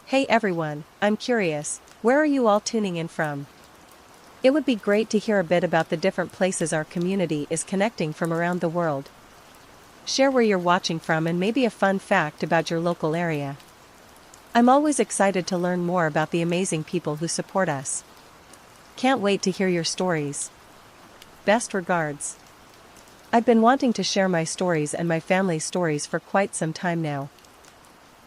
Hey everyone, I'm curious, where are you all tuning in from? It would be great to hear a bit about the different places our community is connecting from around the world. Share where you're watching from and maybe a fun fact about your local area. I'm always excited to learn more about the amazing people who support us. Can't wait to hear your stories. Best regards. I've been wanting to share my stories and my family's stories for quite some time now.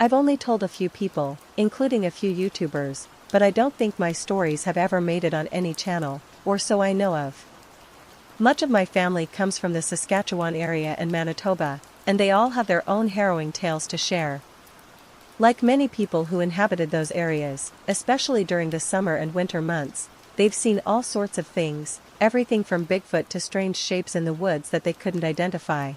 I've only told a few people, including a few YouTubers, but I don't think my stories have ever made it on any channel, or so I know of. Much of my family comes from the Saskatchewan area and Manitoba, and they all have their own harrowing tales to share. Like many people who inhabited those areas, especially during the summer and winter months, they've seen all sorts of things, everything from Bigfoot to strange shapes in the woods that they couldn't identify.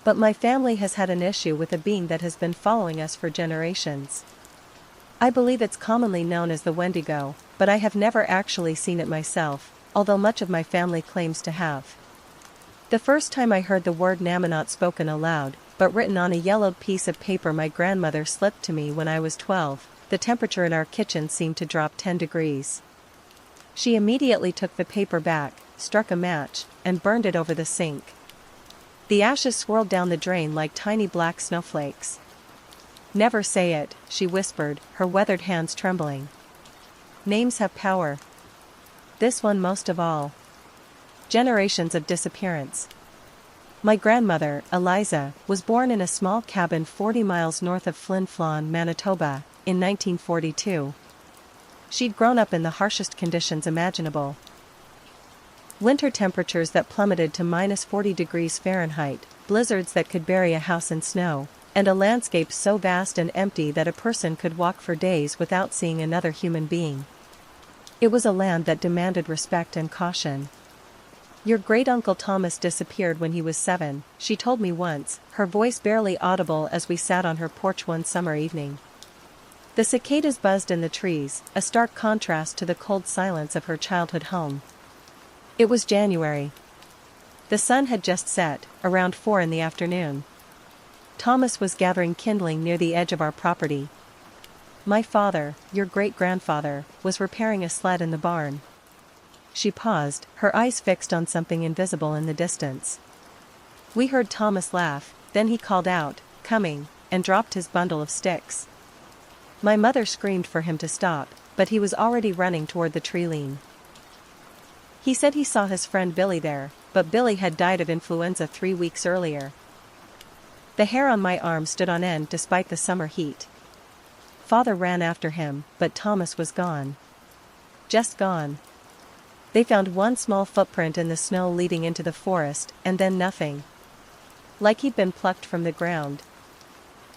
But my family has had an issue with a being that has been following us for generations. I believe it's commonly known as the Wendigo, but I have never actually seen it myself, although much of my family claims to have. The first time I heard the word Naminot spoken aloud, but written on a yellowed piece of paper my grandmother slipped to me when I was 12, the temperature in our kitchen seemed to drop 10 degrees. She immediately took the paper back, struck a match, and burned it over the sink. The ashes swirled down the drain like tiny black snowflakes. "Never say it," she whispered, her weathered hands trembling. "Names have power. This one most of all." Generations of disappearance. My grandmother, Eliza, was born in a small cabin 40 miles north of Flin Flon, Manitoba, in 1942. She'd grown up in the harshest conditions imaginable. Winter temperatures that plummeted to minus 40 degrees Fahrenheit, blizzards that could bury a house in snow, and a landscape so vast and empty that a person could walk for days without seeing another human being. It was a land that demanded respect and caution. "Your great-uncle Thomas disappeared when he was 7, she told me once, her voice barely audible as we sat on her porch one summer evening. The cicadas buzzed in the trees, a stark contrast to the cold silence of her childhood home. It was January. The sun had just set, around 4 in the afternoon. Thomas was gathering kindling near the edge of our property. My father, your great-grandfather, was repairing a sled in the barn." She paused, her eyes fixed on something invisible in the distance. We heard Thomas laugh, then he called out, "Coming," and dropped his bundle of sticks. My mother screamed for him to stop, but he was already running toward the tree line. He said he saw his friend Billy there, but Billy had died of influenza 3 weeks earlier. The hair on my arm stood on end despite the summer heat. Father ran after him, but Thomas was gone. Just gone. They found one small footprint in the snow leading into the forest, and then nothing. Like he'd been plucked from the ground.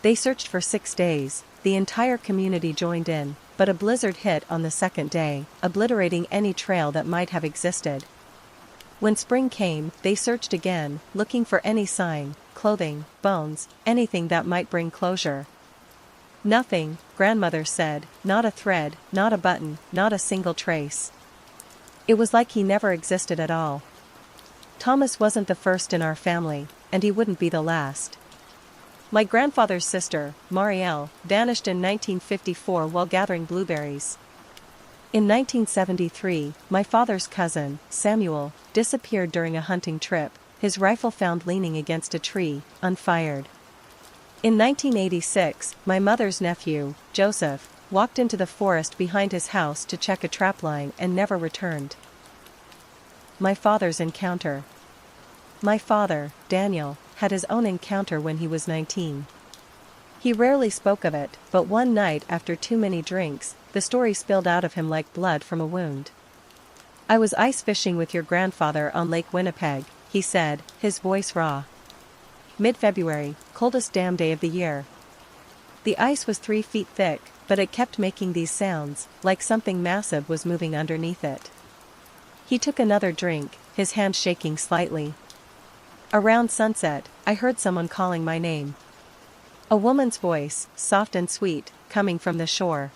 They searched for 6 days, the entire community joined in, but a blizzard hit on the second day, obliterating any trail that might have existed. When spring came, they searched again, looking for any sign, clothing, bones, anything that might bring closure. "Nothing," grandmother said, "not a thread, not a button, not a single trace." It was like he never existed at all. Thomas wasn't the first in our family, and he wouldn't be the last. My grandfather's sister, Marielle, vanished in 1954 while gathering blueberries. In 1973, my father's cousin, Samuel, disappeared during a hunting trip, his rifle found leaning against a tree, unfired. In 1986, my mother's nephew, Joseph, walked into the forest behind his house to check a trapline and never returned. My father's encounter. My father, Daniel, had his own encounter when he was 19. He rarely spoke of it, but one night after too many drinks, the story spilled out of him like blood from a wound. "I was ice fishing with your grandfather on Lake Winnipeg," he said, his voice raw. "Mid-February, coldest damn day of the year. The ice was 3 feet thick, but it kept making these sounds, like something massive was moving underneath it." He took another drink, his hand shaking slightly. "Around sunset, I heard someone calling my name. A woman's voice, soft and sweet, coming from the shore.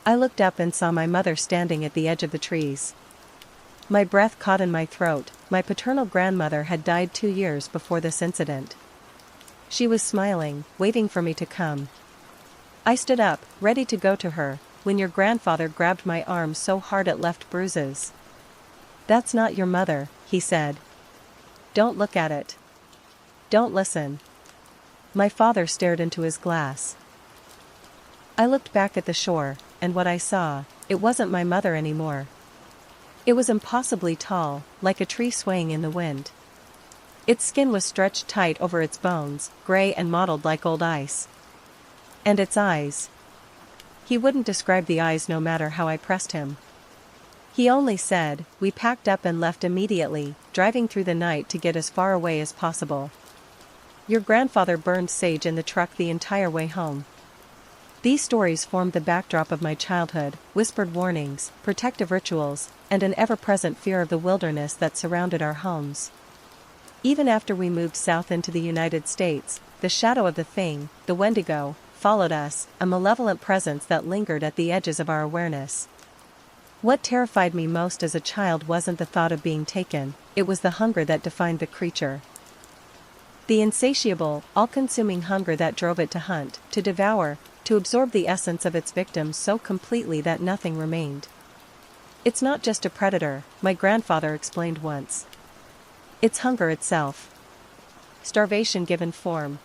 I looked up and saw my mother standing at the edge of the trees. My breath caught in my throat. My paternal grandmother had died 2 years before this incident. She was smiling, waiting for me to come. I stood up, ready to go to her, when your grandfather grabbed my arm so hard it left bruises. "That's not your mother," he said. "Don't look at it. Don't listen." My father stared into his glass. I looked back at the shore, and what I saw, it wasn't my mother anymore. It was impossibly tall, like a tree swaying in the wind. Its skin was stretched tight over its bones, gray and mottled like old ice. And its eyes. He wouldn't describe the eyes no matter how I pressed him. He only said, "We packed up and left immediately, driving through the night to get as far away as possible. Your grandfather burned sage in the truck the entire way home." These stories formed the backdrop of my childhood, whispered warnings, protective rituals, and an ever-present fear of the wilderness that surrounded our homes. Even after we moved south into the United States, the shadow of the thing, the Wendigo, followed us, a malevolent presence that lingered at the edges of our awareness. What terrified me most as a child wasn't the thought of being taken, it was the hunger that defined the creature. The insatiable, all-consuming hunger that drove it to hunt, to devour, to absorb the essence of its victims so completely that nothing remained. "It's not just a predator," my grandfather explained once. "It's hunger itself. Starvation given form.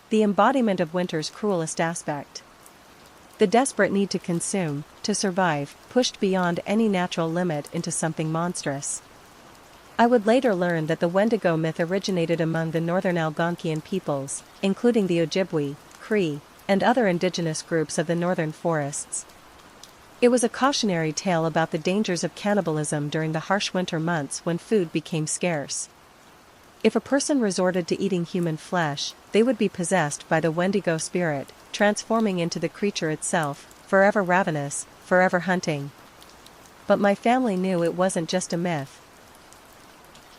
The embodiment of winter's cruelest aspect. The desperate need to consume, to survive, pushed beyond any natural limit into something monstrous." I would later learn that the Wendigo myth originated among the northern Algonquian peoples, including the Ojibwe, Cree, and other indigenous groups of the northern forests. It was a cautionary tale about the dangers of cannibalism during the harsh winter months when food became scarce. If a person resorted to eating human flesh, they would be possessed by the Wendigo spirit, transforming into the creature itself, forever ravenous, forever hunting. But my family knew it wasn't just a myth.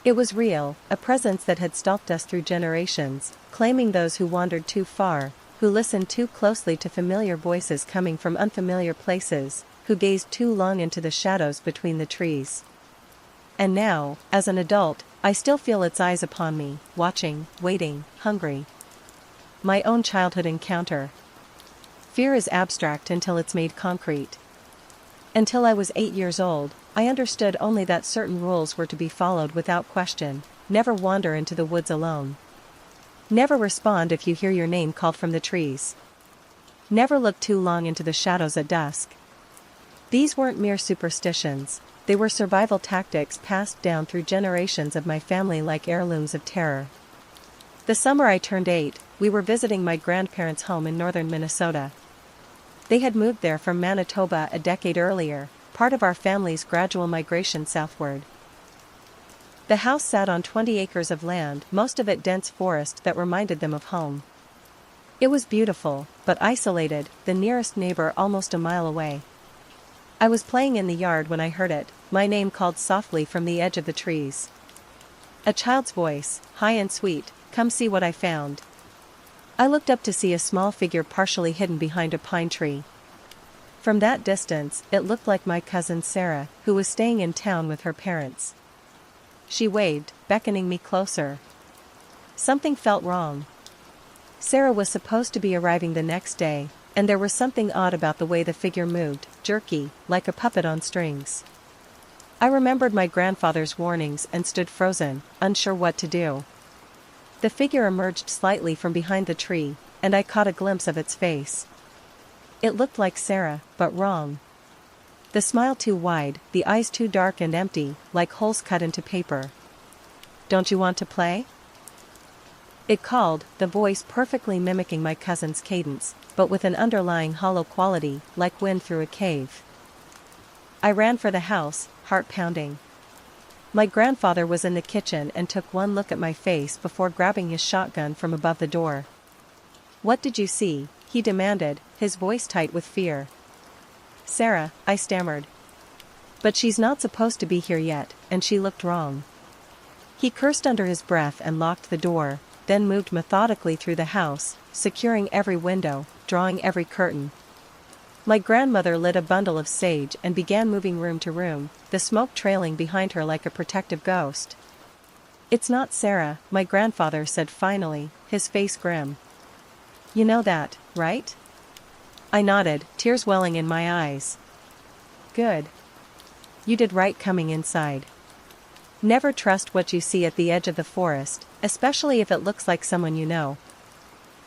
It was real, a presence that had stalked us through generations, claiming those who wandered too far, who listened too closely to familiar voices coming from unfamiliar places, who gazed too long into the shadows between the trees. And now, as an adult, I still feel its eyes upon me, watching, waiting, hungry. My own childhood encounter. Fear is abstract until it's made concrete. Until I was 8 years old, I understood only that certain rules were to be followed without question: never wander into the woods alone. Never respond if you hear your name called from the trees. Never look too long into the shadows at dusk. These weren't mere superstitions, they were survival tactics passed down through generations of my family like heirlooms of terror. The summer I turned 8, we were visiting my grandparents' home in northern Minnesota. They had moved there from Manitoba a decade earlier, part of our family's gradual migration southward. The house sat on 20 acres of land, most of it dense forest that reminded them of home. It was beautiful, but isolated, the nearest neighbor almost a mile away. I was playing in the yard when I heard it, my name called softly from the edge of the trees. A child's voice, high and sweet, "Come see what I found." I looked up to see a small figure partially hidden behind a pine tree. From that distance, it looked like my cousin Sarah, who was staying in town with her parents. She waved, beckoning me closer. Something felt wrong. Sarah was supposed to be arriving the next day, and there was something odd about the way the figure moved, jerky, like a puppet on strings. I remembered my grandfather's warnings and stood frozen, unsure what to do. The figure emerged slightly from behind the tree, and I caught a glimpse of its face. It looked like Sarah, but wrong. The smile too wide, the eyes too dark and empty, like holes cut into paper. "Don't you want to play?" It called, the voice perfectly mimicking my cousin's cadence, but with an underlying hollow quality, like wind through a cave. I ran for the house, heart pounding. My grandfather was in the kitchen and took one look at my face before grabbing his shotgun from above the door. "What did you see?" he demanded, his voice tight with fear. "Sarah," I stammered. "But she's not supposed to be here yet, and she looked wrong." He cursed under his breath and locked the door, then moved methodically through the house, securing every window, drawing every curtain. My grandmother lit a bundle of sage and began moving room to room, the smoke trailing behind her like a protective ghost. "It's not Sarah," my grandfather said finally, his face grim. "You know that, right?" I nodded, tears welling in my eyes. Good. You did right coming inside. Never trust what you see at the edge of the forest, especially if it looks like someone you know.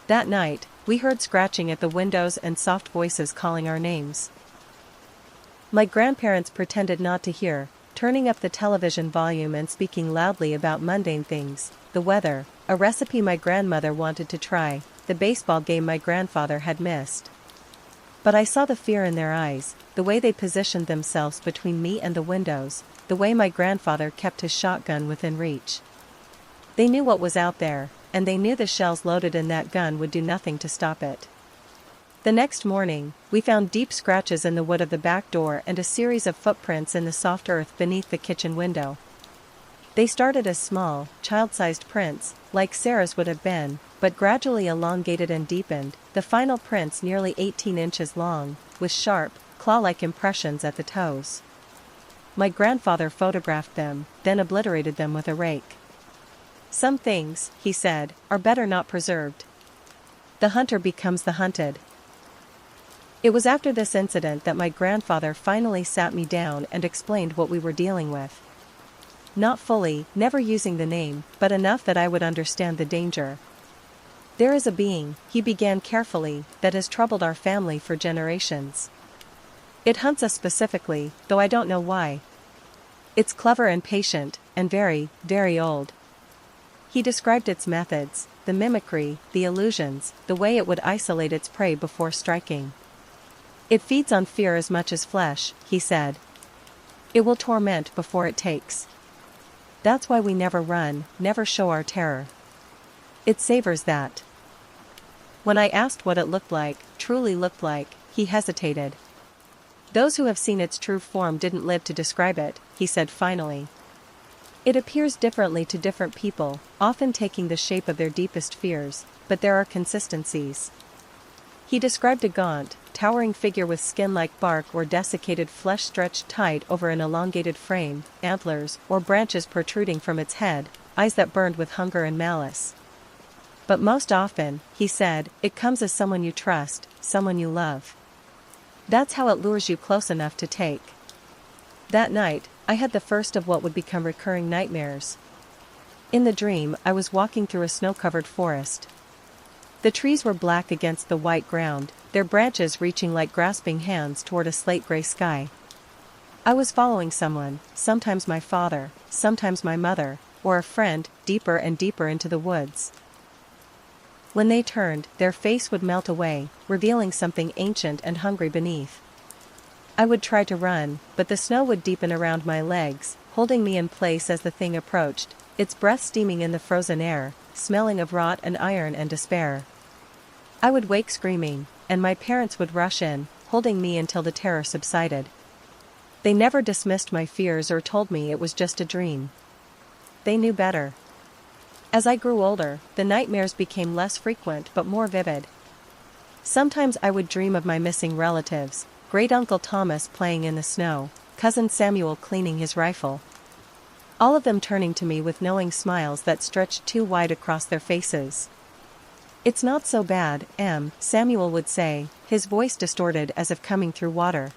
That night, we heard scratching at the windows and soft voices calling our names. My grandparents pretended not to hear, turning up the television volume and speaking loudly about mundane things, the weather, a recipe my grandmother wanted to try, the baseball game my grandfather had missed. But I saw the fear in their eyes, the way they positioned themselves between me and the windows, the way my grandfather kept his shotgun within reach. They knew what was out there, and they knew the shells loaded in that gun would do nothing to stop it. The next morning, we found deep scratches in the wood of the back door and a series of footprints in the soft earth beneath the kitchen window. They started as small, child-sized prints, like Sarah's would have been, but gradually elongated and deepened, the final prints nearly 18 inches long, with sharp, claw-like impressions at the toes. My grandfather photographed them, then obliterated them with a rake. Some things, he said, are better not preserved. The hunter becomes the hunted. It was after this incident that my grandfather finally sat me down and explained what we were dealing with. Not fully, never using the name, but enough that I would understand the danger. There is a being, he began carefully, that has troubled our family for generations. It hunts us specifically, though I don't know why. It's clever and patient, and very, very old. He described its methods, the mimicry, the illusions, the way it would isolate its prey before striking. It feeds on fear as much as flesh, he said. It will torment before it takes. That's why we never run, never show our terror. It savors that. When I asked what it looked like, truly looked like, he hesitated. Those who have seen its true form didn't live to describe it, he said finally. It appears differently to different people, often taking the shape of their deepest fears, but there are consistencies. He described a gaunt, towering figure with skin like bark or desiccated flesh stretched tight over an elongated frame, antlers or branches protruding from its head, eyes that burned with hunger and malice. But most often, he said, it comes as someone you trust, someone you love. That's how it lures you close enough to take. That night, I had the first of what would become recurring nightmares. In the dream, I was walking through a snow-covered forest. The trees were black against the white ground, their branches reaching like grasping hands toward a slate-gray sky. I was following someone, sometimes my father, sometimes my mother, or a friend, deeper and deeper into the woods. When they turned, their face would melt away, revealing something ancient and hungry beneath. I would try to run, but the snow would deepen around my legs, holding me in place as the thing approached, its breath steaming in the frozen air, smelling of rot and iron and despair. I would wake screaming, and my parents would rush in, holding me until the terror subsided. They never dismissed my fears or told me it was just a dream. They knew better. As I grew older, the nightmares became less frequent but more vivid. Sometimes I would dream of my missing relatives, great-uncle Thomas playing in the snow, cousin Samuel cleaning his rifle. All of them turning to me with knowing smiles that stretched too wide across their faces. "It's not so bad, Samuel would say, his voice distorted as if coming through water.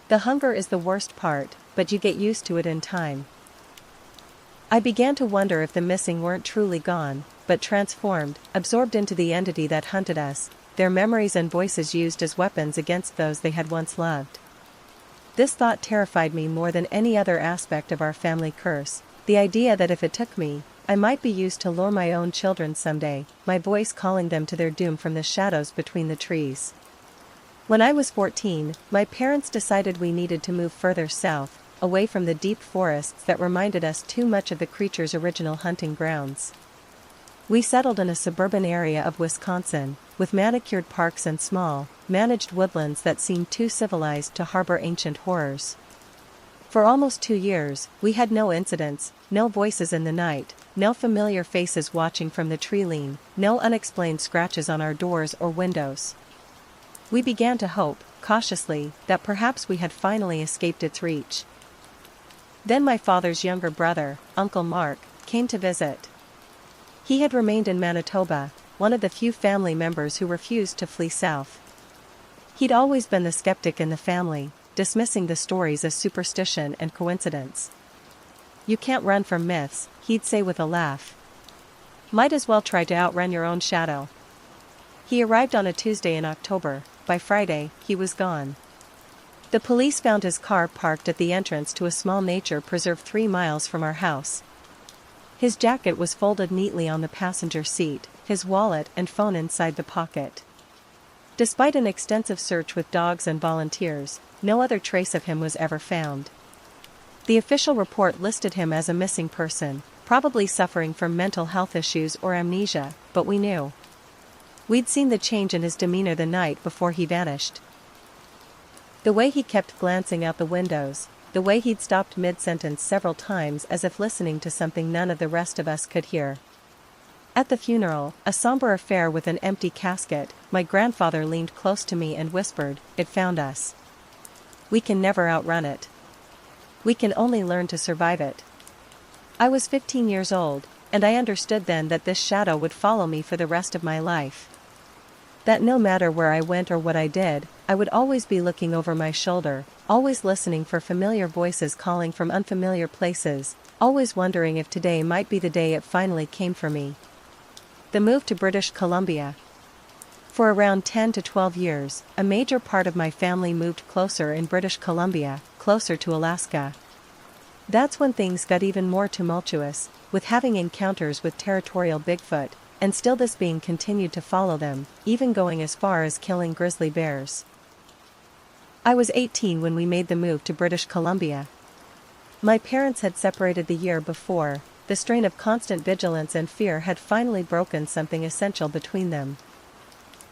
The hunger is the worst part, but you get used to it in time." I began to wonder if the missing weren't truly gone, but transformed, absorbed into the entity that hunted us, their memories and voices used as weapons against those they had once loved. This thought terrified me more than any other aspect of our family curse, the idea that if it took me, I might be used to lure my own children someday, my voice calling them to their doom from the shadows between the trees. When I was 14, my parents decided we needed to move further south, away from the deep forests that reminded us too much of the creature's original hunting grounds. We settled in a suburban area of Wisconsin, with manicured parks and small, managed woodlands that seemed too civilized to harbor ancient horrors. For almost 2 years, we had no incidents, no voices in the night, no familiar faces watching from the tree line, no unexplained scratches on our doors or windows. We began to hope, cautiously, that perhaps we had finally escaped its reach. Then my father's younger brother, Uncle Mark, came to visit. He had remained in Manitoba, one of the few family members who refused to flee south. He'd always been the skeptic in the family, dismissing the stories as superstition and coincidence. "You can't run from myths," he'd say with a laugh. "Might as well try to outrun your own shadow." He arrived on a Tuesday in October. By Friday, he was gone. The police found his car parked at the entrance to a small nature preserve 3 miles from our house. His jacket was folded neatly on the passenger seat, his wallet and phone inside the pocket. Despite an extensive search with dogs and volunteers, no other trace of him was ever found. The official report listed him as a missing person, probably suffering from mental health issues or amnesia, but we knew. We'd seen the change in his demeanor the night before he vanished. The way he kept glancing out the windows, the way he'd stopped mid-sentence several times as if listening to something none of the rest of us could hear. At the funeral, a somber affair with an empty casket, my grandfather leaned close to me and whispered, "It found us. We can never outrun it. We can only learn to survive it." I was 15 years old, and I understood then that this shadow would follow me for the rest of my life. That no matter where I went or what I did, I would always be looking over my shoulder, always listening for familiar voices calling from unfamiliar places, always wondering if today might be the day it finally came for me. The move to British Columbia. For around 10 to 12 years, a major part of my family moved closer in British Columbia, closer to Alaska. That's when things got even more tumultuous, with having encounters with territorial Bigfoot, and still this being continued to follow them, even going as far as killing grizzly bears. I was 18 when we made the move to British Columbia. My parents had separated the year before. The strain of constant vigilance and fear had finally broken something essential between them.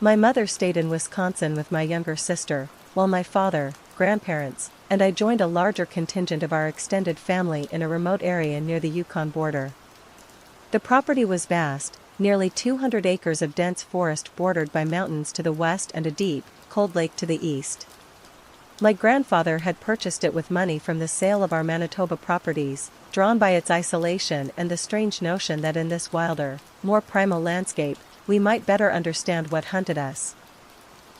My mother stayed in Wisconsin with my younger sister, while my father, grandparents, and I joined a larger contingent of our extended family in a remote area near the Yukon border. The property was vast, nearly 200 acres of dense forest bordered by mountains to the west and a deep, cold lake to the east. My grandfather had purchased it with money from the sale of our Manitoba properties, drawn by its isolation and the strange notion that in this wilder, more primal landscape, we might better understand what hunted us.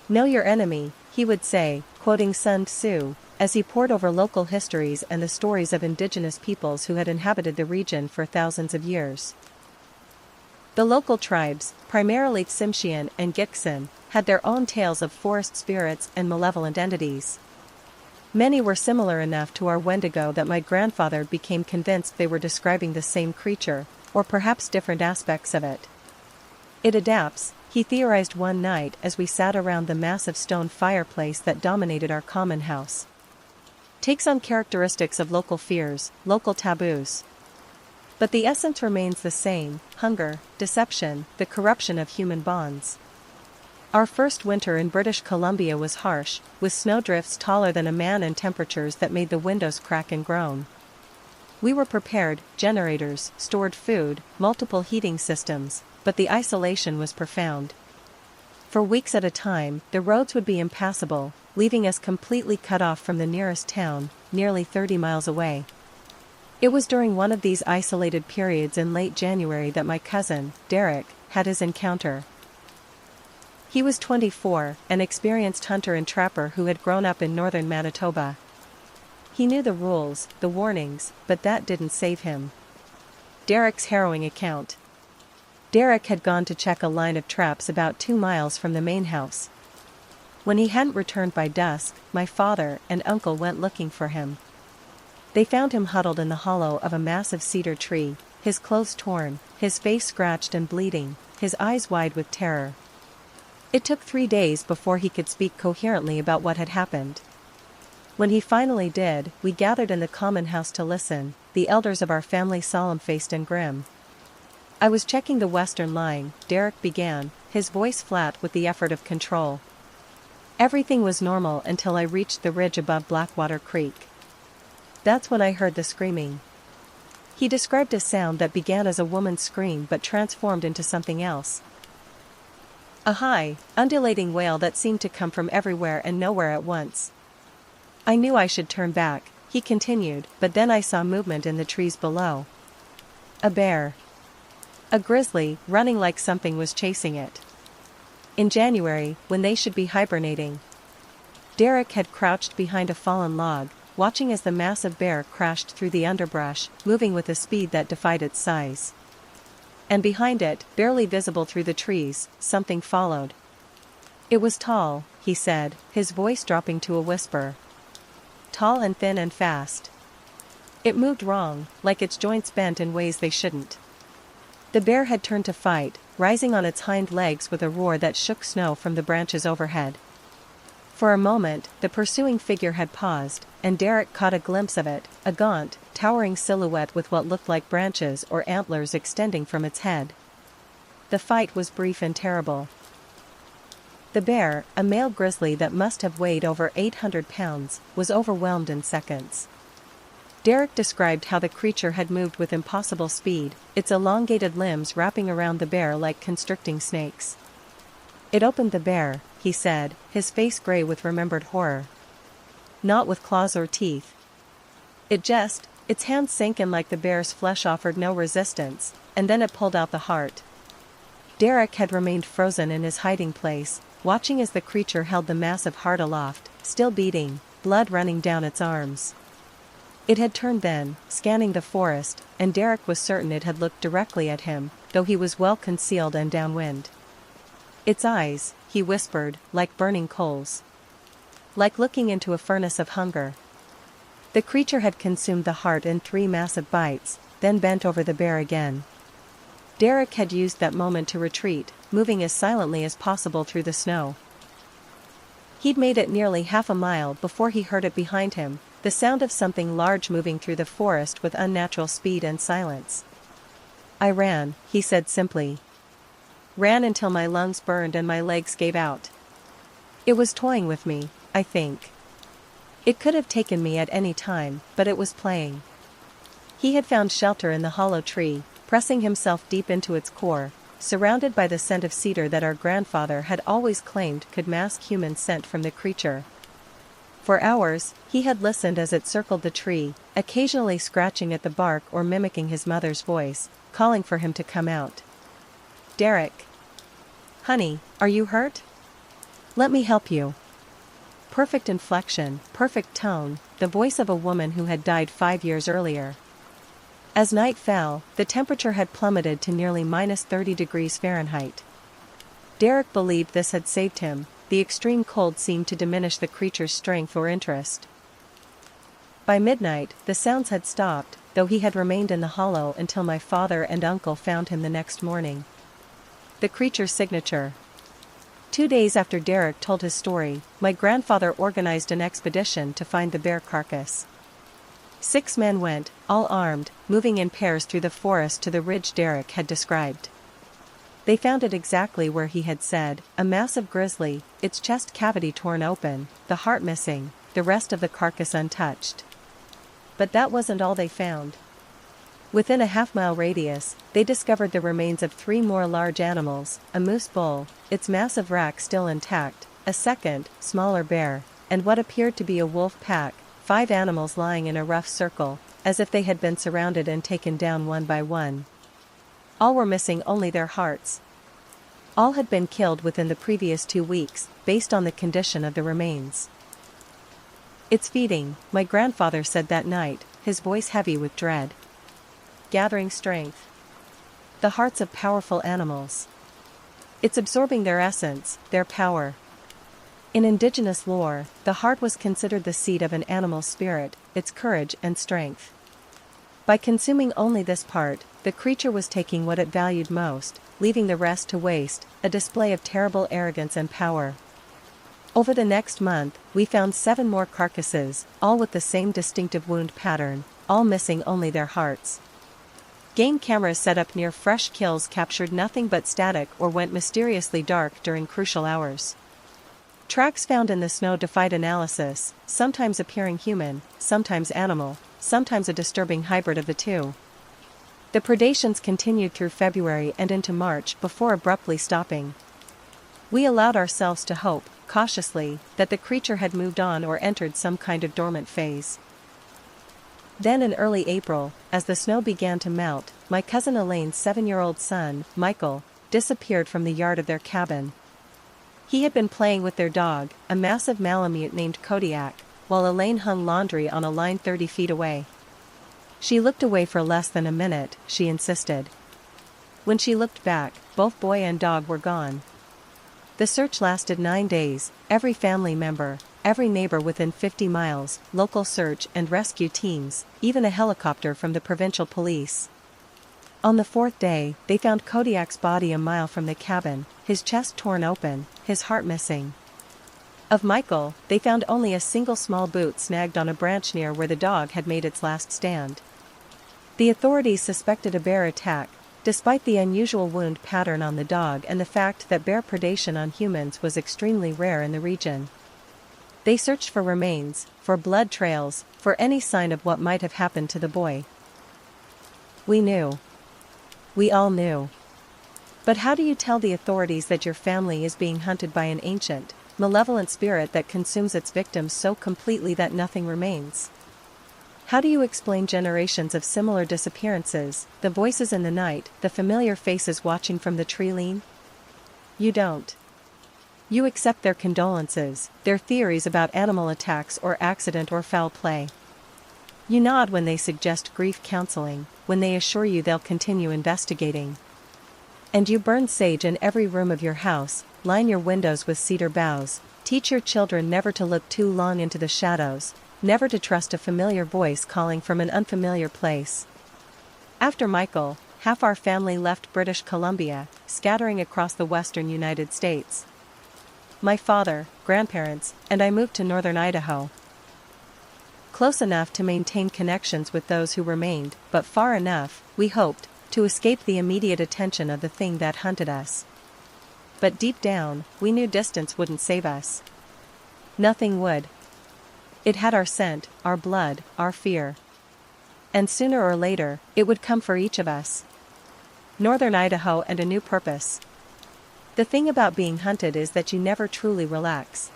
"Know your enemy," he would say, quoting Sun Tzu, as he pored over local histories and the stories of indigenous peoples who had inhabited the region for thousands of years. The local tribes, primarily Tsimshian and Gikson, had their own tales of forest spirits and malevolent entities. Many were similar enough to our Wendigo that my grandfather became convinced they were describing the same creature, or perhaps different aspects of it. "It adapts," he theorized one night as we sat around the massive stone fireplace that dominated our common house. "Takes on characteristics of local fears, local taboos. But the essence remains the same: hunger, deception, the corruption of human bonds." Our first winter in British Columbia was harsh, with snowdrifts taller than a man and temperatures that made the windows crack and groan. We were prepared: generators, stored food, multiple heating systems, but the isolation was profound. For weeks at a time, the roads would be impassable, leaving us completely cut off from the nearest town, nearly 30 miles away. It was during one of these isolated periods in late January that my cousin, Derek, had his encounter. He was 24, an experienced hunter and trapper who had grown up in northern Manitoba. He knew the rules, the warnings, but that didn't save him. Derek's harrowing account. Derek had gone to check a line of traps about 2 miles from the main house. When he hadn't returned by dusk, my father and uncle went looking for him. They found him huddled in the hollow of a massive cedar tree, his clothes torn, his face scratched and bleeding, his eyes wide with terror. It took 3 days before he could speak coherently about what had happened. When he finally did, we gathered in the common house to listen, the elders of our family solemn-faced and grim. "I was checking the western line," Derek began, his voice flat with the effort of control. "Everything was normal until I reached the ridge above Blackwater Creek. That's when I heard the screaming." He described a sound that began as a woman's scream but transformed into something else. A high, undulating wail that seemed to come from everywhere and nowhere at once. "I knew I should turn back," he continued, "but then I saw movement in the trees below. A bear. A grizzly, running like something was chasing it. In January, when they should be hibernating. Derek had crouched behind a fallen log, watching as the massive bear crashed through the underbrush, moving with a speed that defied its size. And behind it, barely visible through the trees, something followed. It was tall, he said, his voice dropping to a whisper. Tall and thin and fast. It moved wrong, like its joints bent in ways they shouldn't. The bear had turned to fight, rising on its hind legs with a roar that shook snow from the branches overhead. For a moment, the pursuing figure had paused, and Derek caught a glimpse of it, a gaunt, towering silhouette with what looked like branches or antlers extending from its head. The fight was brief and terrible. The bear, a male grizzly that must have weighed over 800 pounds, was overwhelmed in seconds. Derek described how the creature had moved with impossible speed, its elongated limbs wrapping around the bear like constricting snakes. It opened the bear, he said, his face gray with remembered horror. Not with claws or teeth. Its hands sank in like the bear's flesh offered no resistance, and then it pulled out the heart. Derek had remained frozen in his hiding place, watching as the creature held the massive heart aloft, still beating, blood running down its arms. It had turned then, scanning the forest, and Derek was certain it had looked directly at him, though he was well concealed and downwind. Its eyes, he whispered, like burning coals. Like looking into a furnace of hunger. The creature had consumed the heart in 3 massive bites, then bent over the bear again. Derek had used that moment to retreat, moving as silently as possible through the snow. He'd made it nearly half a mile before he heard it behind him, the sound of something large moving through the forest with unnatural speed and silence. I ran, he said simply. Ran until my lungs burned and my legs gave out. It was toying with me, I think. It could have taken me at any time, but it was playing. He had found shelter in the hollow tree, pressing himself deep into its core, surrounded by the scent of cedar that our grandfather had always claimed could mask human scent from the creature. For hours, he had listened as it circled the tree, occasionally scratching at the bark or mimicking his mother's voice, calling for him to come out. Derek. Honey, are you hurt? Let me help you. Perfect inflection, perfect tone, the voice of a woman who had died 5 years earlier. As night fell, the temperature had plummeted to nearly -30 degrees Fahrenheit. Derek believed this had saved him. The extreme cold seemed to diminish the creature's strength or interest. By midnight, the sounds had stopped, though he had remained in the hollow until my father and uncle found him the next morning. The creature's signature. 2 days after Derek told his story, my grandfather organized an expedition to find the bear carcass. 6 men went, all armed, moving in pairs through the forest to the ridge Derek had described. They found it exactly where he had said, a massive grizzly, its chest cavity torn open, the heart missing, the rest of the carcass untouched. But that wasn't all they found. Within a half-mile radius, they discovered the remains of 3 more large animals, a moose bull, its massive rack still intact, a second, smaller bear, and what appeared to be a wolf pack, 5 animals lying in a rough circle, as if they had been surrounded and taken down one by one. All were missing only their hearts. All had been killed within the previous 2 weeks, based on the condition of the remains. It's feeding, my grandfather said that night, his voice heavy with dread. Gathering strength. The hearts of powerful animals. It's absorbing their essence, their power. In indigenous lore, the heart was considered the seat of an animal's spirit, its courage and strength. By consuming only this part, the creature was taking what it valued most, leaving the rest to waste, a display of terrible arrogance and power. Over the next month, we found 7 more carcasses, all with the same distinctive wound pattern, all missing only their hearts. Game cameras set up near fresh kills captured nothing but static or went mysteriously dark during crucial hours. Tracks found in the snow defied analysis, sometimes appearing human, sometimes animal, sometimes a disturbing hybrid of the two. The predations continued through February and into March before abruptly stopping. We allowed ourselves to hope, cautiously, that the creature had moved on or entered some kind of dormant phase. Then in early April, as the snow began to melt, my cousin Elaine's 7-year-old son, Michael, disappeared from the yard of their cabin. He had been playing with their dog, a massive Malamute named Kodiak, while Elaine hung laundry on a line 30 feet away. She looked away for less than a minute, she insisted. When she looked back, both boy and dog were gone. The search lasted 9 days, every family member, every neighbor within 50 miles, local search and rescue teams, even a helicopter from the provincial police. On the 4th day, they found Kodiak's body a mile from the cabin, his chest torn open, his heart missing. Of Michael, they found only a single small boot snagged on a branch near where the dog had made its last stand. The authorities suspected a bear attack, despite the unusual wound pattern on the dog and the fact that bear predation on humans was extremely rare in the region. They searched for remains, for blood trails, for any sign of what might have happened to the boy. We knew. We all knew. But how do you tell the authorities that your family is being hunted by an ancient, malevolent spirit that consumes its victims so completely that nothing remains? How do you explain generations of similar disappearances, the voices in the night, the familiar faces watching from the tree line? You don't. You accept their condolences, their theories about animal attacks or accident or foul play. You nod when they suggest grief counseling, when they assure you they'll continue investigating. And you burn sage in every room of your house, line your windows with cedar boughs, teach your children never to look too long into the shadows, never to trust a familiar voice calling from an unfamiliar place. After Michael, half our family left British Columbia, scattering across the western United States. My father, grandparents, and I moved to northern Idaho. Close enough to maintain connections with those who remained, but far enough, we hoped, to escape the immediate attention of the thing that hunted us. But deep down, we knew distance wouldn't save us. Nothing would. It had our scent, our blood, our fear. And sooner or later, it would come for each of us. Northern Idaho and a new purpose. The thing about being hunted is that you never truly relax.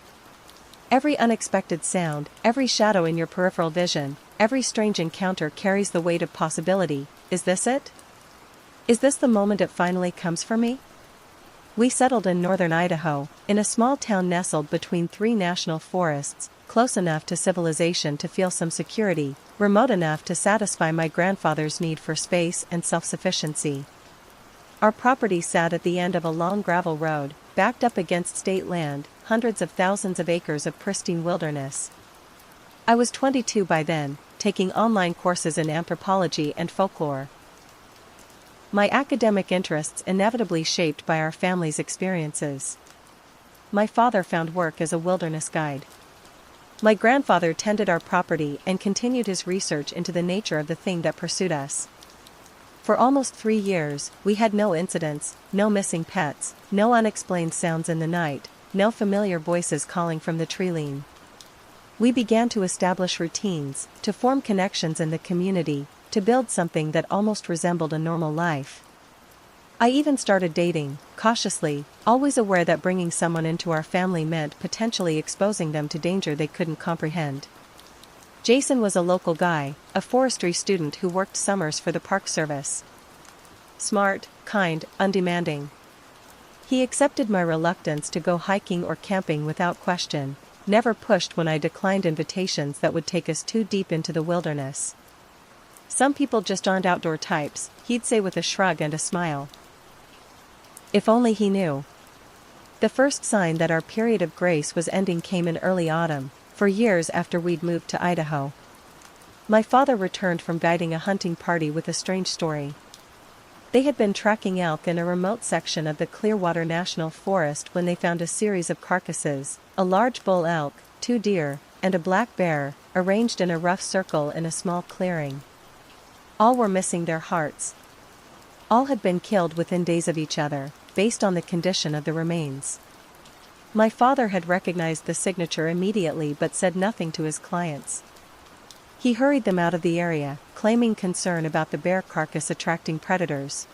Every unexpected sound, every shadow in your peripheral vision, every strange encounter carries the weight of possibility. Is this it? Is this the moment it finally comes for me? We settled in northern Idaho, in a small town nestled between 3 national forests, close enough to civilization to feel some security, remote enough to satisfy my grandfather's need for space and self-sufficiency. Our property sat at the end of a long gravel road, backed up against state land, hundreds of thousands of acres of pristine wilderness. I was 22 by then, taking online courses in anthropology and folklore. My academic interests inevitably shaped by our family's experiences. My father found work as a wilderness guide. My grandfather tended our property and continued his research into the nature of the thing that pursued us. For almost 3 years, we had no incidents, no missing pets, no unexplained sounds in the night, no familiar voices calling from the tree line. We began to establish routines, to form connections in the community, to build something that almost resembled a normal life. I even started dating, cautiously, always aware that bringing someone into our family meant potentially exposing them to danger they couldn't comprehend. Jason was a local guy, a forestry student who worked summers for the Park Service. Smart, kind, undemanding. He accepted my reluctance to go hiking or camping without question, never pushed when I declined invitations that would take us too deep into the wilderness. Some people just aren't outdoor types, he'd say with a shrug and a smile. If only he knew. The first sign that our period of grace was ending came in early autumn, for years after we'd moved to Idaho. My father returned from guiding a hunting party with a strange story. They had been tracking elk in a remote section of the Clearwater National Forest when they found a series of carcasses, a large bull elk, 2 deer, and a black bear, arranged in a rough circle in a small clearing. All were missing their hearts. All had been killed within days of each other, based on the condition of the remains. My father had recognized the signature immediately but said nothing to his clients. He hurried them out of the area, claiming concern about the bear carcass attracting predators.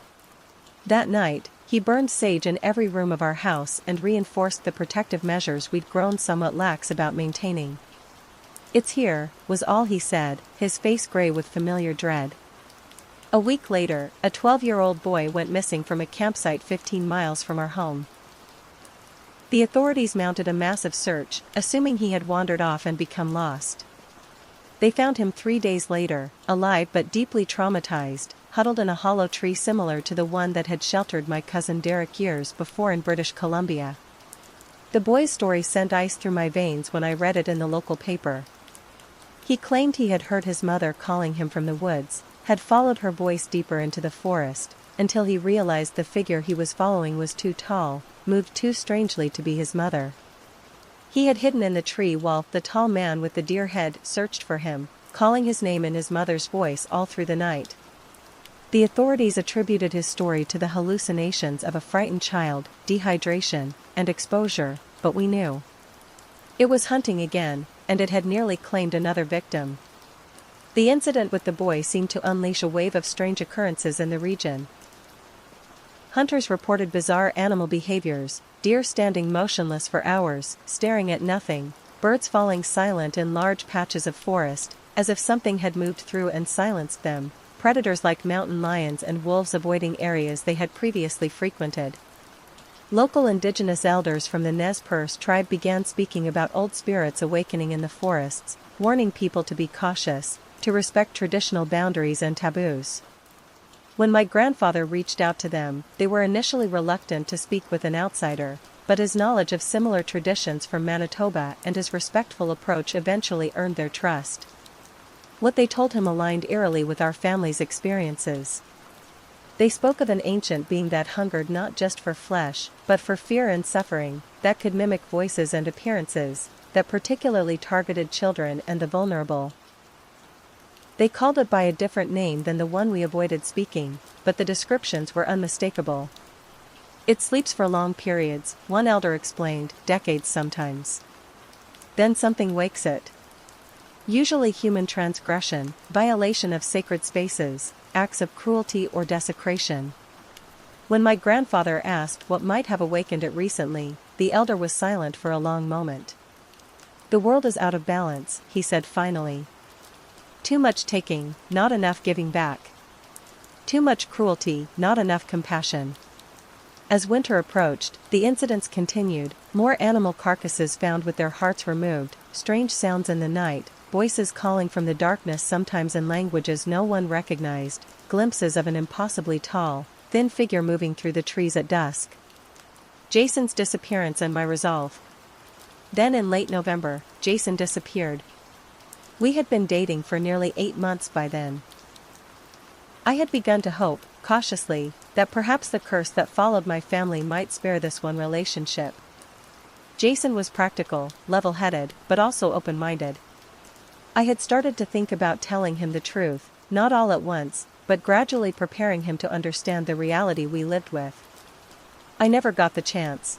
That night, he burned sage in every room of our house and reinforced the protective measures we'd grown somewhat lax about maintaining. "It's here," was all he said, his face gray with familiar dread. A week later, a 12-year-old boy went missing from a campsite 15 miles from our home. The authorities mounted a massive search, assuming he had wandered off and become lost. They found him 3 days later, alive but deeply traumatized, huddled in a hollow tree similar to the one that had sheltered my cousin Derek years before in British Columbia. The boy's story sent ice through my veins when I read it in the local paper. He claimed he had heard his mother calling him from the woods, had followed her voice deeper into the forest, until he realized the figure he was following was too tall, moved too strangely to be his mother. He had hidden in the tree while the tall man with the deer head searched for him, calling his name in his mother's voice all through the night. The authorities attributed his story to the hallucinations of a frightened child, dehydration, and exposure, but we knew. It was hunting again, and it had nearly claimed another victim. The incident with the boy seemed to unleash a wave of strange occurrences in the region. Hunters reported bizarre animal behaviors, deer standing motionless for hours, staring at nothing, birds falling silent in large patches of forest, as if something had moved through and silenced them, predators like mountain lions and wolves avoiding areas they had previously frequented. Local indigenous elders from the Nez Perce tribe began speaking about old spirits awakening in the forests, warning people to be cautious, to respect traditional boundaries and taboos. When my grandfather reached out to them, they were initially reluctant to speak with an outsider, but his knowledge of similar traditions from Manitoba and his respectful approach eventually earned their trust. What they told him aligned eerily with our family's experiences. They spoke of an ancient being that hungered not just for flesh, but for fear and suffering, that could mimic voices and appearances, that particularly targeted children and the vulnerable. They called it by a different name than the one we avoided speaking, but the descriptions were unmistakable. It sleeps for long periods, one elder explained, decades sometimes. Then something wakes it. Usually human transgression, violation of sacred spaces, acts of cruelty or desecration. When my grandfather asked what might have awakened it recently, the elder was silent for a long moment. "The world is out of balance," he said finally. "Too much taking, not enough giving back. Too much cruelty, not enough compassion." As winter approached, the incidents continued, more animal carcasses found with their hearts removed, strange sounds in the night, voices calling from the darkness sometimes in languages no one recognized, glimpses of an impossibly tall, thin figure moving through the trees at dusk. Jason's disappearance and my resolve. Then in late November, Jason disappeared. We had been dating for nearly 8 months by then. I had begun to hope, cautiously, that perhaps the curse that followed my family might spare this one relationship. Jason was practical, level-headed, but also open-minded. I had started to think about telling him the truth, not all at once, but gradually preparing him to understand the reality we lived with. I never got the chance.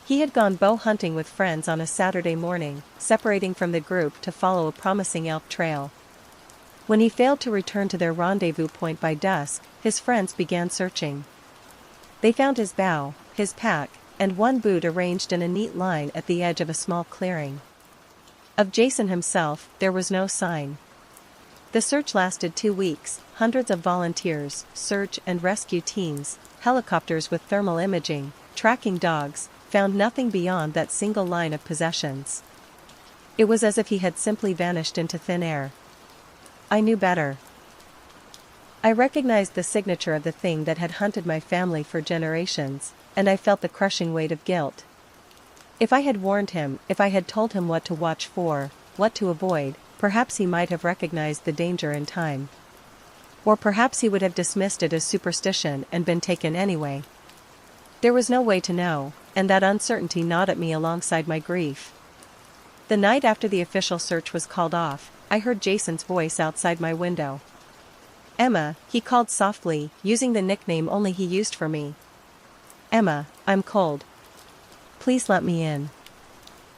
He had gone bow hunting with friends on a Saturday morning, separating from the group to follow a promising elk trail. When he failed to return to their rendezvous point by dusk, his friends began searching. They found his bow, his pack, and one boot arranged in a neat line at the edge of a small clearing. Of Jason himself, there was no sign. The search lasted 2 weeks, hundreds of volunteers, search and rescue teams, helicopters with thermal imaging, tracking dogs, found nothing beyond that single line of possessions. It was as if he had simply vanished into thin air. I knew better. I recognized the signature of the thing that had hunted my family for generations, and I felt the crushing weight of guilt. If I had warned him, if I had told him what to watch for, what to avoid, perhaps he might have recognized the danger in time. Or perhaps he would have dismissed it as superstition and been taken anyway. There was no way to know, and that uncertainty gnawed at me alongside my grief. The night after the official search was called off, I heard Jason's voice outside my window. "Emma," he called softly, using the nickname only he used for me. "Emma, I'm cold. Please let me in."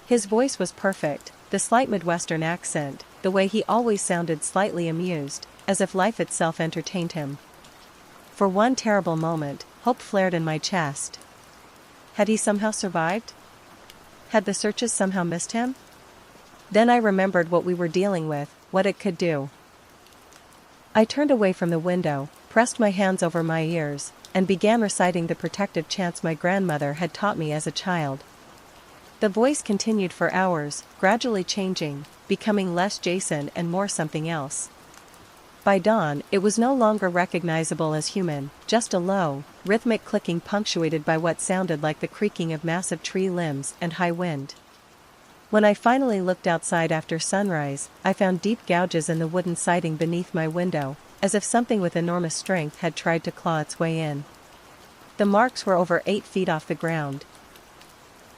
His voice was perfect, the slight Midwestern accent, the way he always sounded slightly amused, as if life itself entertained him. For one terrible moment, hope flared in my chest. Had he somehow survived? Had the searches somehow missed him? Then I remembered what we were dealing with, what it could do. I turned away from the window, pressed my hands over my ears, and began reciting the protective chants my grandmother had taught me as a child, The voice continued for hours, gradually changing, becoming less Jason and more something else. By dawn, it was no longer recognizable as human, just a low, rhythmic clicking punctuated by what sounded like the creaking of massive tree limbs and high wind. When I finally looked outside after sunrise, I found deep gouges in the wooden siding beneath my window, as if something with enormous strength had tried to claw its way in. The marks were over 8 feet off the ground.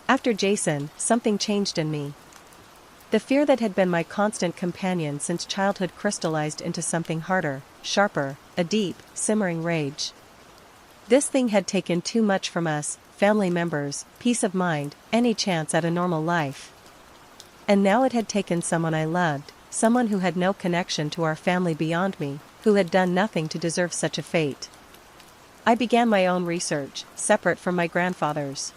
After Jason, something changed in me. The fear that had been my constant companion since childhood crystallized into something harder, sharper, a deep, simmering rage. This thing had taken too much from us, family members, peace of mind, any chance at a normal life. And now it had taken someone I loved, someone who had no connection to our family beyond me, who had done nothing to deserve such a fate. I began my own research, separate from my grandfather's.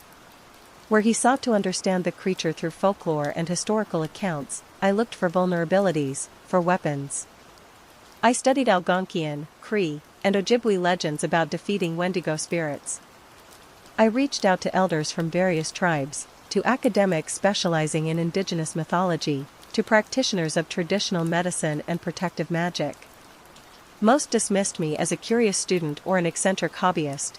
Where he sought to understand the creature through folklore and historical accounts, I looked for vulnerabilities, for weapons. I studied Algonquian, Cree, and Ojibwe legends about defeating Wendigo spirits. I reached out to elders from various tribes, to academics specializing in indigenous mythology, to practitioners of traditional medicine and protective magic. Most dismissed me as a curious student or an eccentric hobbyist.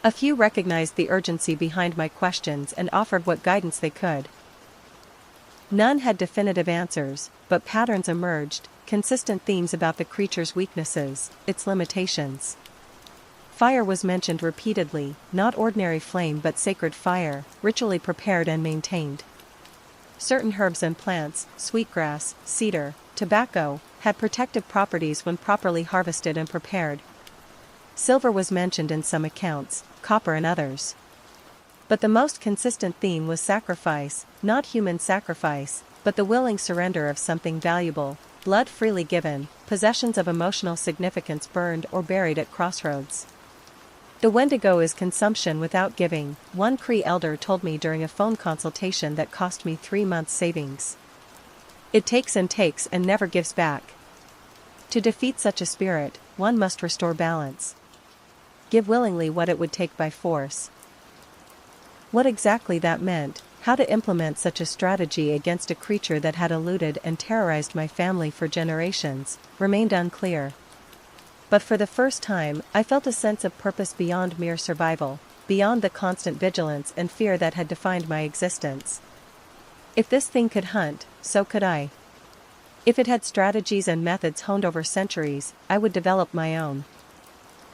A few recognized the urgency behind my questions and offered what guidance they could. None had definitive answers, but patterns emerged, consistent themes about the creature's weaknesses, its limitations. Fire was mentioned repeatedly, not ordinary flame but sacred fire, ritually prepared and maintained. Certain herbs and plants, sweetgrass, cedar, tobacco, had protective properties when properly harvested and prepared. Silver was mentioned in some accounts, copper in others. But the most consistent theme was sacrifice, not human sacrifice, but the willing surrender of something valuable, blood freely given, possessions of emotional significance burned or buried at crossroads. The Wendigo is consumption without giving, one Cree elder told me during a phone consultation that cost me 3 months' savings. It takes and never gives back. To defeat such a spirit, one must restore balance. Give willingly what it would take by force. What exactly that meant, how to implement such a strategy against a creature that had eluded and terrorized my family for generations, remained unclear. But for the first time, I felt a sense of purpose beyond mere survival, beyond the constant vigilance and fear that had defined my existence. If this thing could hunt, so could I. If it had strategies and methods honed over centuries, I would develop my own.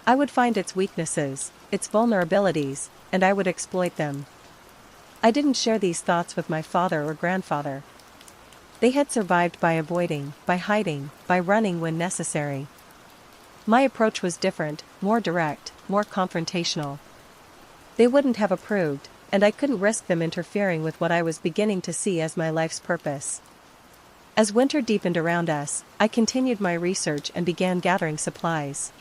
I would find its weaknesses, its vulnerabilities, and I would exploit them. I didn't share these thoughts with my father or grandfather. They had survived by avoiding, by hiding, by running when necessary. My approach was different, more direct, more confrontational. They wouldn't have approved, and I couldn't risk them interfering with what I was beginning to see as my life's purpose. As winter deepened around us, I continued my research and began gathering supplies.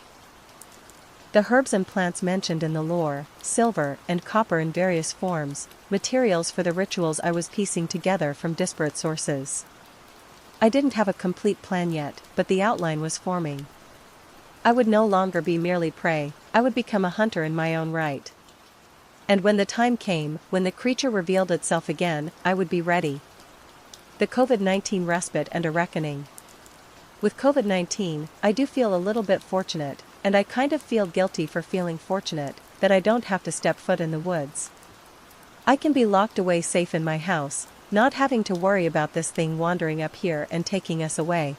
The herbs and plants mentioned in the lore, silver and copper in various forms, materials for the rituals I was piecing together from disparate sources. I didn't have a complete plan yet, but the outline was forming. I would no longer be merely prey, I would become a hunter in my own right. And when the time came, when the creature revealed itself again, I would be ready. The COVID-19 respite and a reckoning. With COVID-19, I do feel a little bit fortunate, and I kind of feel guilty for feeling fortunate, that I don't have to step foot in the woods. I can be locked away safe in my house, not having to worry about this thing wandering up here and taking us away.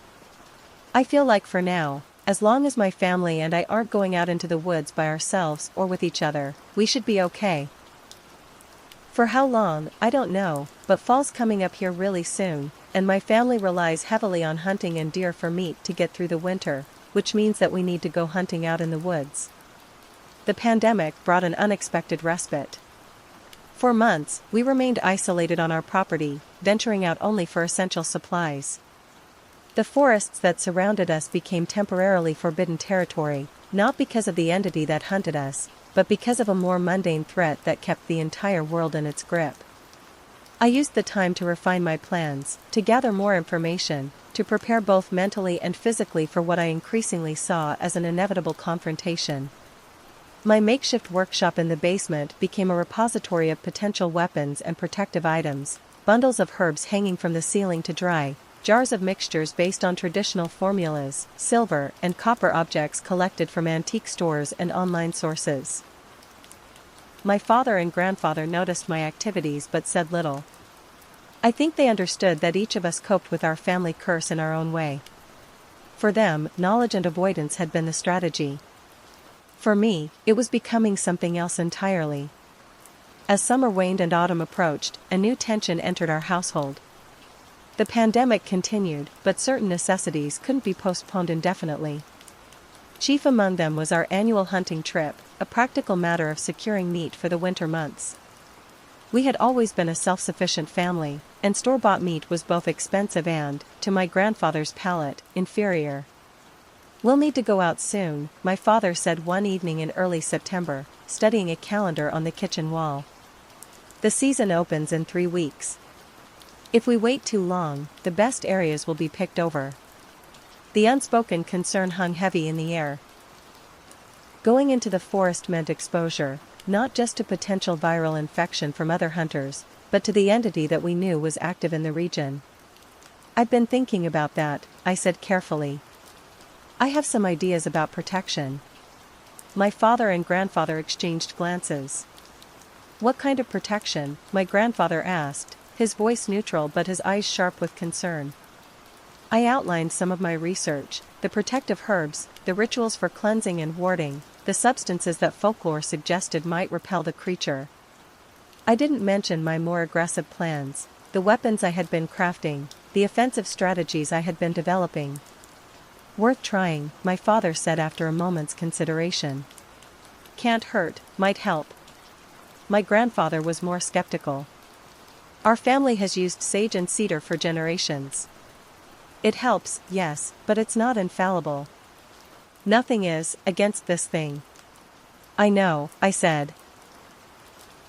I feel like for now, as long as my family and I aren't going out into the woods by ourselves or with each other, we should be okay. For how long, I don't know, but fall's coming up here really soon, and my family relies heavily on hunting and deer for meat to get through the winter, which means that we need to go hunting out in the woods. The pandemic brought an unexpected respite. For months, we remained isolated on our property, venturing out only for essential supplies. The forests that surrounded us became temporarily forbidden territory, not because of the entity that hunted us, but because of a more mundane threat that kept the entire world in its grip. I used the time to refine my plans, to gather more information, to prepare both mentally and physically for what I increasingly saw as an inevitable confrontation. My makeshift workshop in the basement became a repository of potential weapons and protective items, bundles of herbs hanging from the ceiling to dry, jars of mixtures based on traditional formulas, silver and copper objects collected from antique stores and online sources. My father and grandfather noticed my activities but said little. I think they understood that each of us coped with our family curse in our own way. For them, knowledge and avoidance had been the strategy. For me, it was becoming something else entirely. As summer waned and autumn approached, a new tension entered our household. The pandemic continued, but certain necessities couldn't be postponed indefinitely. Chief among them was our annual hunting trip, a practical matter of securing meat for the winter months. We had always been a self-sufficient family, and store-bought meat was both expensive and, to my grandfather's palate, inferior. "We'll need to go out soon," my father said one evening in early September, studying a calendar on the kitchen wall. "The season opens in 3 weeks. If we wait too long, the best areas will be picked over." The unspoken concern hung heavy in the air. Going into the forest meant exposure, not just to potential viral infection from other hunters, but to the entity that we knew was active in the region. "I've been thinking about that," I said carefully. "I have some ideas about protection." My father and grandfather exchanged glances. "What kind of protection?" my grandfather asked, his voice neutral but his eyes sharp with concern. I outlined some of my research: the protective herbs, the rituals for cleansing and warding, the substances that folklore suggested might repel the creature. I didn't mention my more aggressive plans, the weapons I had been crafting, the offensive strategies I had been developing. "Worth trying," my father said after a moment's consideration. "Can't hurt, might help." My grandfather was more skeptical. "Our family has used sage and cedar for generations. It helps, yes, but it's not infallible." "Nothing is, against this thing." "I know," I said.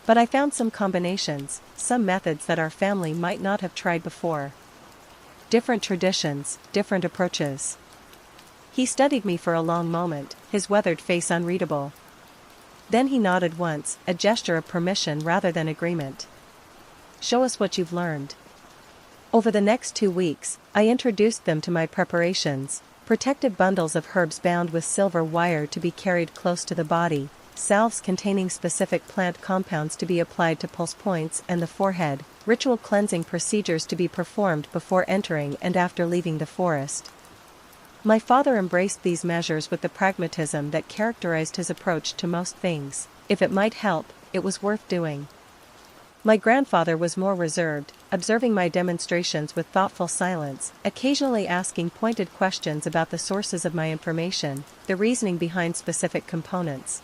"But I found some combinations, some methods that our family might not have tried before. Different traditions, different approaches." He studied me for a long moment, his weathered face unreadable. Then he nodded once, a gesture of permission rather than agreement. "Show us what you've learned." Over the next 2 weeks, I introduced them to my preparations: protective bundles of herbs bound with silver wire to be carried close to the body, salves containing specific plant compounds to be applied to pulse points and the forehead, ritual cleansing procedures to be performed before entering and after leaving the forest. My father embraced these measures with the pragmatism that characterized his approach to most things. If it might help, it was worth doing. My grandfather was more reserved, observing my demonstrations with thoughtful silence, occasionally asking pointed questions about the sources of my information, the reasoning behind specific components.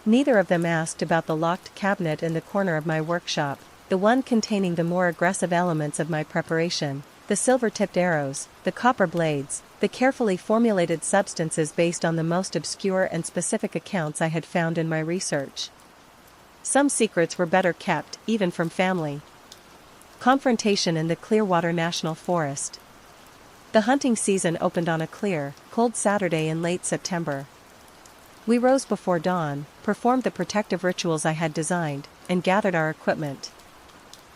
Neither of them asked about the locked cabinet in the corner of my workshop, the one containing the more aggressive elements of my preparation: the silver-tipped arrows, the copper blades, the carefully formulated substances based on the most obscure and specific accounts I had found in my research. Some secrets were better kept, even from family. Confrontation in the Clearwater National Forest. The hunting season opened on a clear, cold Saturday in late September. We rose before dawn, performed the protective rituals I had designed, and gathered our equipment.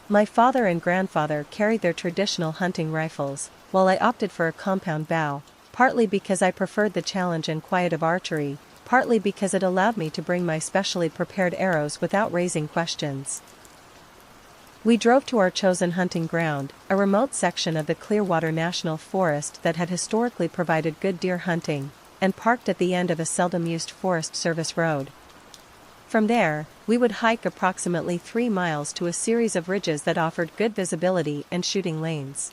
My father and grandfather carried their traditional hunting rifles, while I opted for a compound bow, partly because I preferred the challenge and quiet of archery, partly because it allowed me to bring my specially prepared arrows without raising questions. We drove to our chosen hunting ground, a remote section of the Clearwater National Forest that had historically provided good deer hunting, and parked at the end of a seldom-used Forest Service road. From there, we would hike approximately 3 miles to a series of ridges that offered good visibility and shooting lanes.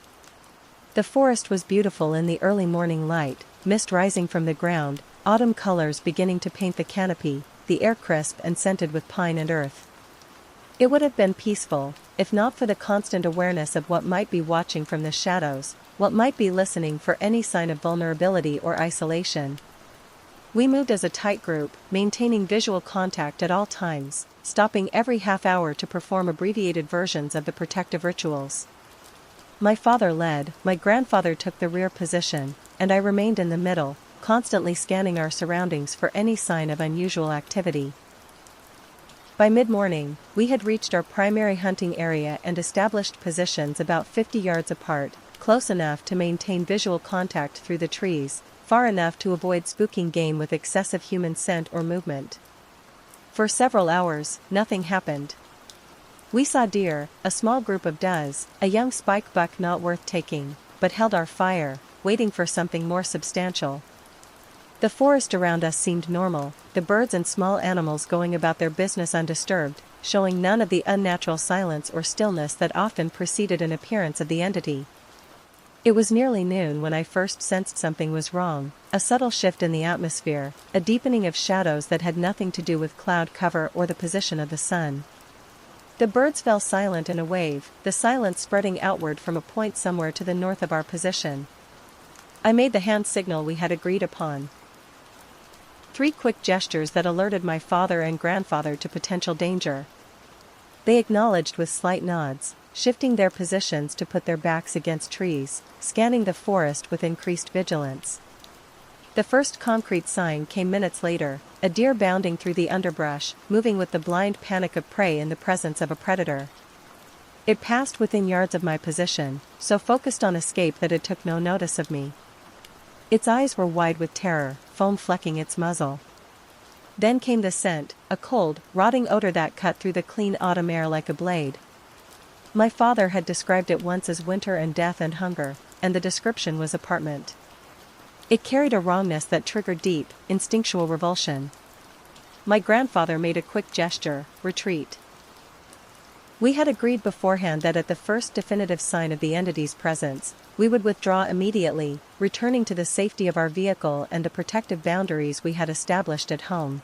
The forest was beautiful in the early morning light, mist rising from the ground, autumn colors beginning to paint the canopy, the air crisp and scented with pine and earth. It would have been peaceful, if not for the constant awareness of what might be watching from the shadows, what might be listening for any sign of vulnerability or isolation. We moved as a tight group, maintaining visual contact at all times, stopping every half hour to perform abbreviated versions of the protective rituals. My father led, my grandfather took the rear position, and I remained in the middle, constantly scanning our surroundings for any sign of unusual activity. By mid-morning, we had reached our primary hunting area and established positions about 50 yards apart, close enough to maintain visual contact through the trees, far enough to avoid spooking game with excessive human scent or movement. For several hours, nothing happened. We saw deer, a small group of does, a young spike buck not worth taking, but held our fire, waiting for something more substantial. The forest around us seemed normal, the birds and small animals going about their business undisturbed, showing none of the unnatural silence or stillness that often preceded an appearance of the entity. It was nearly noon when I first sensed something was wrong, a subtle shift in the atmosphere, a deepening of shadows that had nothing to do with cloud cover or the position of the sun. The birds fell silent in a wave, the silence spreading outward from a point somewhere to the north of our position. I made the hand signal we had agreed upon. 3 quick gestures that alerted my father and grandfather to potential danger. They acknowledged with slight nods, shifting their positions to put their backs against trees, scanning the forest with increased vigilance. The first concrete sign came minutes later, a deer bounding through the underbrush, moving with the blind panic of prey in the presence of a predator. It passed within yards of my position, so focused on escape that it took no notice of me. Its eyes were wide with terror, foam flecking its muzzle. Then came the scent, a cold, rotting odor that cut through the clean autumn air like a blade. My father had described it once as winter and death and hunger, and the description was apartment. It carried a wrongness that triggered deep, instinctual revulsion. My grandfather made a quick gesture, retreat. We had agreed beforehand that at the first definitive sign of the entity's presence, we would withdraw immediately, returning to the safety of our vehicle and the protective boundaries we had established at home.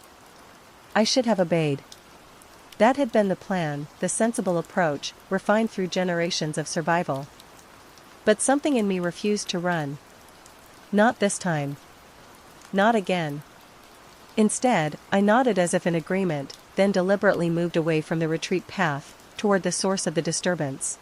I should have obeyed. That had been the plan, the sensible approach, refined through generations of survival. But something in me refused to run. Not this time. Not again. Instead, I nodded as if in agreement, then deliberately moved away from the retreat path, toward the source of the disturbance.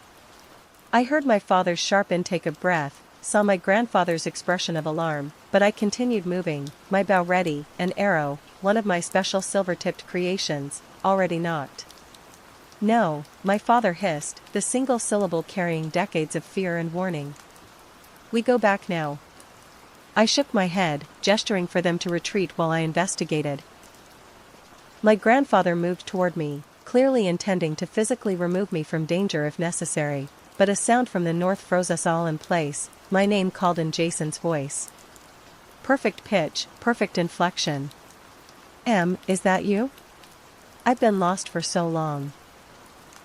I heard my father's sharp intake of breath, saw my grandfather's expression of alarm, but I continued moving, my bow ready, an arrow, one of my special silver-tipped creations, already nocked. No, my father hissed, the single syllable carrying decades of fear and warning. We go back now. I shook my head, gesturing for them to retreat while I investigated. My grandfather moved toward me, clearly intending to physically remove me from danger if necessary, but a sound from the north froze us all in place, my name called in Jason's voice. Perfect pitch, perfect inflection. Em, is that you? I've been lost for so long.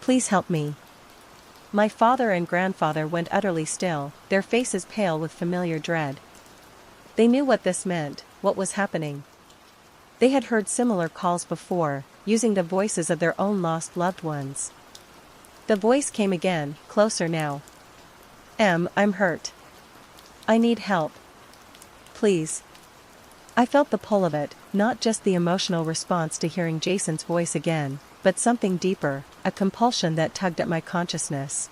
Please help me. My father and grandfather went utterly still, their faces pale with familiar dread. They knew what this meant, what was happening. They had heard similar calls before, using the voices of their own lost loved ones. The voice came again, closer now. Em, I'm hurt. I need help. Please. I felt the pull of it, not just the emotional response to hearing Jason's voice again, but something deeper, a compulsion that tugged at my consciousness.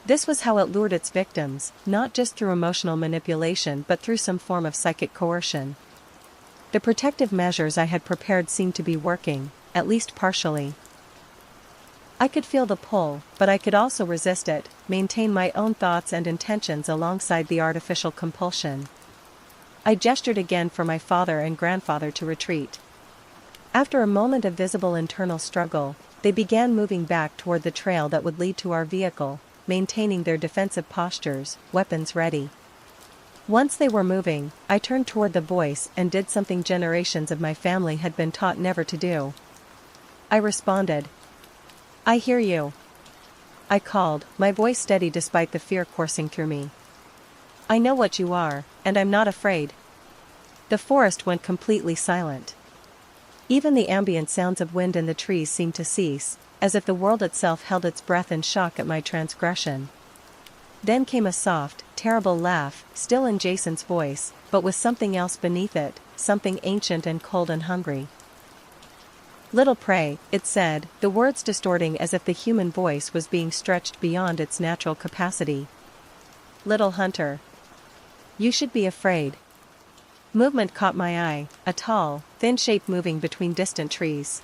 This was how it lured its victims, not just through emotional manipulation but through some form of psychic coercion. The protective measures I had prepared seemed to be working, at least partially. I could feel the pull, but I could also resist it, maintain my own thoughts and intentions alongside the artificial compulsion. I gestured again for my father and grandfather to retreat. After a moment of visible internal struggle, they began moving back toward the trail that would lead to our vehicle, maintaining their defensive postures, weapons ready. Once they were moving, I turned toward the voice and did something generations of my family had been taught never to do. I responded. I hear you. I called, my voice steady despite the fear coursing through me. I know what you are, and I'm not afraid. The forest went completely silent. Even the ambient sounds of wind in the trees seemed to cease, as if the world itself held its breath in shock at my transgression. Then came a soft, terrible laugh, still in Jason's voice, but with something else beneath it, something ancient and cold and hungry. Little prey, it said, the words distorting as if the human voice was being stretched beyond its natural capacity. Little hunter. You should be afraid. Movement caught my eye, a tall, thin shape moving between distant trees.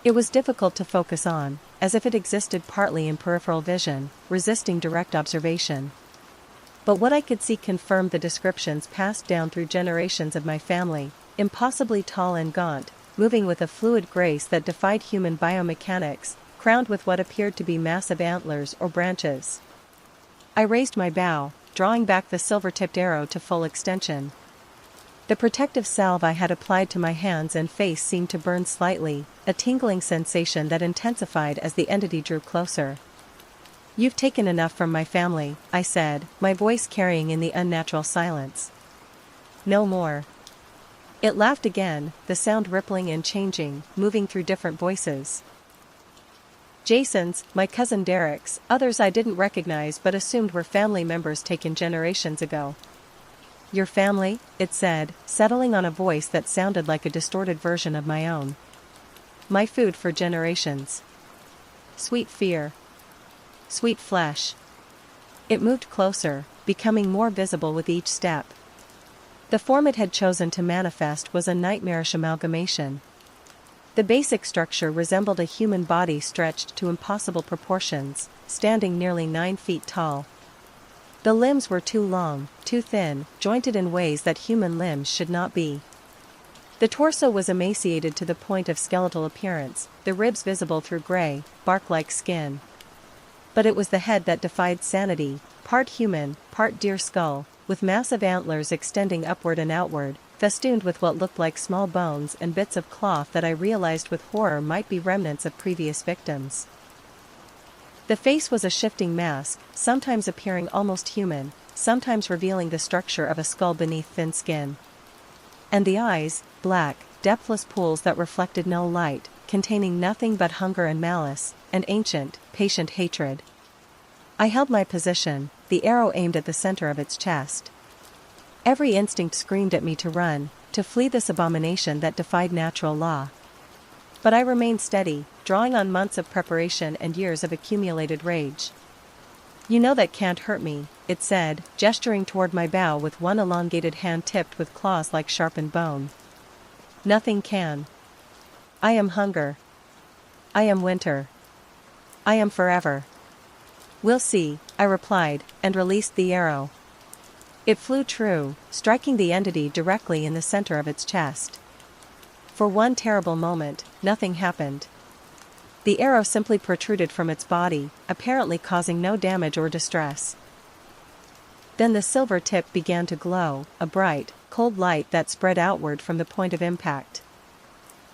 It was difficult to focus on, as if it existed partly in peripheral vision, resisting direct observation. But what I could see confirmed the descriptions passed down through generations of my family: impossibly tall and gaunt, moving with a fluid grace that defied human biomechanics, crowned with what appeared to be massive antlers or branches. I raised my bow, drawing back the silver-tipped arrow to full extension. The protective salve I had applied to my hands and face seemed to burn slightly, a tingling sensation that intensified as the entity drew closer. "You've taken enough from my family," I said, my voice carrying in the unnatural silence. "No more." It laughed again, the sound rippling and changing, moving through different voices. Jason's, my cousin Derek's, others I didn't recognize but assumed were family members taken generations ago. "Your family?" it said, settling on a voice that sounded like a distorted version of my own. "My food for generations. Sweet fear. Sweet flesh." It moved closer, becoming more visible with each step. The form it had chosen to manifest was a nightmarish amalgamation. The basic structure resembled a human body stretched to impossible proportions, standing nearly 9 feet tall. The limbs were too long, too thin, jointed in ways that human limbs should not be. The torso was emaciated to the point of skeletal appearance, the ribs visible through gray, bark-like skin. But it was the head that defied sanity, part human, part deer skull, with massive antlers extending upward and outward, festooned with what looked like small bones and bits of cloth that I realized with horror might be remnants of previous victims. The face was a shifting mask, sometimes appearing almost human, sometimes revealing the structure of a skull beneath thin skin. And the eyes, black, depthless pools that reflected no light, containing nothing but hunger and malice, and ancient, patient hatred. I held my position, the arrow aimed at the center of its chest. Every instinct screamed at me to run, to flee this abomination that defied natural law. But I remained steady, drawing on months of preparation and years of accumulated rage. "You know that can't hurt me," it said, gesturing toward my bow with one elongated hand tipped with claws like sharpened bone. "Nothing can. I am hunger. I am winter. I am forever." "We'll see," I replied, and released the arrow. It flew true, striking the entity directly in the center of its chest. For one terrible moment, nothing happened. The arrow simply protruded from its body, apparently causing no damage or distress. Then the silver tip began to glow, a bright, cold light that spread outward from the point of impact.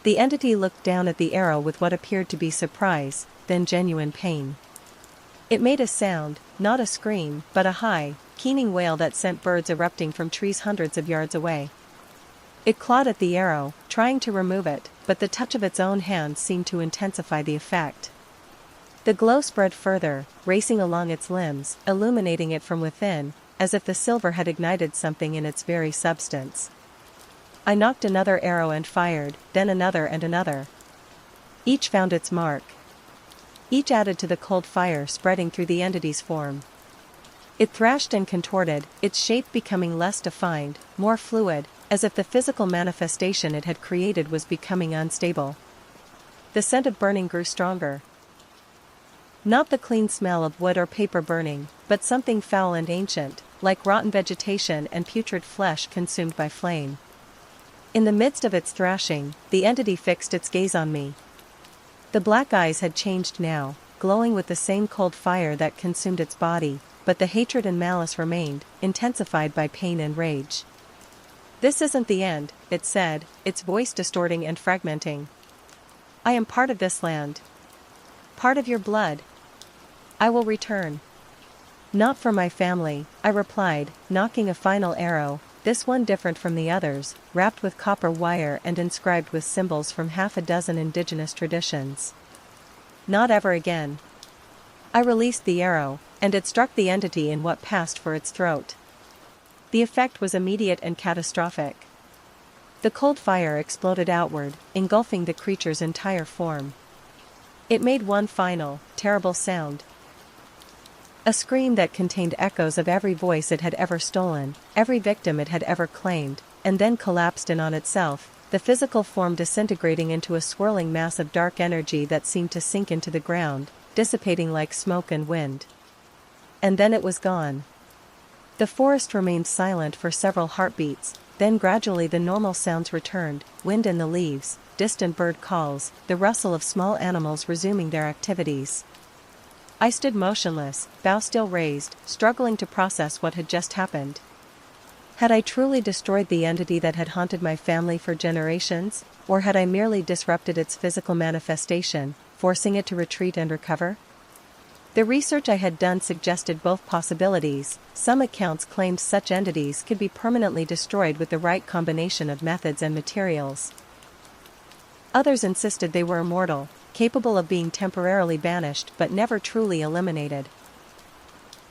The entity looked down at the arrow with what appeared to be surprise, then genuine pain. It made a sound, not a scream, but a high, keening wail that sent birds erupting from trees hundreds of yards away. It clawed at the arrow, trying to remove it, but the touch of its own hand seemed to intensify the effect. The glow spread further, racing along its limbs, illuminating it from within, as if the silver had ignited something in its very substance. I knocked another arrow and fired, then another and another. Each found its mark. Each added to the cold fire spreading through the entity's form. It thrashed and contorted, its shape becoming less defined, more fluid, as if the physical manifestation it had created was becoming unstable. The scent of burning grew stronger. Not the clean smell of wood or paper burning, but something foul and ancient, like rotten vegetation and putrid flesh consumed by flame. In the midst of its thrashing, the entity fixed its gaze on me. The black eyes had changed now, glowing with the same cold fire that consumed its body, but the hatred and malice remained, intensified by pain and rage. "This isn't the end," it said, its voice distorting and fragmenting. "I am part of this land. Part of your blood. I will return." "Not for my family," I replied, knocking a final arrow, this one different from the others, wrapped with copper wire and inscribed with symbols from half a dozen indigenous traditions. "Not ever again." I released the arrow, and it struck the entity in what passed for its throat. The effect was immediate and catastrophic. The cold fire exploded outward, engulfing the creature's entire form. It made one final, terrible sound. A scream that contained echoes of every voice it had ever stolen, every victim it had ever claimed, and then collapsed in on itself, the physical form disintegrating into a swirling mass of dark energy that seemed to sink into the ground, dissipating like smoke and wind. And then it was gone. The forest remained silent for several heartbeats, then gradually the normal sounds returned: wind in the leaves, distant bird calls, the rustle of small animals resuming their activities. I stood motionless, bow still raised, struggling to process what had just happened. Had I truly destroyed the entity that had haunted my family for generations, or had I merely disrupted its physical manifestation, forcing it to retreat and recover? The research I had done suggested both possibilities. Some accounts claimed such entities could be permanently destroyed with the right combination of methods and materials. Others insisted they were immortal, capable of being temporarily banished but never truly eliminated.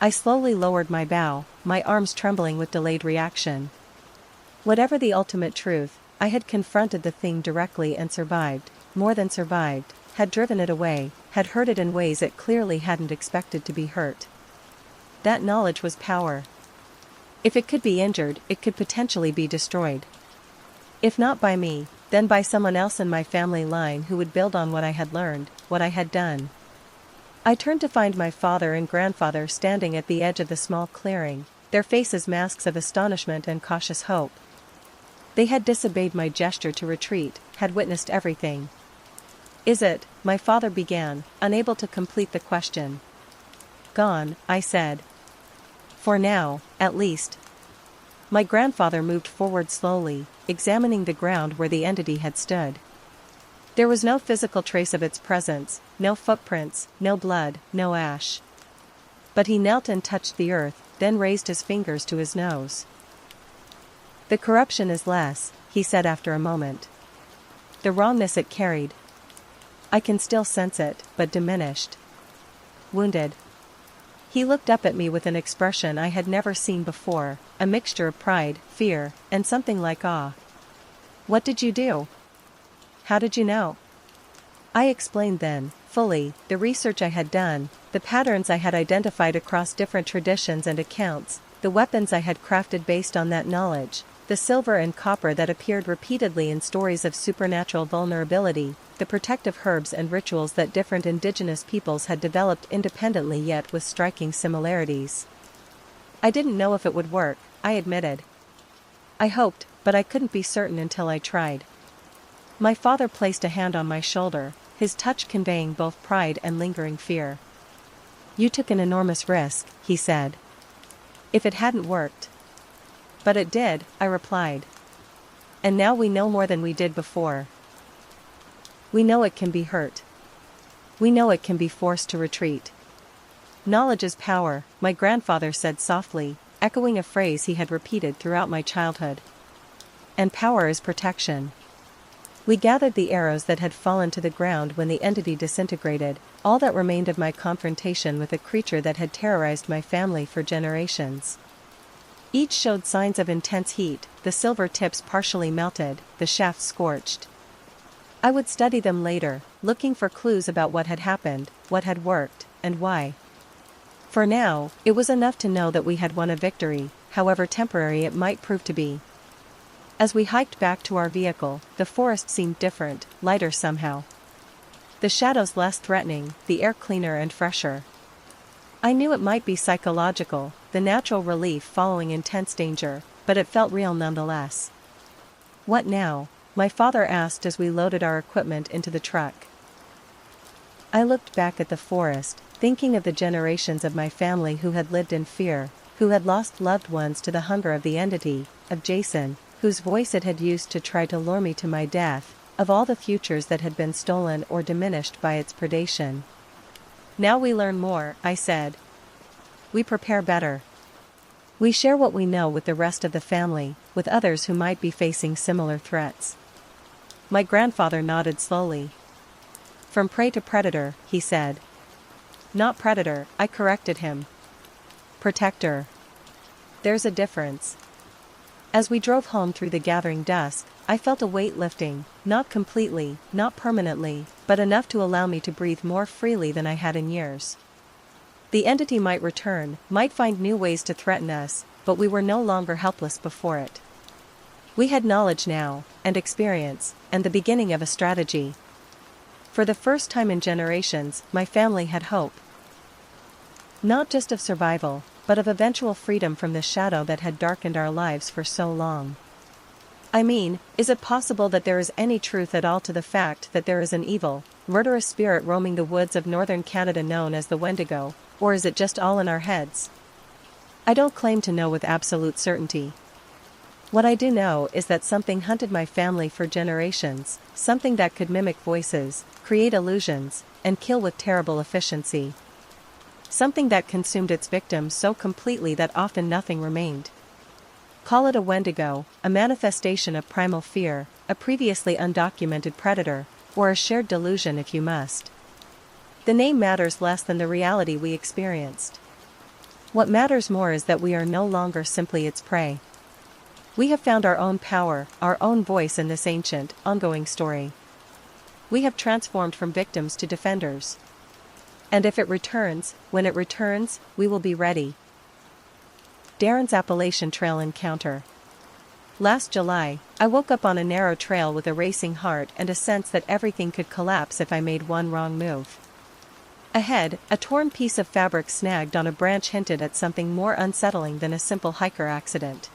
I slowly lowered my bow, my arms trembling with delayed reaction. Whatever the ultimate truth, I had confronted the thing directly and survived, more than survived, had driven it away, had hurt it in ways it clearly hadn't expected to be hurt. That knowledge was power. If it could be injured, it could potentially be destroyed. If not by me, then by someone else in my family line who would build on what I had learned, what I had done. I turned to find my father and grandfather standing at the edge of the small clearing, their faces masks of astonishment and cautious hope. They had disobeyed my gesture to retreat, had witnessed everything. "Is it?" my father began, unable to complete the question. "Gone," I said. "For now, at least." My grandfather moved forward slowly, examining the ground where the entity had stood. There was no physical trace of its presence, no footprints, no blood, no ash. But he knelt and touched the earth, then raised his fingers to his nose. "The corruption is less," he said after a moment. "The wrongness it carried, I can still sense it, but diminished. Wounded." He looked up at me with an expression I had never seen before, a mixture of pride, fear, and something like awe. "What did you do? How did you know?" I explained then, fully, the research I had done, the patterns I had identified across different traditions and accounts, the weapons I had crafted based on that knowledge, the silver and copper that appeared repeatedly in stories of supernatural vulnerability, the protective herbs and rituals that different indigenous peoples had developed independently yet with striking similarities. I didn't know if it would work, I admitted. I hoped, but I couldn't be certain until I tried. My father placed a hand on my shoulder, his touch conveying both pride and lingering fear. "You took an enormous risk," he said. "If it hadn't worked." "But it did," I replied. "And now we know more than we did before. We know it can be hurt. We know it can be forced to retreat." "Knowledge is power," my grandfather said softly, echoing a phrase he had repeated throughout my childhood. "And power is protection." We gathered the arrows that had fallen to the ground when the entity disintegrated, all that remained of my confrontation with a creature that had terrorized my family for generations. Each showed signs of intense heat, the silver tips partially melted, the shafts scorched. I would study them later, looking for clues about what had happened, what had worked, and why. For now, it was enough to know that we had won a victory, however temporary it might prove to be. As we hiked back to our vehicle, the forest seemed different, lighter somehow. The shadows less threatening, the air cleaner and fresher. I knew it might be psychological, the natural relief following intense danger, but it felt real nonetheless. "What now?" my father asked as we loaded our equipment into the truck. I looked back at the forest, thinking of the generations of my family who had lived in fear, who had lost loved ones to the hunger of the entity, of Jason, whose voice it had used to try to lure me to my death, of all the futures that had been stolen or diminished by its predation. "Now we learn more," I said. "We prepare better. We share what we know with the rest of the family, with others who might be facing similar threats." My grandfather nodded slowly. "From prey to predator," he said. "Not predator," I corrected him. "Protector. There's a difference." As we drove home through the gathering dusk, I felt a weight lifting, not completely, not permanently, but enough to allow me to breathe more freely than I had in years. The entity might return, might find new ways to threaten us, but we were no longer helpless before it. We had knowledge now, and experience, and the beginning of a strategy. For the first time in generations, my family had hope. Not just of survival, but of eventual freedom from the shadow that had darkened our lives for so long. I mean, is it possible that there is any truth at all to the fact that there is an evil, murderous spirit roaming the woods of northern Canada known as the Wendigo, or is it just all in our heads? I don't claim to know with absolute certainty. What I do know is that something hunted my family for generations, something that could mimic voices, create illusions, and kill with terrible efficiency. Something that consumed its victims so completely that often nothing remained. Call it a Wendigo, a manifestation of primal fear, a previously undocumented predator, or a shared delusion if you must. The name matters less than the reality we experienced. What matters more is that we are no longer simply its prey. We have found our own power, our own voice in this ancient, ongoing story. We have transformed from victims to defenders. And if it returns, when it returns, we will be ready. Darren's Appalachian Trail encounter. Last July, I woke up on a narrow trail with a racing heart and a sense that everything could collapse if I made one wrong move. Ahead, a torn piece of fabric snagged on a branch hinted at something more unsettling than a simple hiker accident.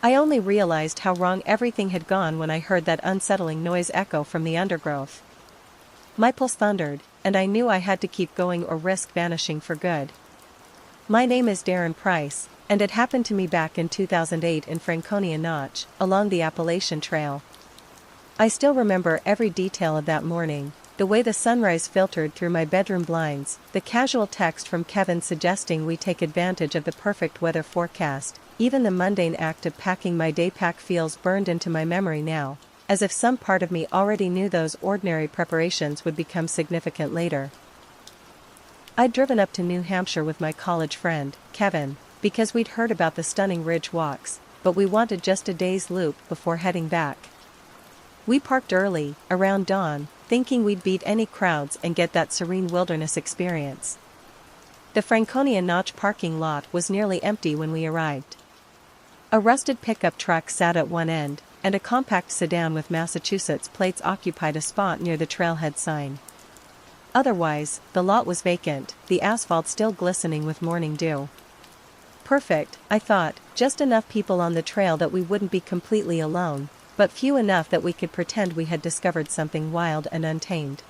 I only realized how wrong everything had gone when I heard that unsettling noise echo from the undergrowth. My pulse thundered, and I knew I had to keep going or risk vanishing for good. My name is Darren Price, and it happened to me back in 2008 in Franconia Notch, along the Appalachian Trail. I still remember every detail of that morning, the way the sunrise filtered through my bedroom blinds, the casual text from Kevin suggesting we take advantage of the perfect weather forecast. Even the mundane act of packing my day pack feels burned into my memory now, as if some part of me already knew those ordinary preparations would become significant later. I'd driven up to New Hampshire with my college friend, Kevin, because we'd heard about the stunning ridge walks, but we wanted just a day's loop before heading back. We parked early, around dawn, thinking we'd beat any crowds and get that serene wilderness experience. The Franconia Notch parking lot was nearly empty when we arrived. A rusted pickup truck sat at one end, and a compact sedan with Massachusetts plates occupied a spot near the trailhead sign. Otherwise, the lot was vacant, the asphalt still glistening with morning dew. Perfect, I thought, just enough people on the trail that we wouldn't be completely alone, but few enough that we could pretend we had discovered something wild and untamed.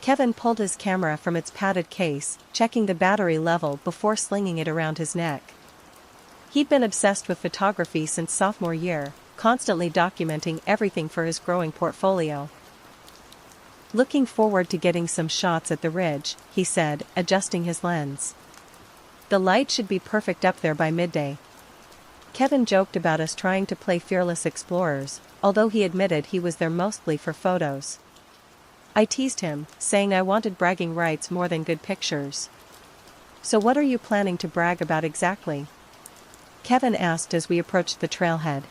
Kevin pulled his camera from its padded case, checking the battery level before slinging it around his neck. He'd been obsessed with photography since sophomore year, constantly documenting everything for his growing portfolio. Looking forward to getting some shots at the ridge, he said, adjusting his lens. The light should be perfect up there by midday. Kevin joked about us trying to play fearless explorers, although he admitted he was there mostly for photos. I teased him, saying I wanted bragging rights more than good pictures. So what are you planning to brag about exactly? Kevin asked as we approached the trailhead.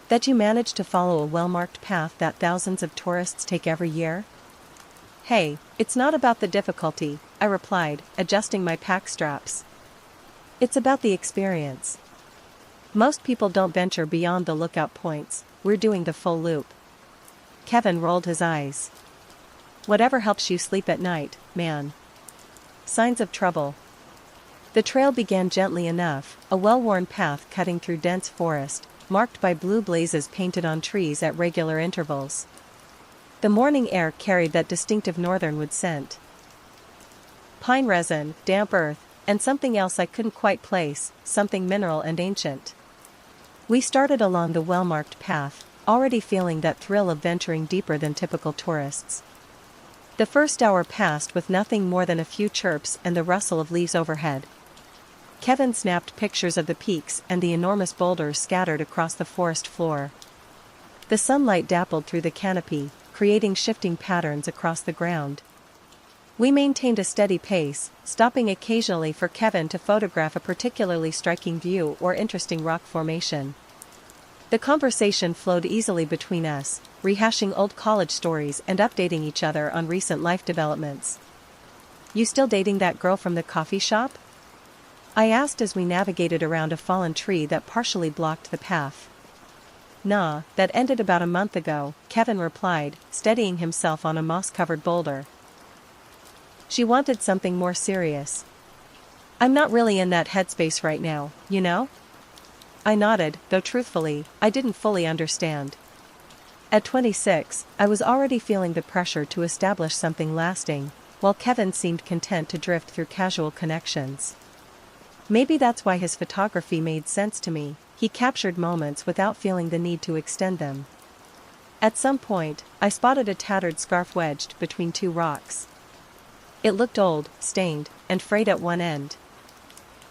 That you managed to follow a well-marked path that thousands of tourists take every year? Hey, it's not about the difficulty, I replied, adjusting my pack straps. It's about the experience. Most people don't venture beyond the lookout points, we're doing the full loop. Kevin rolled his eyes. Whatever helps you sleep at night, man. Signs of trouble. The trail began gently enough, a well-worn path cutting through dense forest, marked by blue blazes painted on trees at regular intervals. The morning air carried that distinctive northernwood scent. Pine resin, damp earth, and something else I couldn't quite place, something mineral and ancient. We started along the well-marked path, already feeling that thrill of venturing deeper than typical tourists. The first hour passed with nothing more than a few chirps and the rustle of leaves overhead. Kevin snapped pictures of the peaks and the enormous boulders scattered across the forest floor. The sunlight dappled through the canopy, creating shifting patterns across the ground. We maintained a steady pace, stopping occasionally for Kevin to photograph a particularly striking view or interesting rock formation. The conversation flowed easily between us, rehashing old college stories and updating each other on recent life developments. You still dating that girl from the coffee shop? I asked as we navigated around a fallen tree that partially blocked the path. Nah, that ended about a month ago, Kevin replied, steadying himself on a moss-covered boulder. She wanted something more serious. I'm not really in that headspace right now, you know? I nodded, though truthfully, I didn't fully understand. At 26, I was already feeling the pressure to establish something lasting, while Kevin seemed content to drift through casual connections. Maybe that's why his photography made sense to me. He captured moments without feeling the need to extend them. At some point, I spotted a tattered scarf wedged between two rocks. It looked old, stained, and frayed at one end.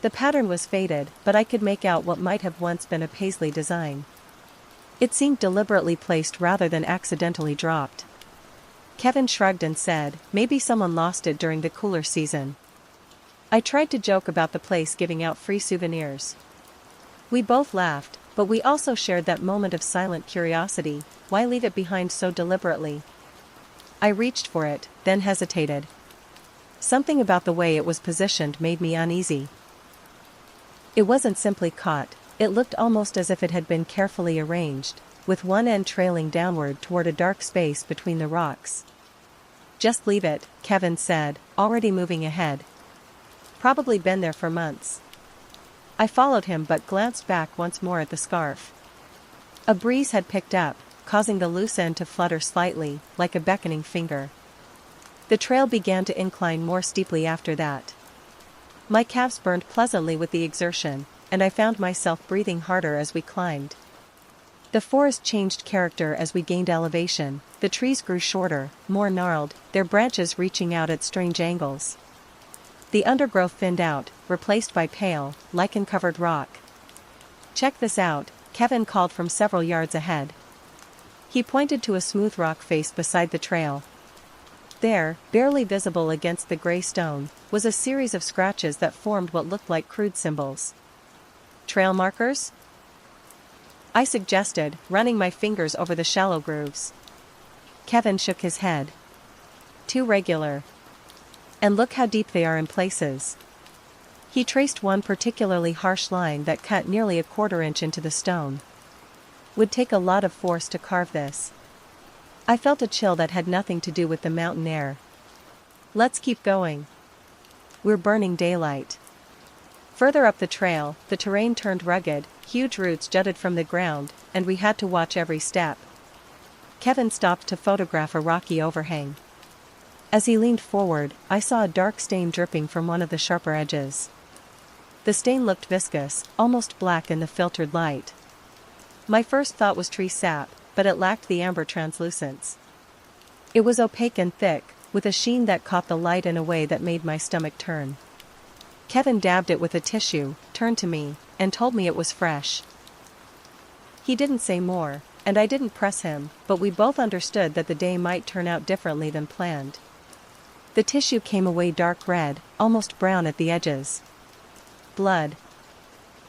The pattern was faded, but I could make out what might have once been a paisley design. It seemed deliberately placed rather than accidentally dropped. Kevin shrugged and said, maybe someone lost it during the cooler season. I tried to joke about the place giving out free souvenirs. We both laughed, but we also shared that moment of silent curiosity. Why leave it behind so deliberately? I reached for it, then hesitated. Something about the way it was positioned made me uneasy. It wasn't simply caught, it looked almost as if it had been carefully arranged, with one end trailing downward toward a dark space between the rocks. Just leave it, Kevin said, already moving ahead. Probably been there for months. I followed him but glanced back once more at the scarf. A breeze had picked up, causing the loose end to flutter slightly, like a beckoning finger. The trail began to incline more steeply after that. My calves burned pleasantly with the exertion, and I found myself breathing harder as we climbed. The forest changed character as we gained elevation. The trees grew shorter, more gnarled, their branches reaching out at strange angles. The undergrowth thinned out, replaced by pale, lichen-covered rock. Check this out, Kevin called from several yards ahead. He pointed to a smooth rock face beside the trail. There, barely visible against the gray stone, was a series of scratches that formed what looked like crude symbols. Trail markers? I suggested, running my fingers over the shallow grooves. Kevin shook his head. Too regular. And look how deep they are in places. He traced one particularly harsh line that cut nearly a quarter-inch into the stone. Would take a lot of force to carve this. I felt a chill that had nothing to do with the mountain air. Let's keep going. We're burning daylight. Further up the trail, the terrain turned rugged, huge roots jutted from the ground, and we had to watch every step. Kevin stopped to photograph a rocky overhang. As he leaned forward, I saw a dark stain dripping from one of the sharper edges. The stain looked viscous, almost black in the filtered light. My first thought was tree sap, but it lacked the amber translucence. It was opaque and thick, with a sheen that caught the light in a way that made my stomach turn. Kevin dabbed it with a tissue, turned to me, and told me it was fresh. He didn't say more, and I didn't press him, but we both understood that the day might turn out differently than planned. The tissue came away dark red, almost brown at the edges. Blood.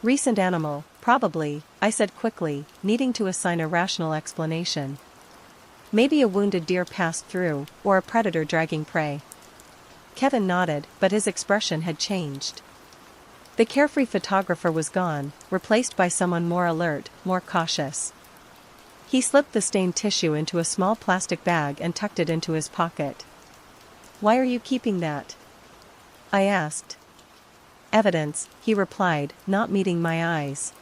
Recent animal, probably, I said quickly, needing to assign a rational explanation. Maybe a wounded deer passed through, or a predator dragging prey. Kevin nodded, but his expression had changed. The carefree photographer was gone, replaced by someone more alert, more cautious. He slipped the stained tissue into a small plastic bag and tucked it into his pocket. "Why are you keeping that?" I asked. "Evidence," he replied, not meeting my eyes.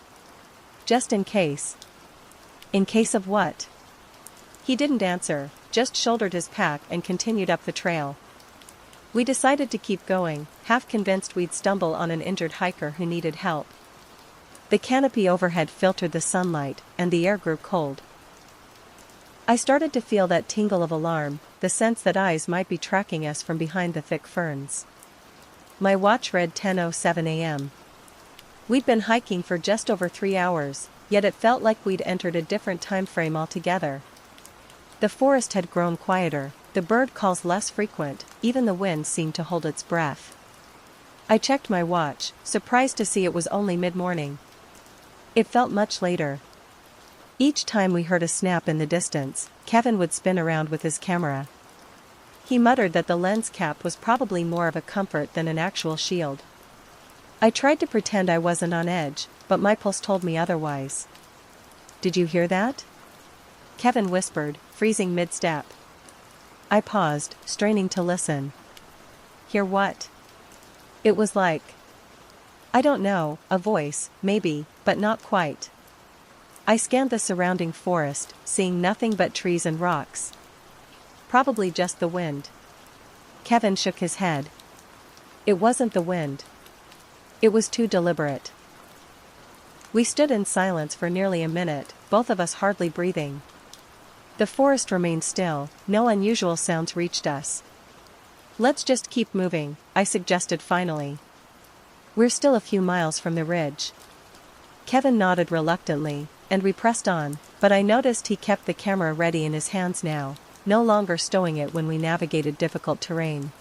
"Just in case." "In case of what?" He didn't answer, just shouldered his pack and continued up the trail. We decided to keep going, half convinced we'd stumble on an injured hiker who needed help. The canopy overhead filtered the sunlight, and the air grew cold. I started to feel that tingle of alarm, the sense that eyes might be tracking us from behind the thick ferns. My watch read 10:07 a.m. We'd been hiking for just over 3 hours, yet it felt like we'd entered a different time frame altogether. The forest had grown quieter, the bird calls less frequent, even the wind seemed to hold its breath. I checked my watch, surprised to see it was only mid-morning. It felt much later. Each time we heard a snap in the distance, Kevin would spin around with his camera. He muttered that the lens cap was probably more of a comfort than an actual shield. I tried to pretend I wasn't on edge, but my pulse told me otherwise. did you hear that? Kevin whispered, freezing mid-step. I paused, straining to listen. Hear what? It was like, I don't know, a voice, maybe, but not quite. I scanned the surrounding forest, seeing nothing but trees and rocks. Probably just the wind. Kevin shook his head. It wasn't the wind. It was too deliberate. We stood in silence for nearly a minute, both of us hardly breathing. The forest remained still, no unusual sounds reached us. Let's just keep moving, I suggested finally. We're still a few miles from the ridge. Kevin nodded reluctantly, and we pressed on, but I noticed he kept the camera ready in his hands now, no longer stowing it when we navigated difficult terrain.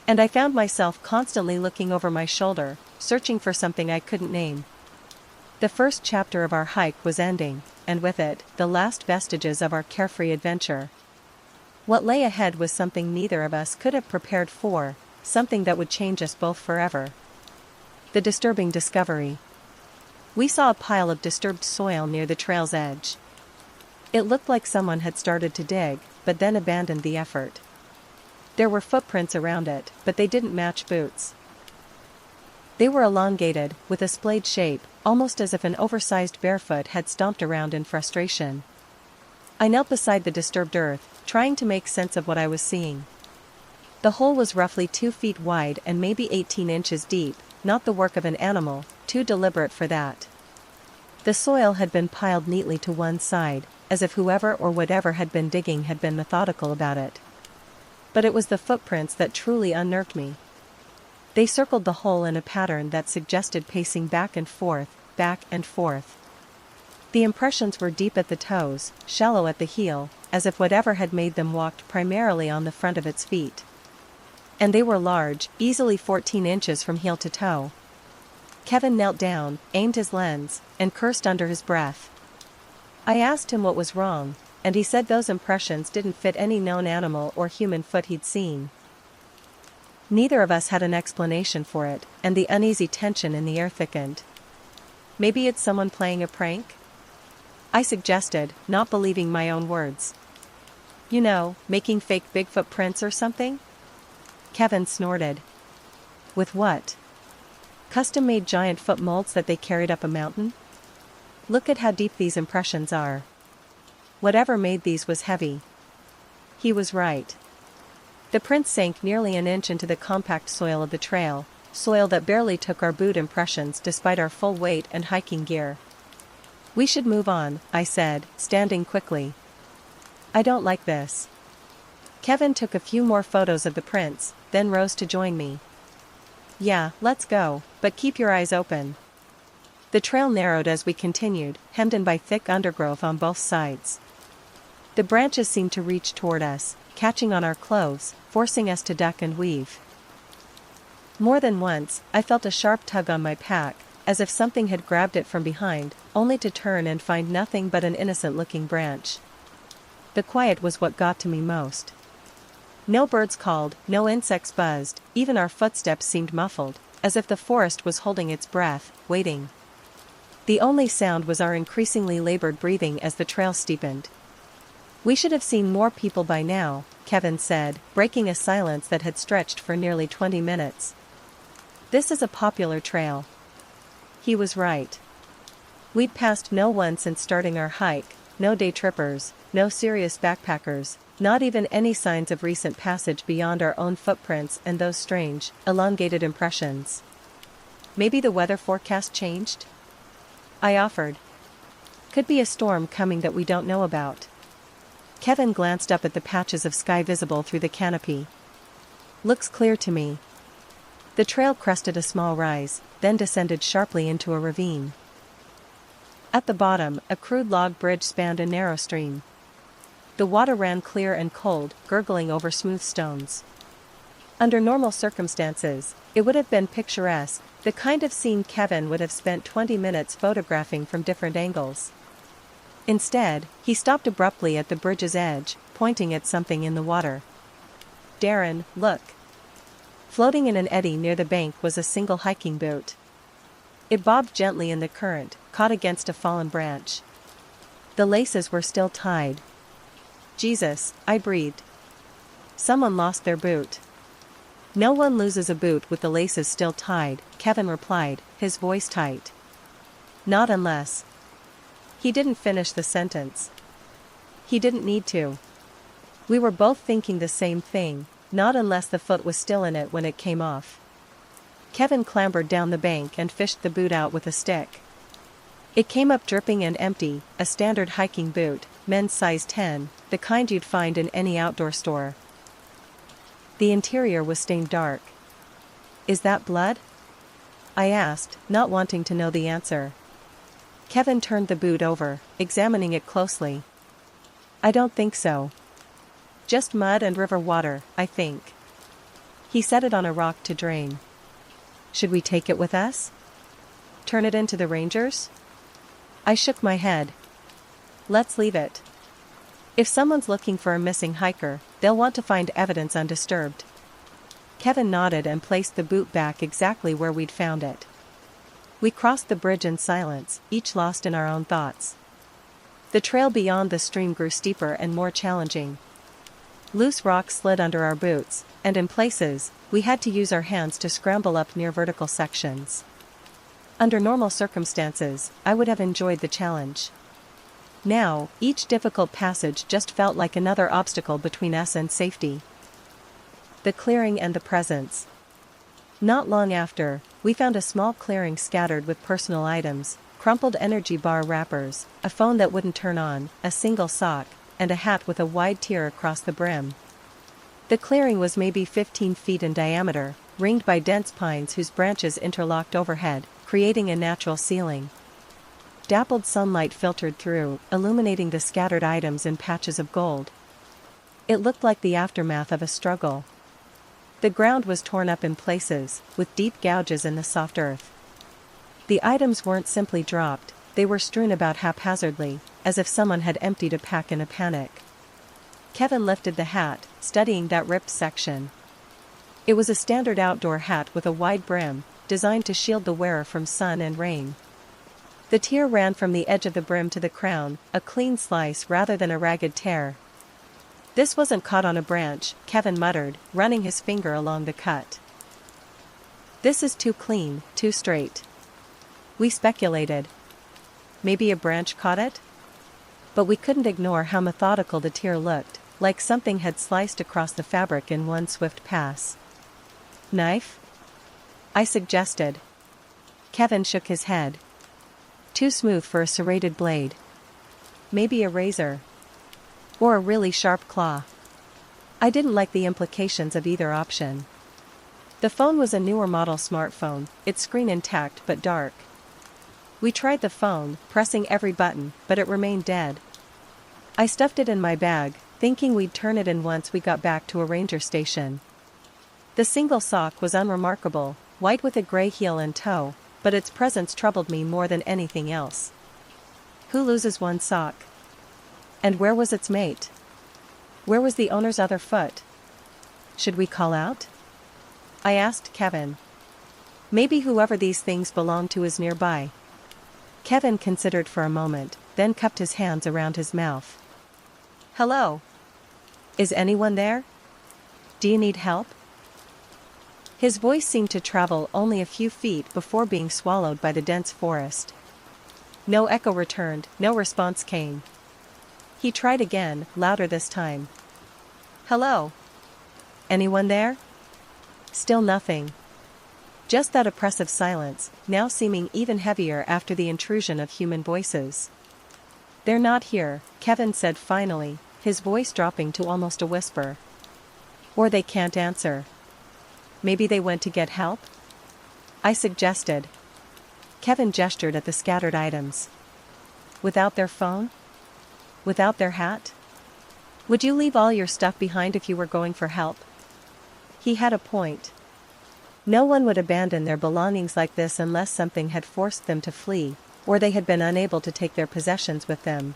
And I found myself constantly looking over my shoulder, searching for something I couldn't name. The first chapter of our hike was ending, and with it, the last vestiges of our carefree adventure. What lay ahead was something neither of us could have prepared for, something that would change us both forever. The disturbing discovery. We saw a pile of disturbed soil near the trail's edge. It looked like someone had started to dig, but then abandoned the effort. There were footprints around it, but they didn't match boots. They were elongated, with a splayed shape, almost as if an oversized barefoot had stomped around in frustration. I knelt beside the disturbed earth, trying to make sense of what I was seeing. The hole was roughly 2 feet wide and maybe 18 inches deep, not the work of an animal, too deliberate for that. The soil had been piled neatly to one side, as if whoever or whatever had been digging had been methodical about it. But it was the footprints that truly unnerved me. They circled the hole in a pattern that suggested pacing back and forth, back and forth. The impressions were deep at the toes, shallow at the heel, as if whatever had made them walked primarily on the front of its feet. And they were large, easily 14 inches from heel to toe. Kevin knelt down, aimed his lens, and cursed under his breath. I asked him what was wrong, and he said those impressions didn't fit any known animal or human foot he'd seen. Neither of us had an explanation for it, and the uneasy tension in the air thickened. Maybe it's someone playing a prank? I suggested, not believing my own words. You know, making fake Bigfoot prints or something? Kevin snorted. With what? Custom-made giant foot molds that they carried up a mountain? Look at how deep these impressions are. Whatever made these was heavy. He was right. The prints sank nearly an inch into the compact soil of the trail, soil that barely took our boot impressions despite our full weight and hiking gear. We should move on, I said, standing quickly. I don't like this. Kevin took a few more photos of the prints, then rose to join me. Yeah, let's go, but keep your eyes open. The trail narrowed as we continued, hemmed in by thick undergrowth on both sides. The branches seemed to reach toward us, catching on our clothes, forcing us to duck and weave. More than once, I felt a sharp tug on my pack, as if something had grabbed it from behind, only to turn and find nothing but an innocent-looking branch. The quiet was what got to me most. No birds called, no insects buzzed, even our footsteps seemed muffled, as if the forest was holding its breath, waiting. The only sound was our increasingly labored breathing as the trail steepened. We should have seen more people by now, Kevin said, breaking a silence that had stretched for nearly 20 minutes. This is a popular trail. He was right. We'd passed no one since starting our hike, no day trippers, no serious backpackers, not even any signs of recent passage beyond our own footprints and those strange, elongated impressions. Maybe the weather forecast changed? I offered. Could be a storm coming that we don't know about. Kevin glanced up at the patches of sky visible through the canopy. Looks clear to me. The trail crested a small rise, then descended sharply into a ravine. At the bottom, a crude log bridge spanned a narrow stream. The water ran clear and cold, gurgling over smooth stones. Under normal circumstances, it would have been picturesque, the kind of scene Kevin would have spent 20 minutes photographing from different angles. Instead, he stopped abruptly at the bridge's edge, pointing at something in the water. Darren, look. Floating in an eddy near the bank was a single hiking boot. It bobbed gently in the current, caught against a fallen branch. The laces were still tied. Jesus, I breathed. Someone lost their boot. No one loses a boot with the laces still tied, Kevin replied, his voice tight. Not unless. He didn't finish the sentence. He didn't need to. We were both thinking the same thing, not unless the foot was still in it when it came off. Kevin clambered down the bank and fished the boot out with a stick. It came up dripping and empty, a standard hiking boot, men's size 10, the kind you'd find in any outdoor store. The interior was stained dark. Is that blood? I asked, not wanting to know the answer. Kevin turned the boot over, examining it closely. I don't think so. Just mud and river water, I think. He set it on a rock to drain. Should we take it with us? Turn it into the rangers? I shook my head. Let's leave it. If someone's looking for a missing hiker, they'll want to find evidence undisturbed. Kevin nodded and placed the boot back exactly where we'd found it. We crossed the bridge in silence, each lost in our own thoughts. The trail beyond the stream grew steeper and more challenging. Loose rocks slid under our boots, and in places, we had to use our hands to scramble up near vertical sections. Under normal circumstances, I would have enjoyed the challenge. Now, each difficult passage just felt like another obstacle between us and safety. The clearing and the presence. Not long after, we found a small clearing scattered with personal items, crumpled energy bar wrappers, a phone that wouldn't turn on, a single sock, and a hat with a wide tear across the brim. The clearing was maybe 15 feet in diameter, ringed by dense pines whose branches interlocked overhead, creating a natural ceiling. Dappled sunlight filtered through, illuminating the scattered items in patches of gold. It looked like the aftermath of a struggle. The ground was torn up in places, with deep gouges in the soft earth. The items weren't simply dropped, they were strewn about haphazardly, as if someone had emptied a pack in a panic. Kevin lifted the hat, studying that ripped section. It was a standard outdoor hat with a wide brim, designed to shield the wearer from sun and rain. The tear ran from the edge of the brim to the crown, a clean slice rather than a ragged tear. This wasn't caught on a branch, Kevin muttered, running his finger along the cut. This is too clean, too straight. We speculated. Maybe a branch caught it? But we couldn't ignore how methodical the tear looked, like something had sliced across the fabric in one swift pass. Knife? I suggested. Kevin shook his head. Too smooth for a serrated blade. Maybe a razor. Or a really sharp claw. I didn't like the implications of either option. The phone was a newer model smartphone, its screen intact but dark. We tried the phone, pressing every button, but it remained dead. I stuffed it in my bag, thinking we'd turn it in once we got back to a ranger station. The single sock was unremarkable, white with a gray heel and toe, but its presence troubled me more than anything else. Who loses one sock? And where was its mate? Where was the owner's other foot? Should we call out? I asked Kevin. Maybe whoever these things belong to is nearby. Kevin considered for a moment, then cupped his hands around his mouth. Hello? Is anyone there? Do you need help? His voice seemed to travel only a few feet before being swallowed by the dense forest. No echo returned, no response came. He tried again, louder this time. Hello? Anyone there? Still nothing. Just that oppressive silence, now seeming even heavier after the intrusion of human voices. They're not here, Kevin said finally, his voice dropping to almost a whisper. Or they can't answer. Maybe they went to get help? I suggested. Kevin gestured at the scattered items. Without their phone? Without their hat? Would you leave all your stuff behind if you were going for help? He had a point. No one would abandon their belongings like this unless something had forced them to flee, or they had been unable to take their possessions with them.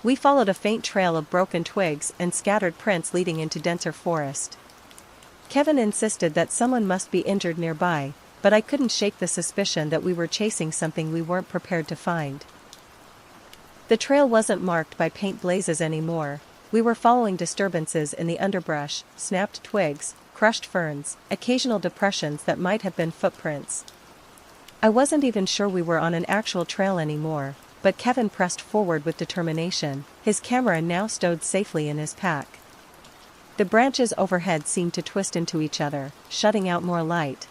We followed a faint trail of broken twigs and scattered prints leading into denser forest. Kevin insisted that someone must be injured nearby, but I couldn't shake the suspicion that we were chasing something we weren't prepared to find. The trail wasn't marked by paint blazes anymore. We were following disturbances in the underbrush, snapped twigs, crushed ferns, occasional depressions that might have been footprints. I wasn't even sure we were on an actual trail anymore, but Kevin pressed forward with determination, his camera now stowed safely in his pack. The branches overhead seemed to twist into each other, shutting out more light.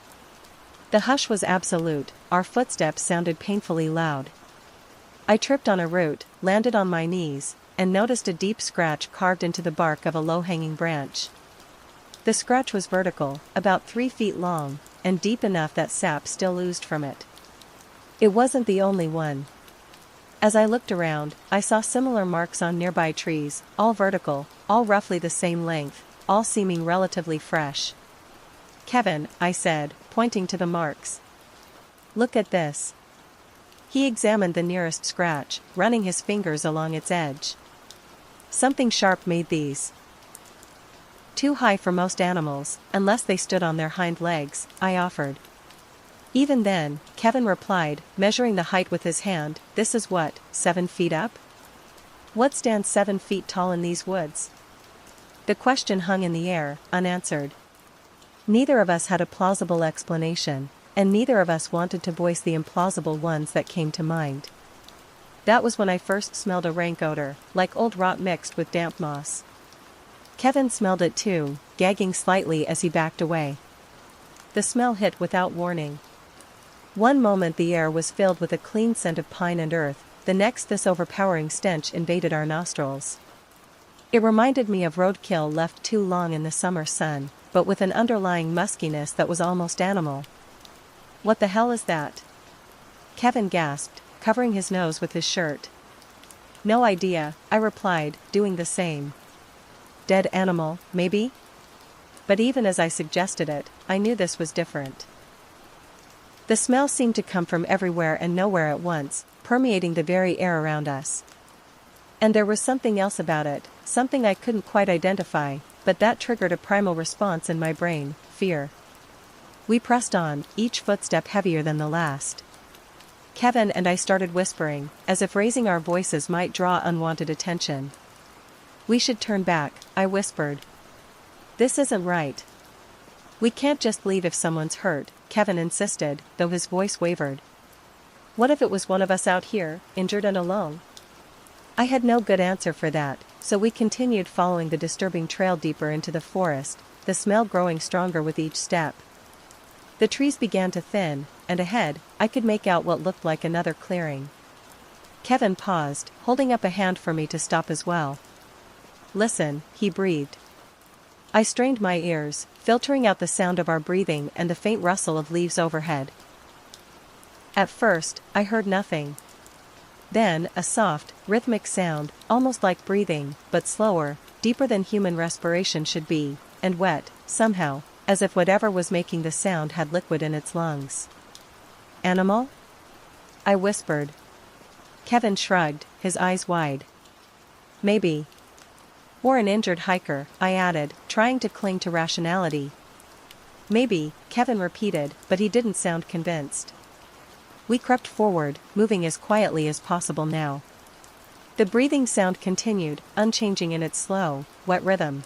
The hush was absolute, our footsteps sounded painfully loud. I tripped on a root, landed on my knees, and noticed a deep scratch carved into the bark of a low-hanging branch. The scratch was vertical, about 3 feet long, and deep enough that sap still oozed from it. It wasn't the only one. As I looked around, I saw similar marks on nearby trees, all vertical, all roughly the same length, all seeming relatively fresh. "Kevin," I said, pointing to the marks. "Look at this." He examined the nearest scratch, running his fingers along its edge. "Something sharp made these. Too high for most animals, unless they stood on their hind legs," I offered. "Even then," Kevin replied, measuring the height with his hand, "this is what, 7 feet up? What stands 7 feet tall in these woods?" The question hung in the air, unanswered. Neither of us had a plausible explanation, and neither of us wanted to voice the implausible ones that came to mind. That was when I first smelled a rank odor, like old rot mixed with damp moss. Kevin smelled it too, gagging slightly as he backed away. The smell hit without warning. One moment the air was filled with a clean scent of pine and earth, the next this overpowering stench invaded our nostrils. It reminded me of roadkill left too long in the summer sun, but with an underlying muskiness that was almost animal. "What the hell is that?" Kevin gasped, covering his nose with his shirt. "No idea," I replied, doing the same. "Dead animal, maybe?" But even as I suggested it, I knew this was different. The smell seemed to come from everywhere and nowhere at once, permeating the very air around us. And there was something else about it, something I couldn't quite identify, but that triggered a primal response in my brain: fear. We pressed on, each footstep heavier than the last. Kevin and I started whispering, as if raising our voices might draw unwanted attention. "We should turn back," I whispered. "This isn't right." "We can't just leave if someone's hurt," Kevin insisted, though his voice wavered. "What if it was one of us out here, injured and alone?" I had no good answer for that, so we continued following the disturbing trail deeper into the forest, the smell growing stronger with each step. The trees began to thin, and ahead, I could make out what looked like another clearing. Kevin paused, holding up a hand for me to stop as well. "Listen," he breathed. I strained my ears, filtering out the sound of our breathing and the faint rustle of leaves overhead. At first, I heard nothing. Then, a soft, rhythmic sound, almost like breathing, but slower, deeper than human respiration should be, and wet, somehow, as if whatever was making the sound had liquid in its lungs. "Animal?" I whispered. Kevin shrugged, his eyes wide. "Maybe. Or an injured hiker," I added, trying to cling to rationality. "Maybe," Kevin repeated, but he didn't sound convinced. We crept forward, moving as quietly as possible now. The breathing sound continued, unchanging in its slow, wet rhythm.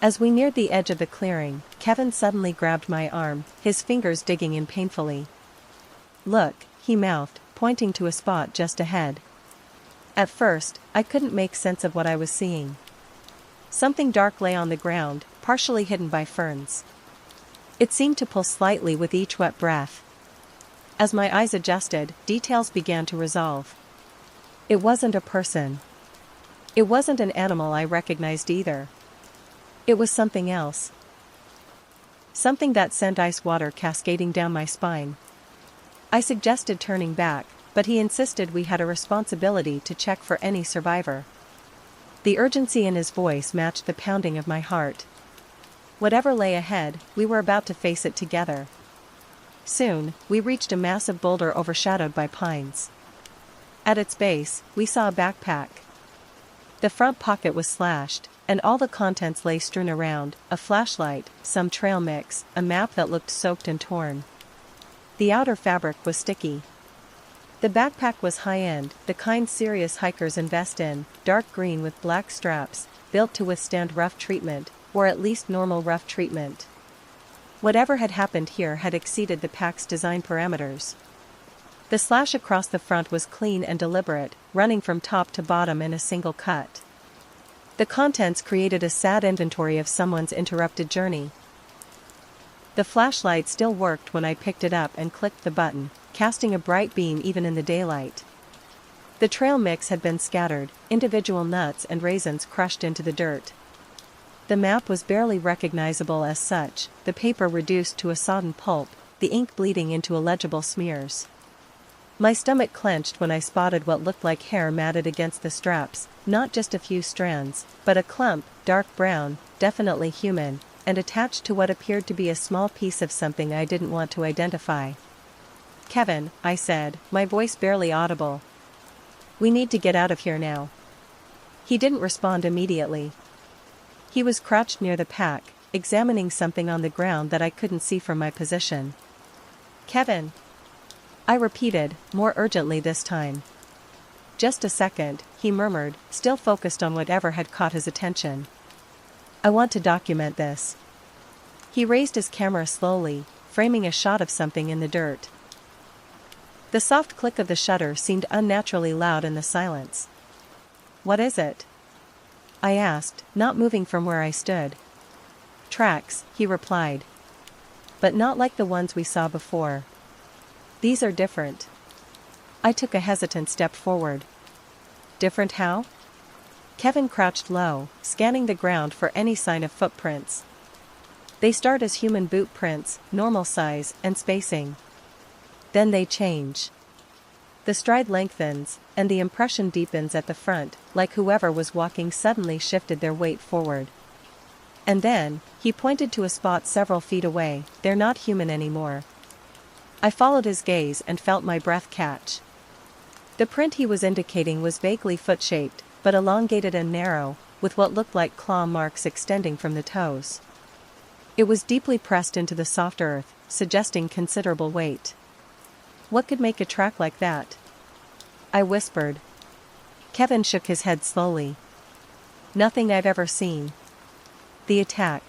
As we neared the edge of the clearing, Kevin suddenly grabbed my arm, his fingers digging in painfully. "Look," he mouthed, pointing to a spot just ahead. At first, I couldn't make sense of what I was seeing. Something dark lay on the ground, partially hidden by ferns. It seemed to pulse slightly with each wet breath. As my eyes adjusted, details began to resolve. It wasn't a person. It wasn't an animal I recognized either. It was something else. Something that sent ice water cascading down my spine. I suggested turning back, but he insisted we had a responsibility to check for any survivor. The urgency in his voice matched the pounding of my heart. Whatever lay ahead, we were about to face it together. Soon, we reached a massive boulder overshadowed by pines. At its base, we saw a backpack. The front pocket was slashed, and all the contents lay strewn around: a flashlight, some trail mix, a map that looked soaked and torn. The outer fabric was sticky. The backpack was high-end, the kind serious hikers invest in, dark green with black straps, built to withstand rough treatment, or at least normal rough treatment. Whatever had happened here had exceeded the pack's design parameters. The slash across the front was clean and deliberate, running from top to bottom in a single cut. The contents created a sad inventory of someone's interrupted journey. The flashlight still worked when I picked it up and clicked the button, casting a bright beam even in the daylight. The trail mix had been scattered, individual nuts and raisins crushed into the dirt. The map was barely recognizable as such, the paper reduced to a sodden pulp, the ink bleeding into illegible smears. My stomach clenched when I spotted what looked like hair matted against the straps, not just a few strands, but a clump, dark brown, definitely human, and attached to what appeared to be a small piece of something I didn't want to identify. "Kevin," I said, my voice barely audible. "We need to get out of here now." He didn't respond immediately. He was crouched near the pack, examining something on the ground that I couldn't see from my position. "Kevin," I repeated, more urgently this time. "Just a second," he murmured, still focused on whatever had caught his attention. "I want to document this." He raised his camera slowly, framing a shot of something in the dirt. The soft click of the shutter seemed unnaturally loud in the silence. "What is it?" I asked, not moving from where I stood. "Tracks," he replied. "But not like the ones we saw before. These are different." I took a hesitant step forward. "Different how?" Kevin crouched low, scanning the ground for any sign of footprints. "They start as human boot prints, normal size and spacing. Then they change. The stride lengthens, and the impression deepens at the front, like whoever was walking suddenly shifted their weight forward. And then," he pointed to a spot several feet away, "they're not human anymore." I followed his gaze and felt my breath catch. The print he was indicating was vaguely foot-shaped, but elongated and narrow, with what looked like claw marks extending from the toes. It was deeply pressed into the soft earth, suggesting considerable weight. "What could make a track like that?" I whispered. Kevin shook his head slowly. "Nothing I've ever seen." The attack.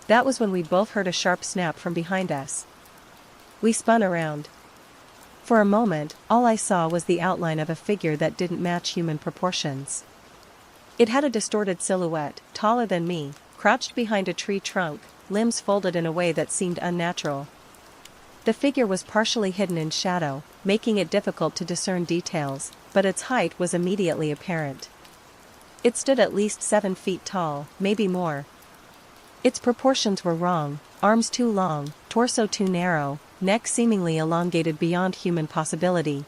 That was when we both heard a sharp snap from behind us. We spun around. For a moment, all I saw was the outline of a figure that didn't match human proportions. It had a distorted silhouette, taller than me, crouched behind a tree trunk, limbs folded in a way that seemed unnatural. The figure was partially hidden in shadow, making it difficult to discern details, but its height was immediately apparent. It stood at least 7 feet tall, maybe more. Its proportions were wrong, arms too long, torso too narrow, neck seemingly elongated beyond human possibility.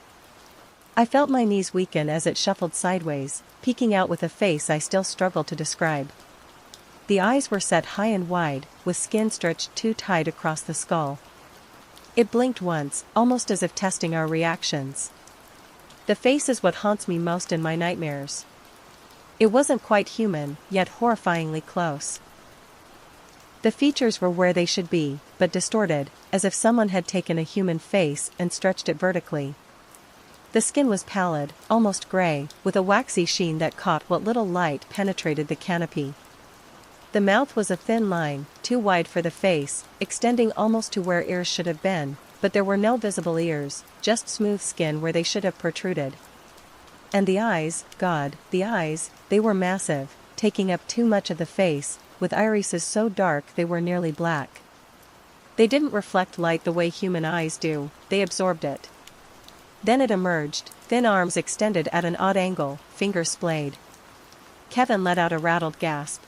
I felt my knees weaken as it shuffled sideways, peeking out with a face I still struggled to describe. The eyes were set high and wide, with skin stretched too tight across the skull. It blinked once, almost as if testing our reactions. The face is what haunts me most in my nightmares. It wasn't quite human, yet horrifyingly close. The features were where they should be, but distorted, as if someone had taken a human face and stretched it vertically. The skin was pallid, almost gray, with a waxy sheen that caught what little light penetrated the canopy. The mouth was a thin line, too wide for the face, extending almost to where ears should have been, but there were no visible ears, just smooth skin where they should have protruded. And the eyes, God, the eyes, they were massive, taking up too much of the face, with irises so dark they were nearly black. They didn't reflect light the way human eyes do, they absorbed it. Then it emerged, thin arms extended at an odd angle, fingers splayed. Kevin let out a rattled gasp.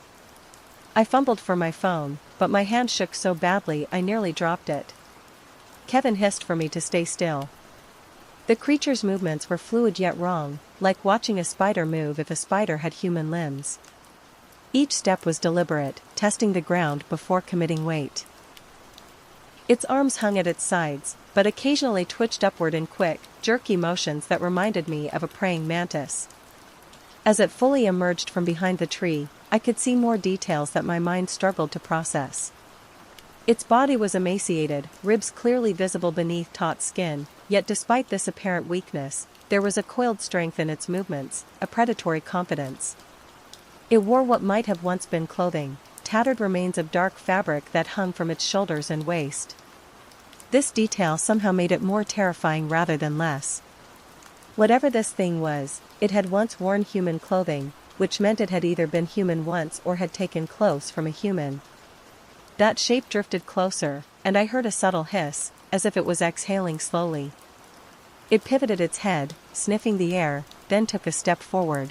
I fumbled for my phone, but my hand shook so badly I nearly dropped it. Kevin hissed for me to stay still. The creature's movements were fluid yet wrong, like watching a spider move if a spider had human limbs. Each step was deliberate, testing the ground before committing weight. Its arms hung at its sides, but occasionally twitched upward in quick, jerky motions that reminded me of a praying mantis. As it fully emerged from behind the tree, I could see more details that my mind struggled to process. Its body was emaciated, ribs clearly visible beneath taut skin, yet despite this apparent weakness, there was a coiled strength in its movements, a predatory confidence. It wore what might have once been clothing, tattered remains of dark fabric that hung from its shoulders and waist. This detail somehow made it more terrifying rather than less. Whatever this thing was, it had once worn human clothing, which meant it had either been human once or had taken clothes from a human. That shape drifted closer, and I heard a subtle hiss, as if it was exhaling slowly. It pivoted its head, sniffing the air, then took a step forward.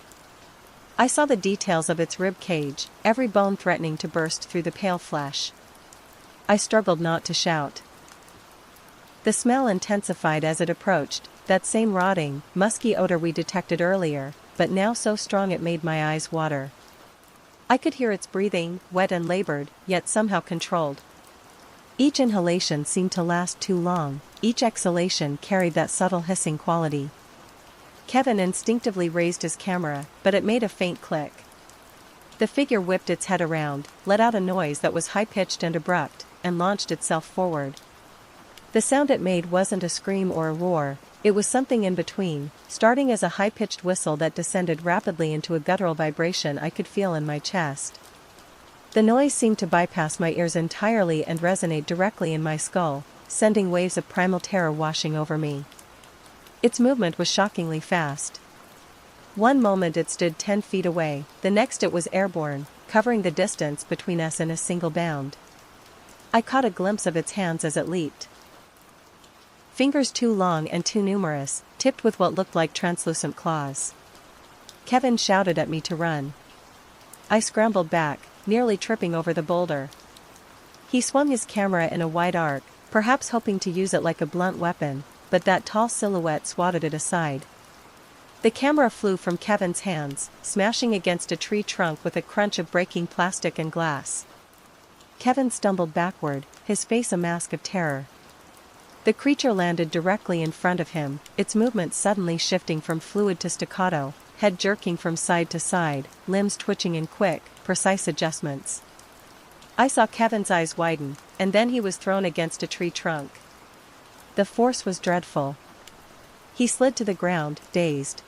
I saw the details of its rib cage, every bone threatening to burst through the pale flesh. I struggled not to shout. The smell intensified as it approached, that same rotting, musky odor we detected earlier, but now so strong it made my eyes water. I could hear its breathing, wet and labored, yet somehow controlled. Each inhalation seemed to last too long, each exhalation carried that subtle hissing quality. Kevin instinctively raised his camera, but it made a faint click. The figure whipped its head around, let out a noise that was high-pitched and abrupt, and launched itself forward. The sound it made wasn't a scream or a roar, it was something in between, starting as a high-pitched whistle that descended rapidly into a guttural vibration I could feel in my chest. The noise seemed to bypass my ears entirely and resonate directly in my skull, sending waves of primal terror washing over me. Its movement was shockingly fast. One moment it stood 10 feet away, the next it was airborne, covering the distance between us in a single bound. I caught a glimpse of its hands as it leaped. Fingers too long and too numerous, tipped with what looked like translucent claws. Kevin shouted at me to run. I scrambled back, nearly tripping over the boulder. He swung his camera in a wide arc, perhaps hoping to use it like a blunt weapon, but that tall silhouette swatted it aside. The camera flew from Kevin's hands, smashing against a tree trunk with a crunch of breaking plastic and glass. Kevin stumbled backward, his face a mask of terror. The creature landed directly in front of him, its movements suddenly shifting from fluid to staccato, head jerking from side to side, limbs twitching in quick, precise adjustments. I saw Kevin's eyes widen, and then he was thrown against a tree trunk. The force was dreadful. He slid to the ground, dazed.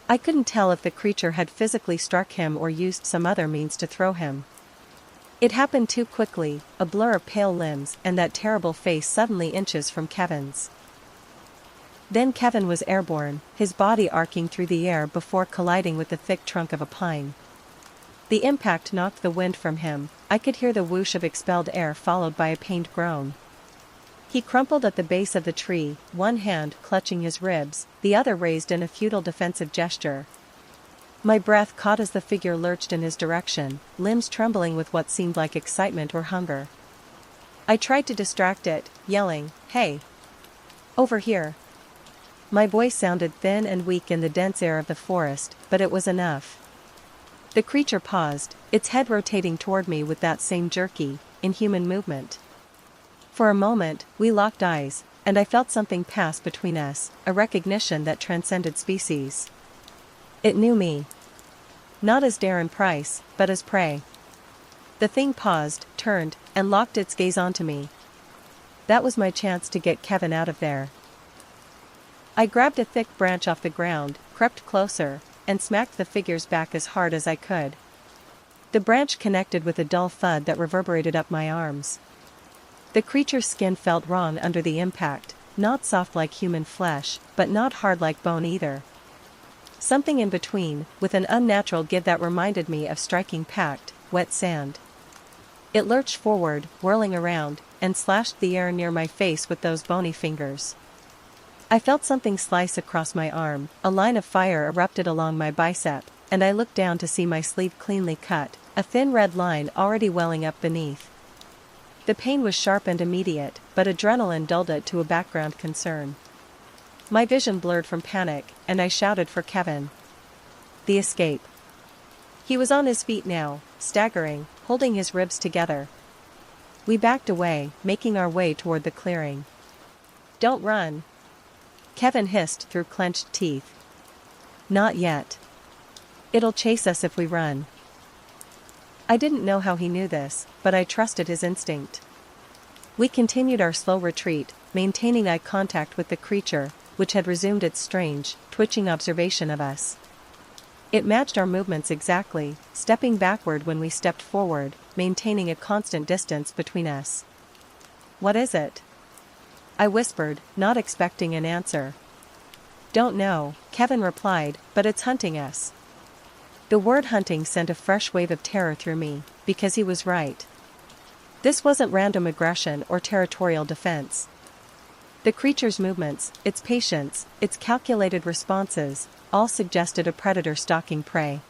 I couldn't tell if the creature had physically struck him or used some other means to throw him. It happened too quickly, a blur of pale limbs and that terrible face suddenly inches from Kevin's. Then Kevin was airborne, his body arcing through the air before colliding with the thick trunk of a pine. The impact knocked the wind from him, I could hear the whoosh of expelled air followed by a pained groan. He crumpled at the base of the tree, one hand clutching his ribs, the other raised in a futile defensive gesture. My breath caught as the figure lurched in his direction, limbs trembling with what seemed like excitement or hunger. I tried to distract it, yelling, "Hey! Over here!" My voice sounded thin and weak in the dense air of the forest, but it was enough. The creature paused, its head rotating toward me with that same jerky, inhuman movement. For a moment, we locked eyes, and I felt something pass between us, a recognition that transcended species. It knew me. Not as Darren Price, but as prey. The thing paused, turned, and locked its gaze onto me. That was my chance to get Kevin out of there. I grabbed a thick branch off the ground, crept closer, and smacked the figure's back as hard as I could. The branch connected with a dull thud that reverberated up my arms. The creature's skin felt wrong under the impact, not soft like human flesh, but not hard like bone either. Something in between, with an unnatural give that reminded me of striking packed, wet sand. It lurched forward, whirling around, and slashed the air near my face with those bony fingers. I felt something slice across my arm, a line of fire erupted along my bicep, and I looked down to see my sleeve cleanly cut, a thin red line already welling up beneath. The pain was sharp and immediate, but adrenaline dulled it to a background concern. My vision blurred from panic, and I shouted for Kevin. The escape. He was on his feet now, staggering, holding his ribs together. We backed away, making our way toward the clearing. "Don't run!" Kevin hissed through clenched teeth. "Not yet. It'll chase us if we run." I didn't know how he knew this, but I trusted his instinct. We continued our slow retreat, maintaining eye contact with the creature, which had resumed its strange, twitching observation of us. It matched our movements exactly, stepping backward when we stepped forward, maintaining a constant distance between us. "What is it?" I whispered, not expecting an answer. "Don't know," Kevin replied, "but it's hunting us." The word hunting sent a fresh wave of terror through me, because he was right. This wasn't random aggression or territorial defense. The creature's movements, its patience, its calculated responses, all suggested a predator stalking prey.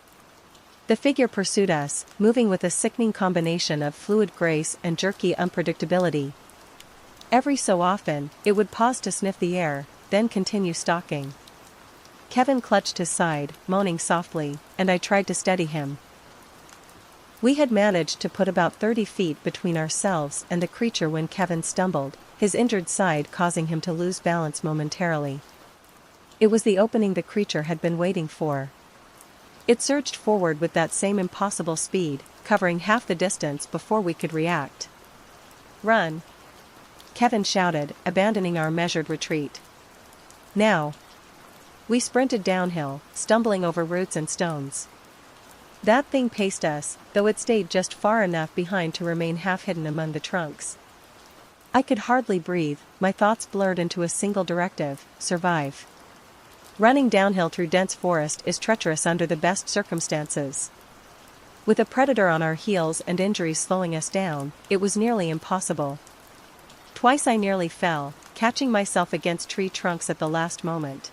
The figure pursued us, moving with a sickening combination of fluid grace and jerky unpredictability. Every so often, it would pause to sniff the air, then continue stalking. Kevin clutched his side, moaning softly, and I tried to steady him. We had managed to put about 30 feet between ourselves and the creature when Kevin stumbled, his injured side causing him to lose balance momentarily. It was the opening the creature had been waiting for. It surged forward with that same impossible speed, covering half the distance before we could react. "Run!" Kevin shouted, abandoning our measured retreat. "Now!" We sprinted downhill, stumbling over roots and stones. That thing paced us, though it stayed just far enough behind to remain half-hidden among the trunks. I could hardly breathe, my thoughts blurred into a single directive: survive. Running downhill through dense forest is treacherous under the best circumstances. With a predator on our heels and injuries slowing us down, it was nearly impossible. Twice I nearly fell, catching myself against tree trunks at the last moment.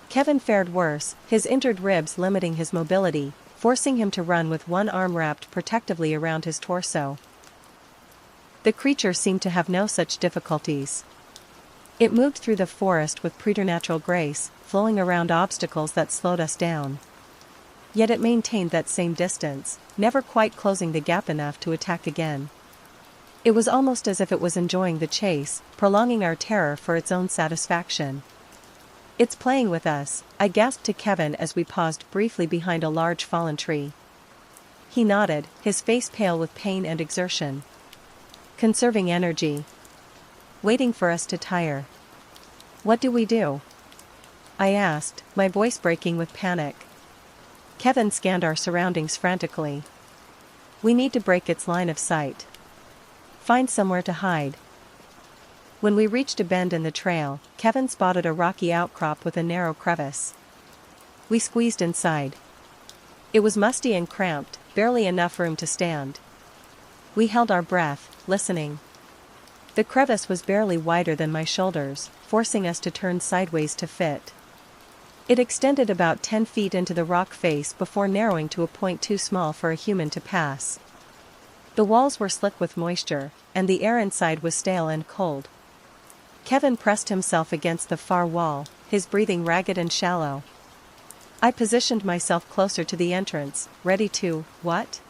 Kevin fared worse, his injured ribs limiting his mobility, forcing him to run with one arm wrapped protectively around his torso. The creature seemed to have no such difficulties. It moved through the forest with preternatural grace, flowing around obstacles that slowed us down. Yet it maintained that same distance, never quite closing the gap enough to attack again. It was almost as if it was enjoying the chase, prolonging our terror for its own satisfaction. "It's playing with us," I gasped to Kevin as we paused briefly behind a large fallen tree. He nodded, his face pale with pain and exertion. "Conserving energy. Waiting for us to tire." "What do we do?" I asked, my voice breaking with panic. Kevin scanned our surroundings frantically. "We need to break its line of sight. Find somewhere to hide." When we reached a bend in the trail, Kevin spotted a rocky outcrop with a narrow crevice. We squeezed inside. It was musty and cramped, barely enough room to stand. We held our breath, listening. The crevice was barely wider than my shoulders, forcing us to turn sideways to fit. It extended about 10 feet into the rock face before narrowing to a point too small for a human to pass. The walls were slick with moisture, and the air inside was stale and cold. Kevin pressed himself against the far wall, his breathing ragged and shallow. I positioned myself closer to the entrance, ready to, what?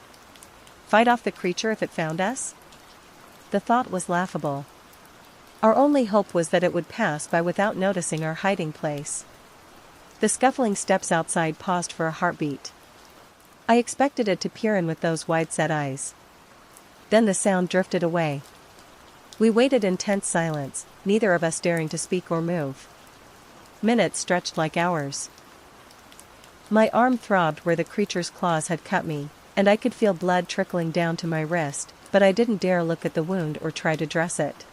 Fight off the creature if it found us? The thought was laughable. Our only hope was that it would pass by without noticing our hiding place. The scuffling steps outside paused for a heartbeat. I expected it to peer in with those wide-set eyes. Then the sound drifted away. We waited in tense silence, neither of us daring to speak or move. Minutes stretched like hours. My arm throbbed where the creature's claws had cut me, and I could feel blood trickling down to my wrist, but I didn't dare look at the wound or try to dress it.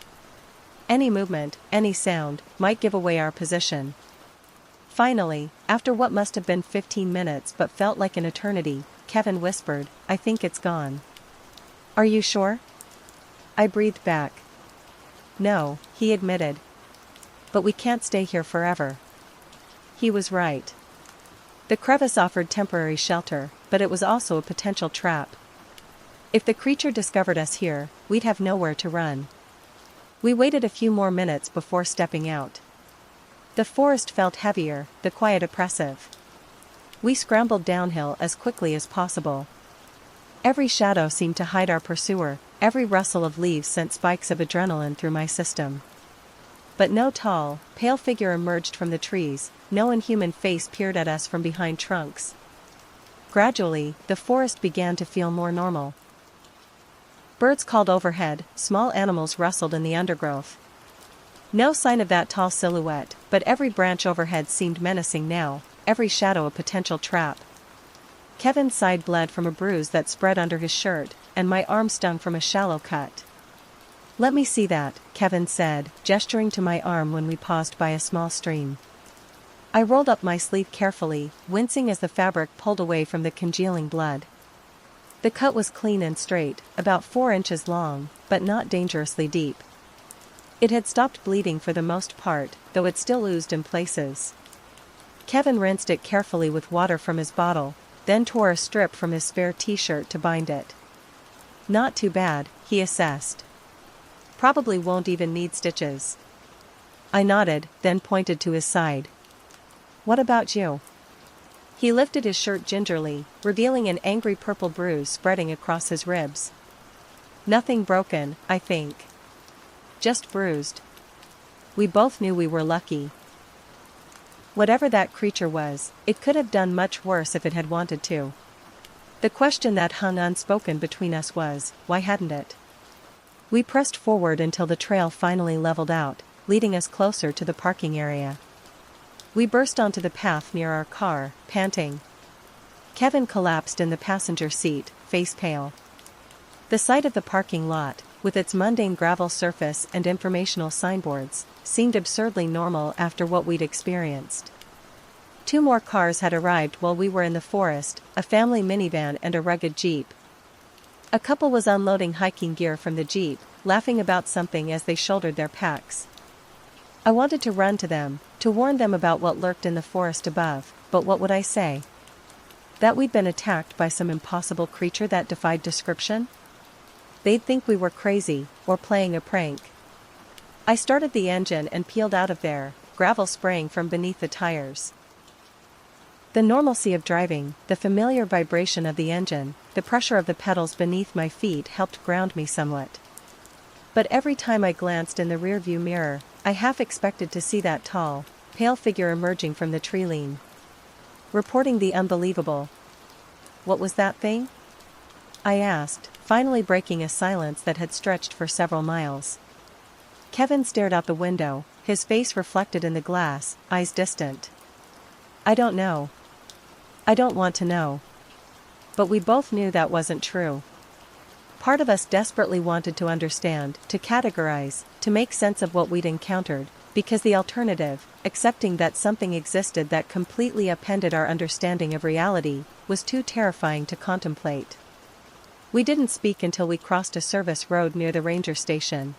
Any movement, any sound, might give away our position. Finally, after what must have been 15 minutes but felt like an eternity, Kevin whispered, "I think it's gone." "Are you sure?" I breathed back. "No," he admitted. "But we can't stay here forever." He was right. The crevice offered temporary shelter, but it was also a potential trap. If the creature discovered us here, we'd have nowhere to run. We waited a few more minutes before stepping out. The forest felt heavier, the quiet oppressive. We scrambled downhill as quickly as possible. Every shadow seemed to hide our pursuer, every rustle of leaves sent spikes of adrenaline through my system. But no tall, pale figure emerged from the trees, no inhuman face peered at us from behind trunks. Gradually, the forest began to feel more normal. Birds called overhead, small animals rustled in the undergrowth. No sign of that tall silhouette, but every branch overhead seemed menacing now, every shadow a potential trap. Kevin's side bled from a bruise that spread under his shirt, and my arm stung from a shallow cut. "Let me see that," Kevin said, gesturing to my arm when we paused by a small stream. I rolled up my sleeve carefully, wincing as the fabric pulled away from the congealing blood. The cut was clean and straight, about 4 inches long, but not dangerously deep. It had stopped bleeding for the most part, though it still oozed in places. Kevin rinsed it carefully with water from his bottle, then tore a strip from his spare t-shirt to bind it. "Not too bad," he assessed. "Probably won't even need stitches." I nodded, then pointed to his side. "What about you?" He lifted his shirt gingerly, revealing an angry purple bruise spreading across his ribs. "Nothing broken, I think. Just bruised." We both knew we were lucky. Whatever that creature was, it could have done much worse if it had wanted to. The question that hung unspoken between us was, why hadn't it? We pressed forward until the trail finally leveled out, leading us closer to the parking area. We burst onto the path near our car, panting. Kevin collapsed in the passenger seat, face pale. The sight of the parking lot, with its mundane gravel surface and informational signboards, seemed absurdly normal after what we'd experienced. 2 more cars had arrived while we were in the forest, a family minivan and a rugged jeep. A couple was unloading hiking gear from the jeep, laughing about something as they shouldered their packs. I wanted to run to them, to warn them about what lurked in the forest above, but what would I say? That we'd been attacked by some impossible creature that defied description? They'd think we were crazy, or playing a prank. I started the engine and peeled out of there, gravel spraying from beneath the tires. The normalcy of driving, the familiar vibration of the engine, the pressure of the pedals beneath my feet helped ground me somewhat. But every time I glanced in the rearview mirror, I half expected to see that tall, pale figure emerging from the tree line. Reporting the unbelievable. "What was that thing?" I asked, finally breaking a silence that had stretched for several miles. Kevin stared out the window, his face reflected in the glass, eyes distant. "I don't know. I don't want to know." But we both knew that wasn't true. Part of us desperately wanted to understand, to categorize, to make sense of what we'd encountered, because the alternative, accepting that something existed that completely upended our understanding of reality, was too terrifying to contemplate. We didn't speak until we crossed a service road near the ranger station.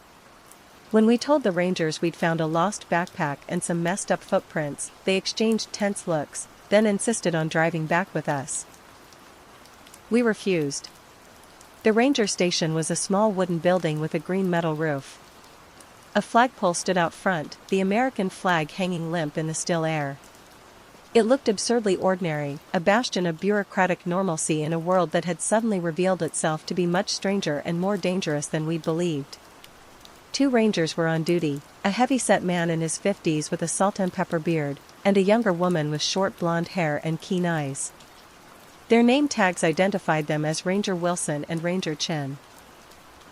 When we told the rangers we'd found a lost backpack and some messed up footprints, they exchanged tense looks, then insisted on driving back with us. We refused. The ranger station was a small wooden building with a green metal roof. A flagpole stood out front, the American flag hanging limp in the still air. It looked absurdly ordinary, a bastion of bureaucratic normalcy in a world that had suddenly revealed itself to be much stranger and more dangerous than we'd believed. 2 rangers were on duty, a heavy-set man in his 50s with a salt and pepper beard, and a younger woman with short blonde hair and keen eyes. Their name tags identified them as Ranger Wilson and Ranger Chen.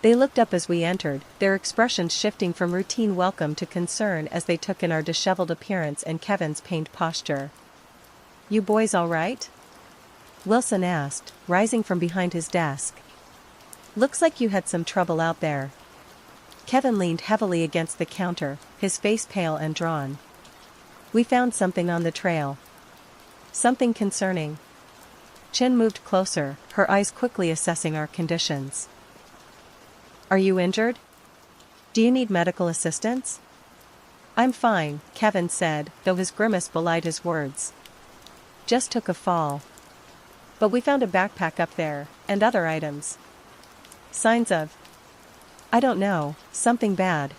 They looked up as we entered, their expressions shifting from routine welcome to concern as they took in our disheveled appearance and Kevin's pained posture. "You boys all right?" Wilson asked, rising from behind his desk. "Looks like you had some trouble out there." Kevin leaned heavily against the counter, his face pale and drawn. "We found something on the trail. Something concerning." Chen moved closer, her eyes quickly assessing our conditions. "Are you injured? Do you need medical assistance?" "I'm fine," Kevin said, though his grimace belied his words. "Just took a fall. But we found a backpack up there, and other items." "Signs of?" "I don't know, something bad."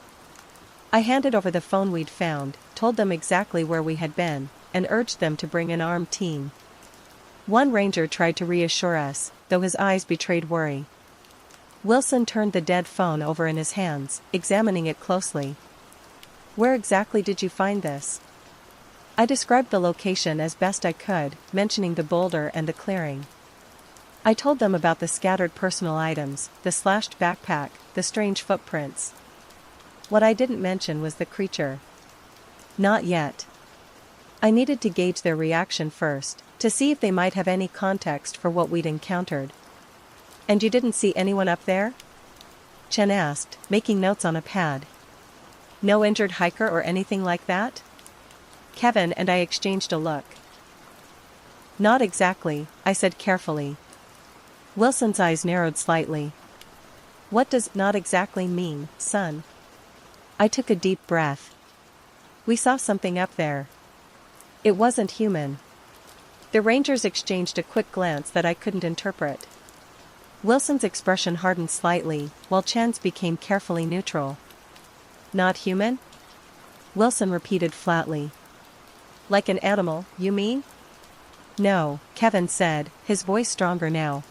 I handed over the phone we'd found, told them exactly where we had been, and urged them to bring an armed team. One ranger tried to reassure us, though his eyes betrayed worry. Wilson turned the dead phone over in his hands, examining it closely. "Where exactly did you find this?" I described the location as best I could, mentioning the boulder and the clearing. I told them about the scattered personal items, the slashed backpack, the strange footprints. What I didn't mention was the creature. Not yet. I needed to gauge their reaction first, to see if they might have any context for what we'd encountered. And you didn't see anyone up there? Chen asked, making notes on a pad. No injured hiker or anything like that? Kevin and I exchanged a look. Not exactly, I said carefully. Wilson's eyes narrowed slightly. What does not exactly mean, son? I took a deep breath. We saw something up there. It wasn't human. The Rangers exchanged a quick glance that I couldn't interpret. Wilson's expression hardened slightly, while Chen's became carefully neutral. Not human? Wilson repeated flatly. Like an animal, you mean? No, Kevin said, his voice stronger now.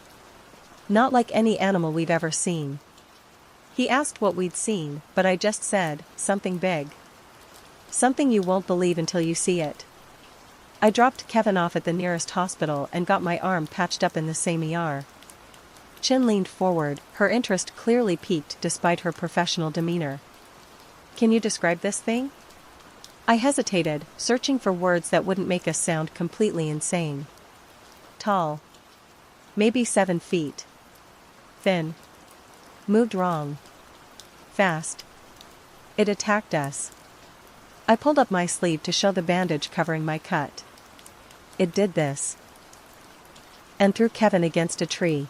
Not like any animal we've ever seen. He asked what we'd seen, but I just said, something big. Something you won't believe until you see it. I dropped Kevin off at the nearest hospital and got my arm patched up in the same ER. Chin leaned forward, her interest clearly piqued despite her professional demeanor. Can you describe this thing? I hesitated, searching for words that wouldn't make us sound completely insane. Tall. Maybe 7 feet. Thin. Moved wrong. Fast. It attacked us. I pulled up my sleeve to show the bandage covering my cut. It did this. And threw Kevin against a tree.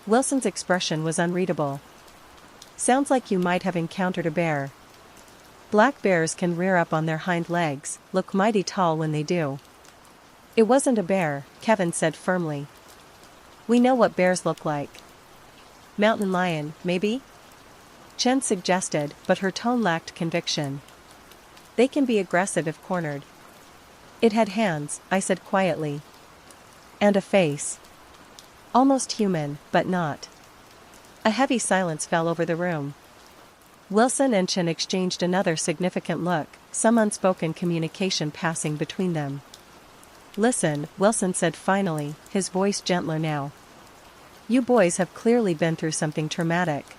Wilson's expression was unreadable. Sounds like you might have encountered a bear. Black bears can rear up on their hind legs, look mighty tall when they do. It wasn't a bear, Kevin said firmly. We know what bears look like. Mountain lion, maybe? Chen suggested, but her tone lacked conviction. They can be aggressive if cornered. It had hands, I said quietly. And a face. Almost human, but not. A heavy silence fell over the room. Wilson and Chen exchanged another significant look, some unspoken communication passing between them. Listen, Wilson said finally, his voice gentler now. You boys have clearly been through something traumatic.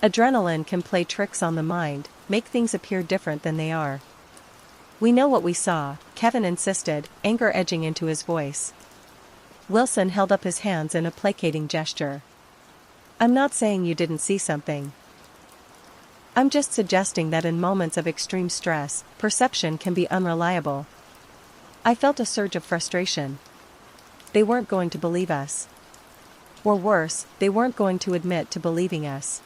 Adrenaline can play tricks on the mind, make things appear different than they are. We know what we saw, Kevin insisted, anger edging into his voice. Wilson held up his hands in a placating gesture. I'm not saying you didn't see something. I'm just suggesting that in moments of extreme stress, perception can be unreliable. I felt a surge of frustration. They weren't going to believe us. Or worse, they weren't going to admit to believing us.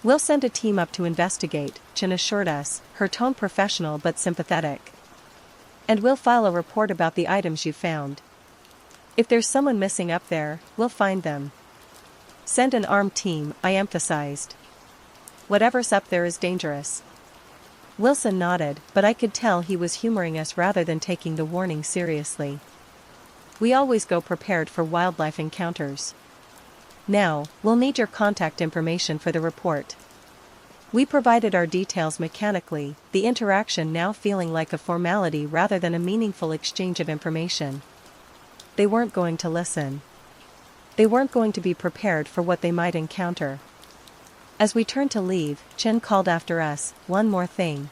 We'll send a team up to investigate, Chen assured us, her tone professional but sympathetic. And we'll file a report about the items you found. If there's someone missing up there, we'll find them. Send an armed team, I emphasized. Whatever's up there is dangerous. Wilson nodded, but I could tell he was humoring us rather than taking the warning seriously. We always go prepared for wildlife encounters. Now, we'll need your contact information for the report. We provided our details mechanically, the interaction now feeling like a formality rather than a meaningful exchange of information. They weren't going to listen. They weren't going to be prepared for what they might encounter. As we turned to leave, Chen called after us, one more thing.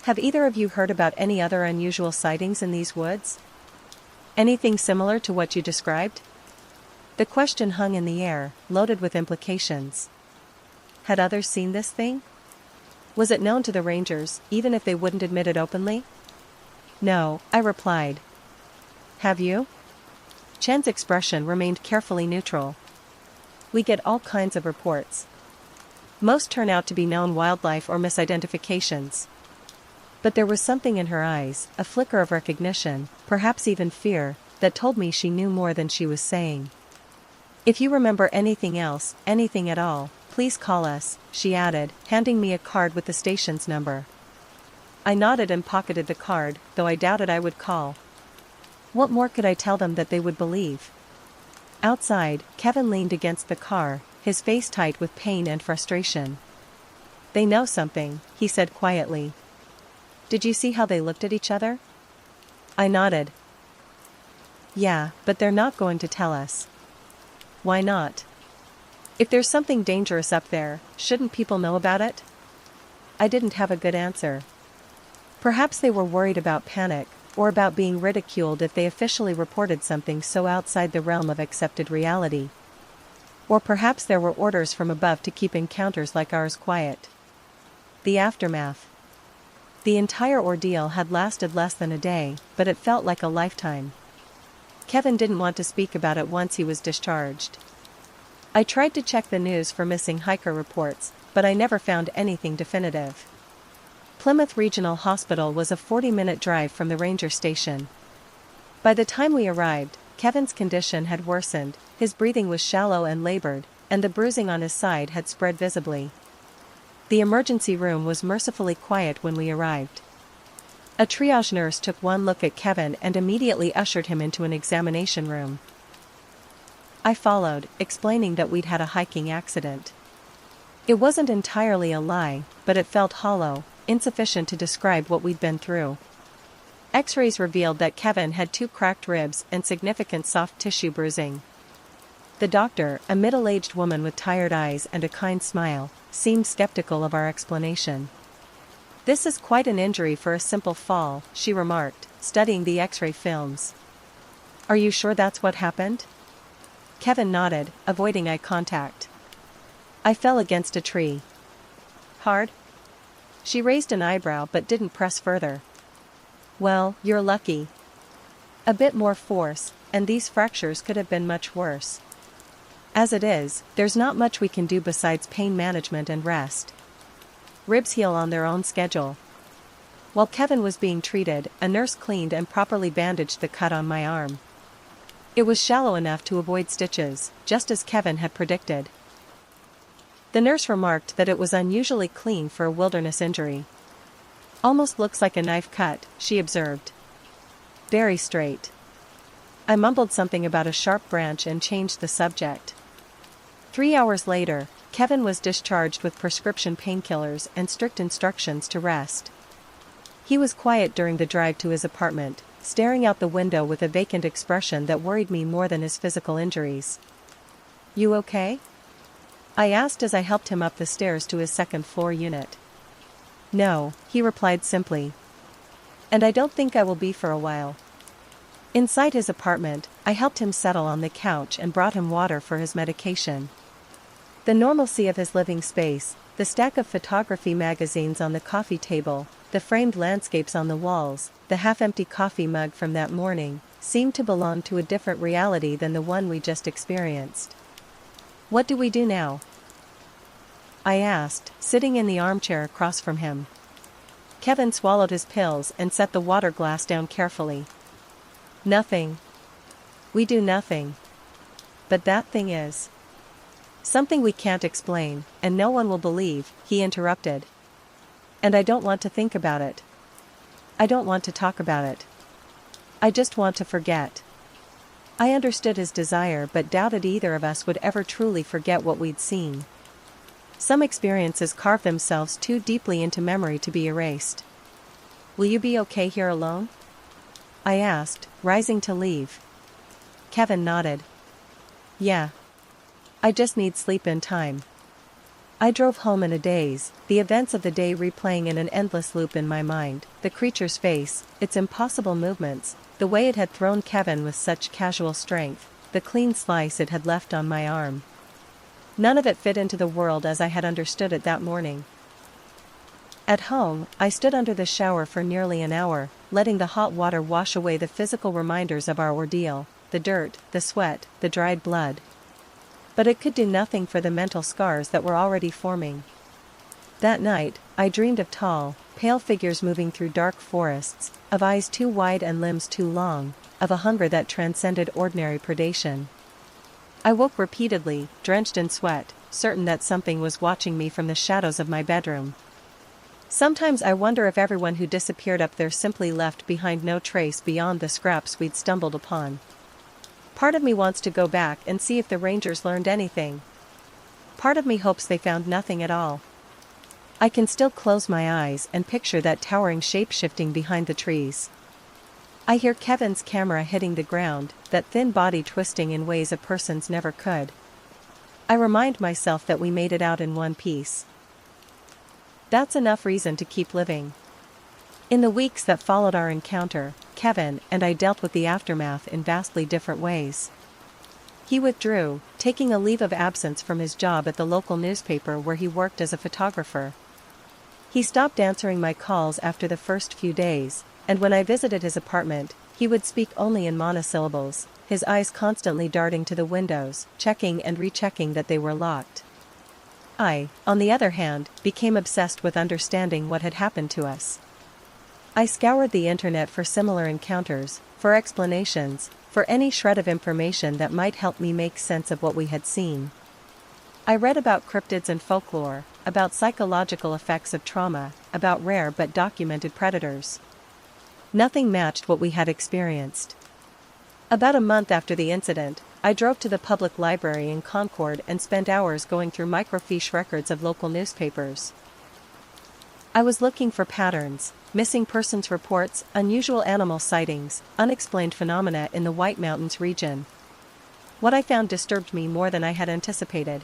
Have either of you heard about any other unusual sightings in these woods? Anything similar to what you described? The question hung in the air, loaded with implications. Had others seen this thing? Was it known to the Rangers, even if they wouldn't admit it openly? No, I replied. Have you? Chen's expression remained carefully neutral. We get all kinds of reports. Most turn out to be known wildlife or misidentifications. But there was something in her eyes, a flicker of recognition, perhaps even fear, that told me she knew more than she was saying. If you remember anything else, anything at all, please call us, she added, handing me a card with the station's number. I nodded and pocketed the card, though I doubted I would call. What more could I tell them that they would believe? Outside, Kevin leaned against the car, his face tight with pain and frustration. They know something, he said quietly. Did you see how they looked at each other? I nodded. Yeah, but they're not going to tell us. Why not? If there's something dangerous up there, shouldn't people know about it? I didn't have a good answer. Perhaps they were worried about panic, or about being ridiculed if they officially reported something so outside the realm of accepted reality. Or perhaps there were orders from above to keep encounters like ours quiet. The aftermath. The entire ordeal had lasted less than a day, but it felt like a lifetime. Kevin didn't want to speak about it once he was discharged. I tried to check the news for missing hiker reports, but I never found anything definitive. Plymouth Regional Hospital was a 40-minute drive from the ranger station. By the time we arrived, Kevin's condition had worsened, his breathing was shallow and labored, and the bruising on his side had spread visibly. The emergency room was mercifully quiet when we arrived. A triage nurse took one look at Kevin and immediately ushered him into an examination room. I followed, explaining that we'd had a hiking accident. It wasn't entirely a lie, but it felt hollow, insufficient to describe what we'd been through. X-rays revealed that Kevin had 2 cracked ribs and significant soft tissue bruising. The doctor, a middle-aged woman with tired eyes and a kind smile, seemed skeptical of our explanation. "This is quite an injury for a simple fall," she remarked, studying the X-ray films. "Are you sure that's what happened?" Kevin nodded, avoiding eye contact. "I fell against a tree." "Hard?" She raised an eyebrow but didn't press further. "Well, you're lucky. A bit more force, and these fractures could have been much worse. As it is, there's not much we can do besides pain management and rest. Ribs heal on their own schedule." While Kevin was being treated, a nurse cleaned and properly bandaged the cut on my arm. It was shallow enough to avoid stitches, just as Kevin had predicted. The nurse remarked that it was unusually clean for a wilderness injury. "Almost looks like a knife cut," she observed. "Very straight." I mumbled something about a sharp branch and changed the subject. 3 hours later, Kevin was discharged with prescription painkillers and strict instructions to rest. He was quiet during the drive to his apartment, staring out the window with a vacant expression that worried me more than his physical injuries. "You okay?" I asked as I helped him up the stairs to his second-floor unit. "No," he replied simply. "And I don't think I will be for a while." Inside his apartment, I helped him settle on the couch and brought him water for his medication. The normalcy of his living space, the stack of photography magazines on the coffee table, the framed landscapes on the walls, the half-empty coffee mug from that morning, seemed to belong to a different reality than the one we just experienced. "What do we do now?" I asked, sitting in the armchair across from him. Kevin swallowed his pills and set the water glass down carefully. "Nothing. We do nothing. But that thing is something we can't explain, and no one will believe," he interrupted. "And I don't want to think about it. I don't want to talk about it. I just want to forget." I understood his desire but doubted either of us would ever truly forget what we'd seen. Some experiences carve themselves too deeply into memory to be erased. "Will you be okay here alone?" I asked, rising to leave. Kevin nodded. "Yeah. I just need sleep and time." I drove home in a daze, the events of the day replaying in an endless loop in my mind, the creature's face, its impossible movements, the way it had thrown Kevin with such casual strength, the clean slice it had left on my arm. None of it fit into the world as I had understood it that morning. At home, I stood under the shower for nearly an hour, letting the hot water wash away the physical reminders of our ordeal, the dirt, the sweat, the dried blood. But it could do nothing for the mental scars that were already forming. That night, I dreamed of tall, pale figures moving through dark forests, of eyes too wide and limbs too long, of a hunger that transcended ordinary predation. I woke repeatedly, drenched in sweat, certain that something was watching me from the shadows of my bedroom. Sometimes I wonder if everyone who disappeared up there simply left behind no trace beyond the scraps we'd stumbled upon. Part of me wants to go back and see if the rangers learned anything. Part of me hopes they found nothing at all. I can still close my eyes and picture that towering shape shifting behind the trees. I hear Kevin's camera hitting the ground, that thin body twisting in ways a person's never could. I remind myself that we made it out in one piece. That's enough reason to keep living. In the weeks that followed our encounter, Kevin and I dealt with the aftermath in vastly different ways. He withdrew, taking a leave of absence from his job at the local newspaper where he worked as a photographer. He stopped answering my calls after the first few days, and when I visited his apartment, he would speak only in monosyllables, his eyes constantly darting to the windows, checking and rechecking that they were locked. I, on the other hand, became obsessed with understanding what had happened to us. I scoured the internet for similar encounters, for explanations, for any shred of information that might help me make sense of what we had seen. I read about cryptids and folklore, about psychological effects of trauma, about rare but documented predators. Nothing matched what we had experienced. About a month after the incident, I drove to the public library in Concord and spent hours going through microfiche records of local newspapers. I was looking for patterns, missing persons reports, unusual animal sightings, unexplained phenomena in the White Mountains region. What I found disturbed me more than I had anticipated.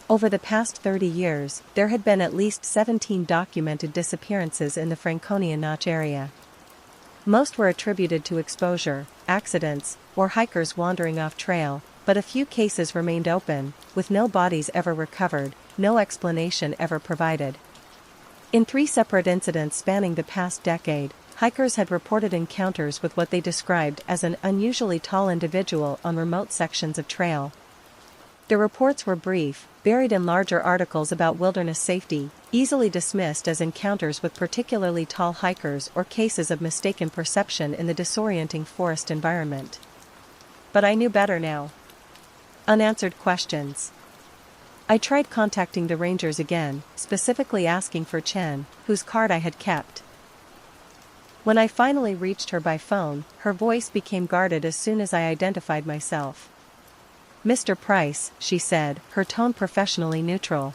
Over the past 30 years, there had been at least 17 documented disappearances in the Franconia Notch area. Most were attributed to exposure, accidents, or hikers wandering off trail, but a few cases remained open, with no bodies ever recovered, no explanation ever provided. In 3 separate incidents spanning the past decade, hikers had reported encounters with what they described as an unusually tall individual on remote sections of trail. The reports were brief, buried in larger articles about wilderness safety, easily dismissed as encounters with particularly tall hikers or cases of mistaken perception in the disorienting forest environment. But I knew better now. Unanswered questions. I tried contacting the rangers again, specifically asking for Chen, whose card I had kept. When I finally reached her by phone, her voice became guarded as soon as I identified myself. "Mr. Price," she said, her tone professionally neutral.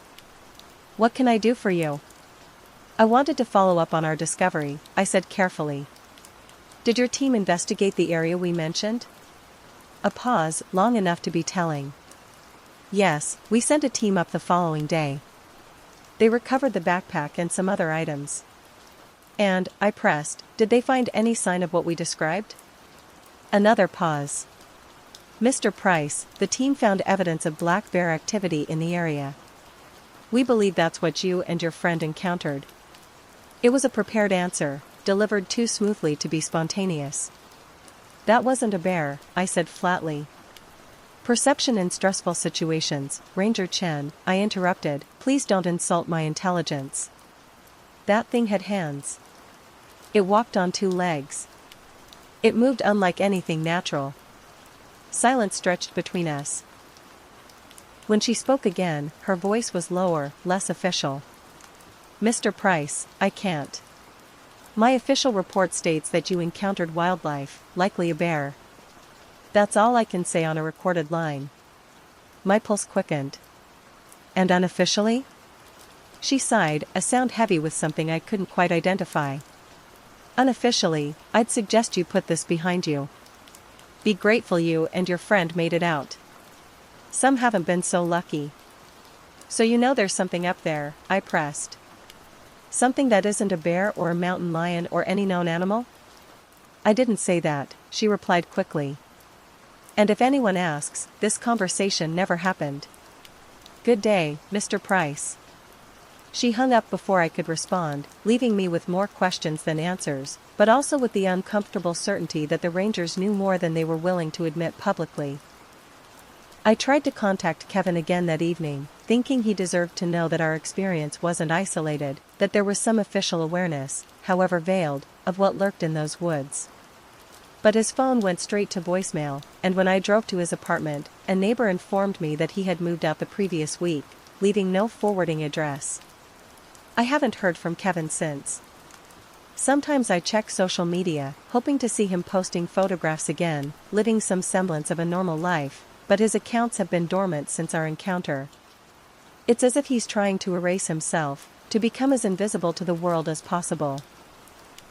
"What can I do for you?" "I wanted to follow up on our discovery," I said carefully. "Did your team investigate the area we mentioned?" A pause, long enough to be telling. "Yes, we sent a team up the following day. They recovered the backpack and some other items." "And," I pressed, "did they find any sign of what we described?" Another pause. "Mr. Price, the team found evidence of black bear activity in the area. We believe that's what you and your friend encountered." It was a prepared answer, delivered too smoothly to be spontaneous. "That wasn't a bear," I said flatly. "Perception in stressful situations, Ranger Chen," I interrupted, "please don't insult my intelligence. That thing had hands. It walked on 2 legs. It moved unlike anything natural." Silence stretched between us. When she spoke again, her voice was lower, less official. "Mr. Price, I can't. My official report states that you encountered wildlife, likely a bear. That's all I can say on a recorded line." My pulse quickened. "And unofficially?" She sighed, a sound heavy with something I couldn't quite identify. "Unofficially, I'd suggest you put this behind you. Be grateful you and your friend made it out. Some haven't been so lucky." "So you know there's something up there," I pressed. "Something that isn't a bear or a mountain lion or any known animal?" "I didn't say that," she replied quickly. "And if anyone asks, this conversation never happened. Good day, Mr. Price." She hung up before I could respond, leaving me with more questions than answers, but also with the uncomfortable certainty that the rangers knew more than they were willing to admit publicly. I tried to contact Kevin again that evening, thinking he deserved to know that our experience wasn't isolated, that there was some official awareness, however veiled, of what lurked in those woods. But his phone went straight to voicemail, and when I drove to his apartment, a neighbor informed me that he had moved out the previous week, leaving no forwarding address. I haven't heard from Kevin since. Sometimes I check social media, hoping to see him posting photographs again, living some semblance of a normal life, but his accounts have been dormant since our encounter. It's as if he's trying to erase himself, to become as invisible to the world as possible.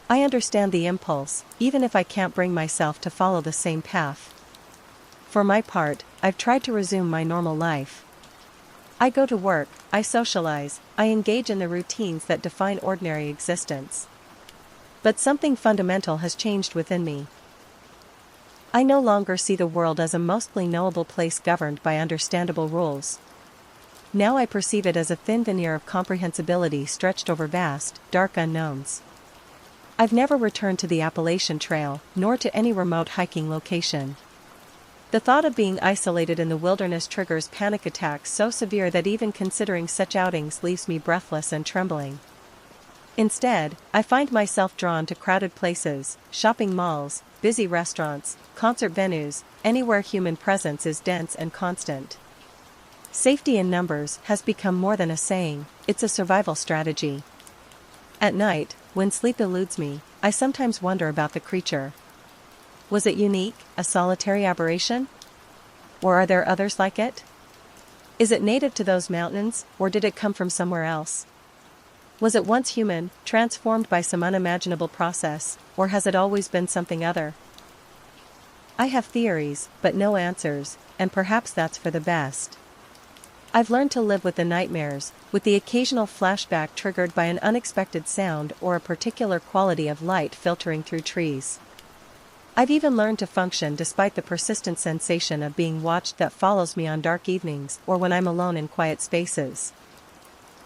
I understand the impulse, even if I can't bring myself to follow the same path. For my part, I've tried to resume my normal life. I go to work, I socialize, I engage in the routines that define ordinary existence. But something fundamental has changed within me. I no longer see the world as a mostly knowable place governed by understandable rules. Now I perceive it as a thin veneer of comprehensibility stretched over vast, dark unknowns. I've never returned to the Appalachian Trail, nor to any remote hiking location. The thought of being isolated in the wilderness triggers panic attacks so severe that even considering such outings leaves me breathless and trembling. Instead, I find myself drawn to crowded places, shopping malls, busy restaurants, concert venues, anywhere human presence is dense and constant. Safety in numbers has become more than a saying, it's a survival strategy. At night, when sleep eludes me, I sometimes wonder about the creature. Was it unique, a solitary aberration? Or are there others like it? Is it native to those mountains, or did it come from somewhere else? Was it once human, transformed by some unimaginable process, or has it always been something other? I have theories, but no answers, and perhaps that's for the best. I've learned to live with the nightmares, with the occasional flashback triggered by an unexpected sound or a particular quality of light filtering through trees. I've even learned to function despite the persistent sensation of being watched that follows me on dark evenings or when I'm alone in quiet spaces.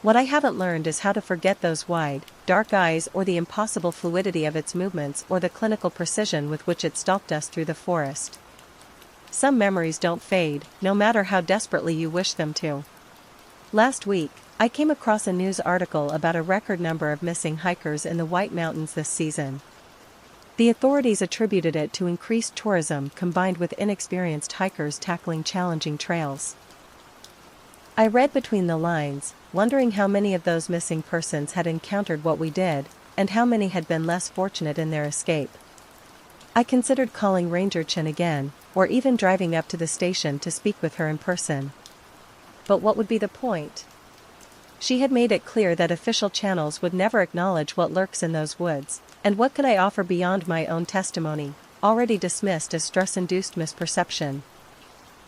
What I haven't learned is how to forget those wide, dark eyes or the impossible fluidity of its movements or the clinical precision with which it stalked us through the forest. Some memories don't fade, no matter how desperately you wish them to. Last week, I came across a news article about a record number of missing hikers in the White Mountains this season. The authorities attributed it to increased tourism combined with inexperienced hikers tackling challenging trails. I read between the lines, wondering how many of those missing persons had encountered what we did, and how many had been less fortunate in their escape. I considered calling Ranger Chin again, or even driving up to the station to speak with her in person. But what would be the point? She had made it clear that official channels would never acknowledge what lurks in those woods, and what could I offer beyond my own testimony, already dismissed as stress-induced misperception?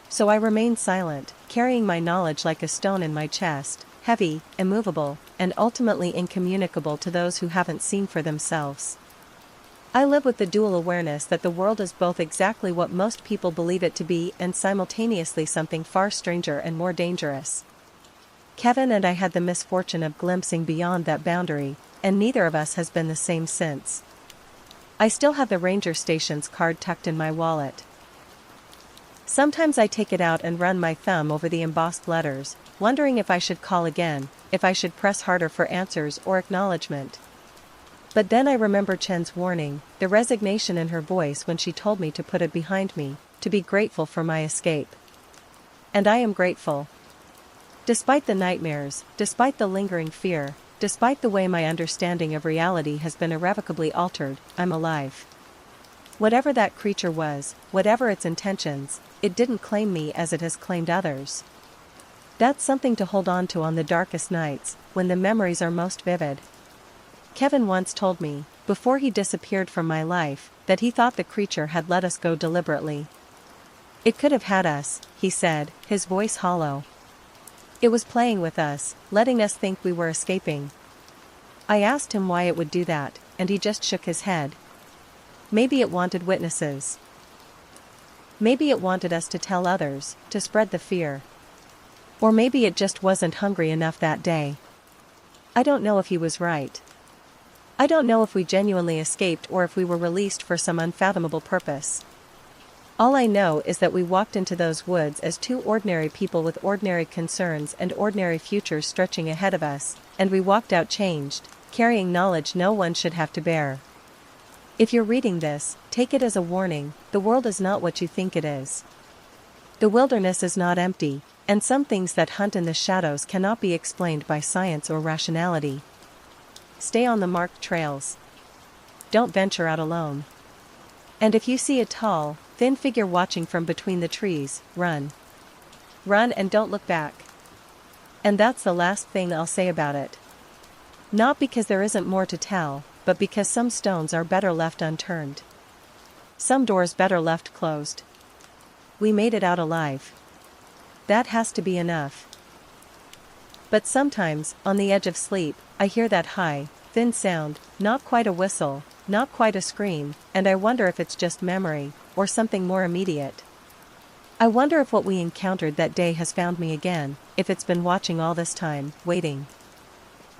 So I remained silent, carrying my knowledge like a stone in my chest, heavy, immovable, and ultimately incommunicable to those who haven't seen for themselves. I live with the dual awareness that the world is both exactly what most people believe it to be and simultaneously something far stranger and more dangerous. Kevin and I had the misfortune of glimpsing beyond that boundary, and neither of us has been the same since. I still have the ranger station's card tucked in my wallet. Sometimes I take it out and run my thumb over the embossed letters, wondering if I should call again, if I should press harder for answers or acknowledgement. But then I remember Chen's warning, the resignation in her voice when she told me to put it behind me, to be grateful for my escape. And I am grateful. Despite the nightmares, despite the lingering fear, despite the way my understanding of reality has been irrevocably altered, I'm alive. Whatever that creature was, whatever its intentions, it didn't claim me as it has claimed others. That's something to hold on to on the darkest nights, when the memories are most vivid. Kevin once told me, before he disappeared from my life, that he thought the creature had let us go deliberately. It could have had us, he said, his voice hollow. It was playing with us, letting us think we were escaping. I asked him why it would do that, and he just shook his head. Maybe it wanted witnesses. Maybe it wanted us to tell others, to spread the fear. Or maybe it just wasn't hungry enough that day. I don't know if he was right. I don't know if we genuinely escaped or if we were released for some unfathomable purpose. All I know is that we walked into those woods as two ordinary people with ordinary concerns and ordinary futures stretching ahead of us, and we walked out changed, carrying knowledge no one should have to bear. If you're reading this, take it as a warning, the world is not what you think it is. The wilderness is not empty, and some things that hunt in the shadows cannot be explained by science or rationality. Stay on the marked trails. Don't venture out alone. And if you see a tall, thin figure watching from between the trees, run. Run and don't look back. And that's the last thing I'll say about it. Not because there isn't more to tell, but but because some stones are better left unturned. Some doors better left closed. We made it out alive. That has to be enough. But sometimes, on the edge of sleep, I hear that high, thin sound, not quite a whistle, not quite a scream, and I wonder if it's just memory, or something more immediate. I wonder if what we encountered that day has found me again, if it's been watching all this time, waiting.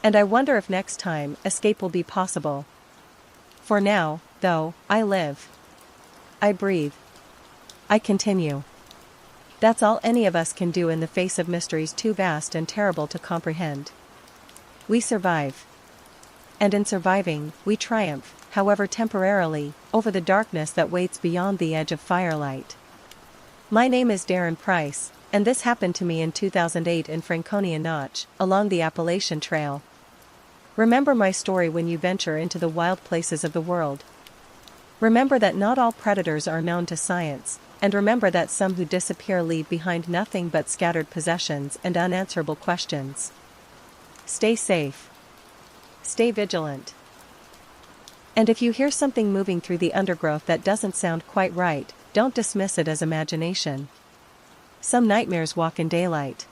And I wonder if next time, escape will be possible. For now, though, I live. I breathe. I continue. That's all any of us can do in the face of mysteries too vast and terrible to comprehend. We survive. And in surviving, we triumph, however temporarily, over the darkness that waits beyond the edge of firelight. My name is Darren Price, and this happened to me in 2008 in Franconia Notch, along the Appalachian Trail. Remember my story when you venture into the wild places of the world. Remember that not all predators are known to science, and remember that some who disappear leave behind nothing but scattered possessions and unanswerable questions. Stay safe. Stay vigilant. And if you hear something moving through the undergrowth that doesn't sound quite right, don't dismiss it as imagination. Some nightmares walk in daylight.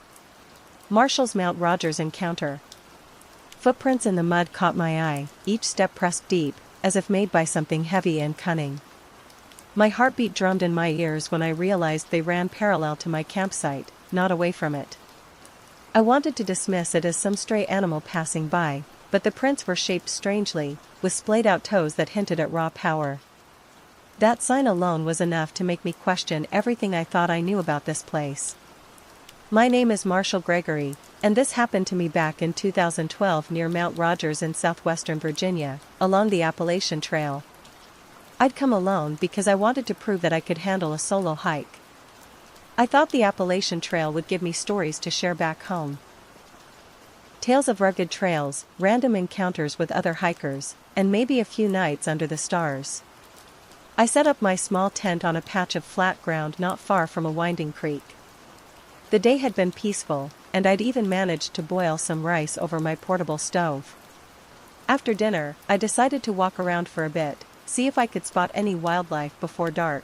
Marshall's Mount Rogers encounter. Footprints in the mud caught my eye, each step pressed deep, as if made by something heavy and cunning. My heartbeat drummed in my ears when I realized they ran parallel to my campsite, not away from it. I wanted to dismiss it as some stray animal passing by, but the prints were shaped strangely, with splayed-out toes that hinted at raw power. That sign alone was enough to make me question everything I thought I knew about this place. My name is Marshall Gregory, and this happened to me back in 2012 near Mount Rogers in southwestern Virginia, along the Appalachian Trail. I'd come alone because I wanted to prove that I could handle a solo hike. I thought the Appalachian Trail would give me stories to share back home. Tales of rugged trails, random encounters with other hikers, and maybe a few nights under the stars. I set up my small tent on a patch of flat ground not far from a winding creek. The day had been peaceful, and I'd even managed to boil some rice over my portable stove. After dinner, I decided to walk around for a bit, see if I could spot any wildlife before dark.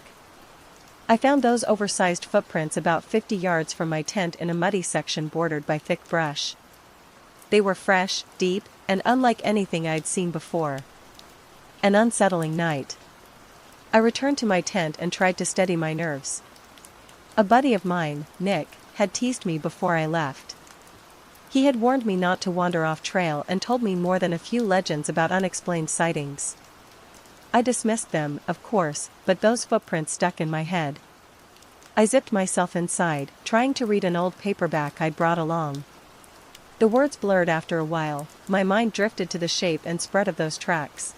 I found those oversized footprints about 50 yards from my tent in a muddy section bordered by thick brush. They were fresh, deep, and unlike anything I'd seen before. An unsettling night. I returned to my tent and tried to steady my nerves. A buddy of mine, Nick, had teased me before I left. He had warned me not to wander off trail and told me more than a few legends about unexplained sightings. I dismissed them, of course, but those footprints stuck in my head. I zipped myself inside, trying to read an old paperback I'd brought along. The words blurred after a while, my mind drifted to the shape and spread of those tracks.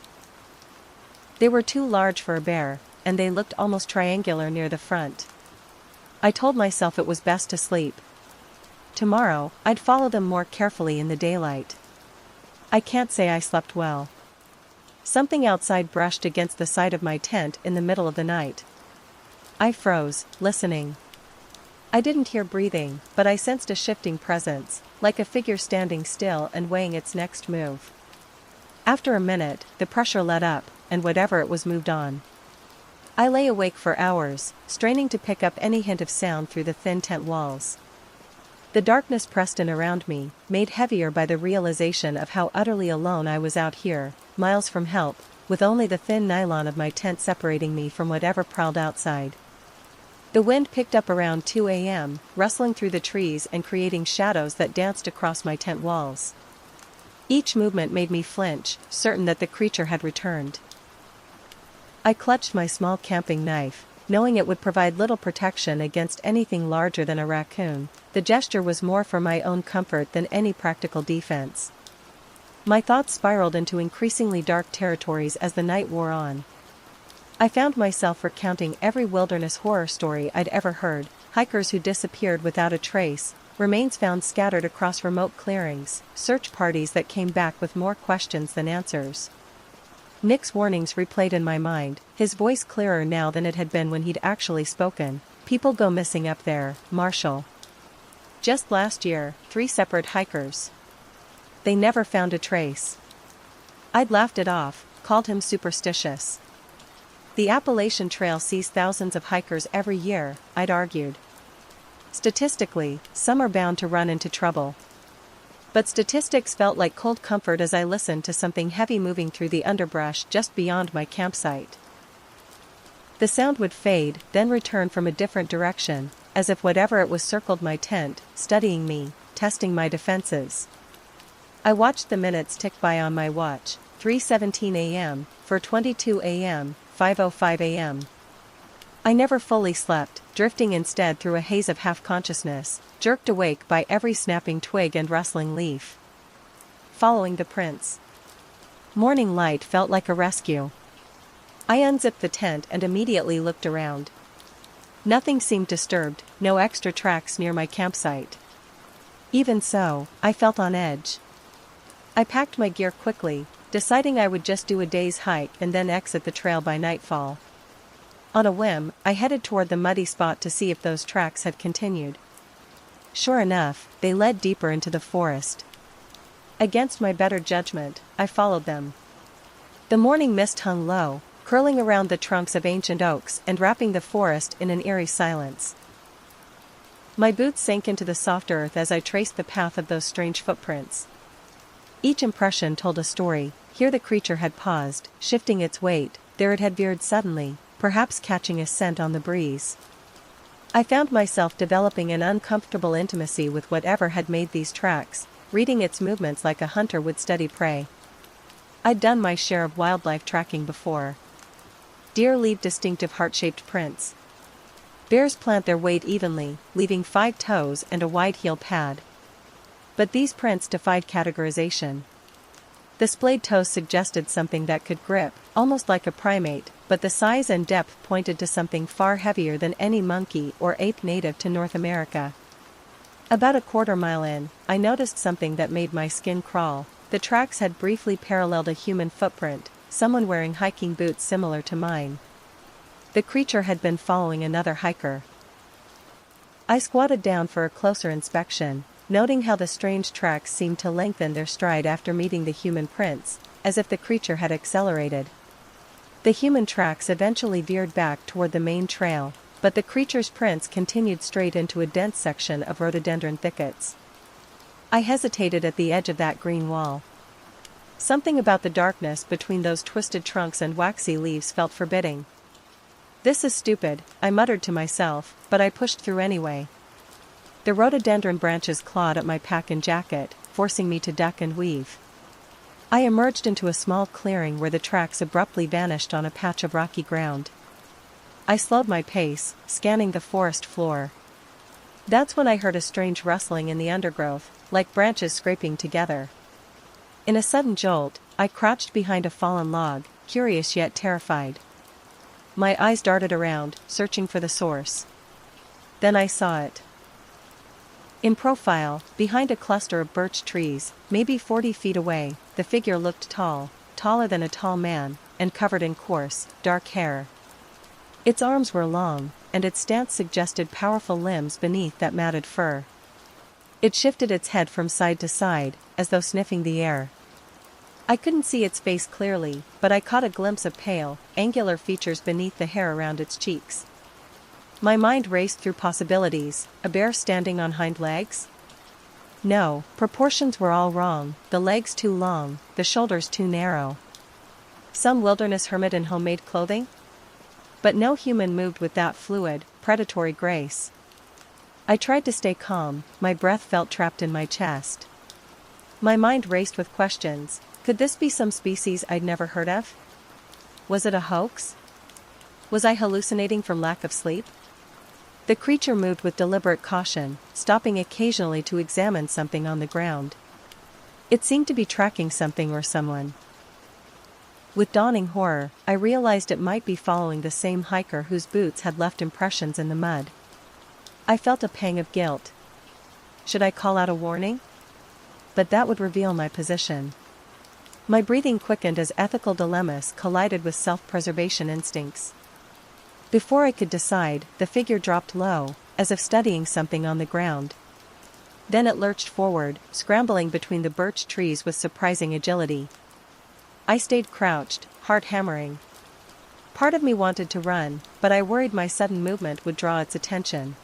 They were too large for a bear, and they looked almost triangular near the front. I told myself it was best to sleep. Tomorrow, I'd follow them more carefully in the daylight. I can't say I slept well. Something outside brushed against the side of my tent in the middle of the night. I froze, listening. I didn't hear breathing, but I sensed a shifting presence, like a figure standing still and weighing its next move. After a minute, the pressure let up, and whatever it was moved on. I lay awake for hours, straining to pick up any hint of sound through the thin tent walls. The darkness pressed in around me, made heavier by the realization of how utterly alone I was out here, miles from help, with only the thin nylon of my tent separating me from whatever prowled outside. The wind picked up around 2 a.m., rustling through the trees and creating shadows that danced across my tent walls. Each movement made me flinch, certain that the creature had returned. I clutched my small camping knife, knowing it would provide little protection against anything larger than a raccoon. The gesture was more for my own comfort than any practical defense. My thoughts spiraled into increasingly dark territories as the night wore on. I found myself recounting every wilderness horror story I'd ever heard: hikers who disappeared without a trace, remains found scattered across remote clearings, search parties that came back with more questions than answers. Nick's warnings replayed in my mind, his voice clearer now than it had been when he'd actually spoken. People go missing up there, Marshall. Just last year, 3 separate hikers. They never found a trace. I'd laughed it off, called him superstitious. The Appalachian Trail sees thousands of hikers every year, I'd argued. Statistically, some are bound to run into trouble. But statistics felt like cold comfort as I listened to something heavy moving through the underbrush just beyond my campsite. The sound would fade, then return from a different direction, as if whatever it was circled my tent, studying me, testing my defenses. I watched the minutes tick by on my watch, 3:17 a.m., 4:22 a.m., 5:05 a.m. I never fully slept, drifting instead through a haze of half-consciousness, jerked awake by every snapping twig and rustling leaf. Following the prints. Morning light felt like a rescue. I unzipped the tent and immediately looked around. Nothing seemed disturbed, no extra tracks near my campsite. Even so, I felt on edge. I packed my gear quickly, deciding I would just do a day's hike and then exit the trail by nightfall. On a whim, I headed toward the muddy spot to see if those tracks had continued. Sure enough, they led deeper into the forest. Against my better judgment, I followed them. The morning mist hung low, curling around the trunks of ancient oaks and wrapping the forest in an eerie silence. My boots sank into the soft earth as I traced the path of those strange footprints. Each impression told a story. Here the creature had paused, shifting its weight, there it had veered suddenly, perhaps catching a scent on the breeze. I found myself developing an uncomfortable intimacy with whatever had made these tracks, reading its movements like a hunter would study prey. I'd done my share of wildlife tracking before. Deer leave distinctive heart-shaped prints. Bears plant their weight evenly, leaving 5 toes and a wide heel pad. But these prints defied categorization. The splayed toes suggested something that could grip, almost like a primate, but the size and depth pointed to something far heavier than any monkey or ape native to North America. About a quarter-mile in, I noticed something that made my skin crawl. The tracks had briefly paralleled a human footprint, someone wearing hiking boots similar to mine. The creature had been following another hiker. I squatted down for a closer inspection, noting how the strange tracks seemed to lengthen their stride after meeting the human prints, as if the creature had accelerated. The human tracks eventually veered back toward the main trail, but the creature's prints continued straight into a dense section of rhododendron thickets. I hesitated at the edge of that green wall. Something about the darkness between those twisted trunks and waxy leaves felt forbidding. This is stupid, I muttered to myself, but I pushed through anyway. The rhododendron branches clawed at my pack and jacket, forcing me to duck and weave. I emerged into a small clearing where the tracks abruptly vanished on a patch of rocky ground. I slowed my pace, scanning the forest floor. That's when I heard a strange rustling in the undergrowth, like branches scraping together. In a sudden jolt, I crouched behind a fallen log, curious yet terrified. My eyes darted around, searching for the source. Then I saw it. In profile, behind a cluster of birch trees, maybe 40 feet away, the figure looked tall, taller than a tall man, and covered in coarse, dark hair. Its arms were long, and its stance suggested powerful limbs beneath that matted fur. It shifted its head from side to side, as though sniffing the air. I couldn't see its face clearly, but I caught a glimpse of pale, angular features beneath the hair around its cheeks. My mind raced through possibilities. A bear standing on hind legs? No, proportions were all wrong, the legs too long, the shoulders too narrow. Some wilderness hermit in homemade clothing? But no human moved with that fluid, predatory grace. I tried to stay calm, my breath felt trapped in my chest. My mind raced with questions. Could this be some species I'd never heard of? Was it a hoax? Was I hallucinating from lack of sleep? The creature moved with deliberate caution, stopping occasionally to examine something on the ground. It seemed to be tracking something or someone. With dawning horror, I realized it might be following the same hiker whose boots had left impressions in the mud. I felt a pang of guilt. Should I call out a warning? But that would reveal my position. My breathing quickened as ethical dilemmas collided with self-preservation instincts. Before I could decide, the figure dropped low, as if studying something on the ground. Then it lurched forward, scrambling between the birch trees with surprising agility. I stayed crouched, heart hammering. Part of me wanted to run, but I worried my sudden movement would draw its attention.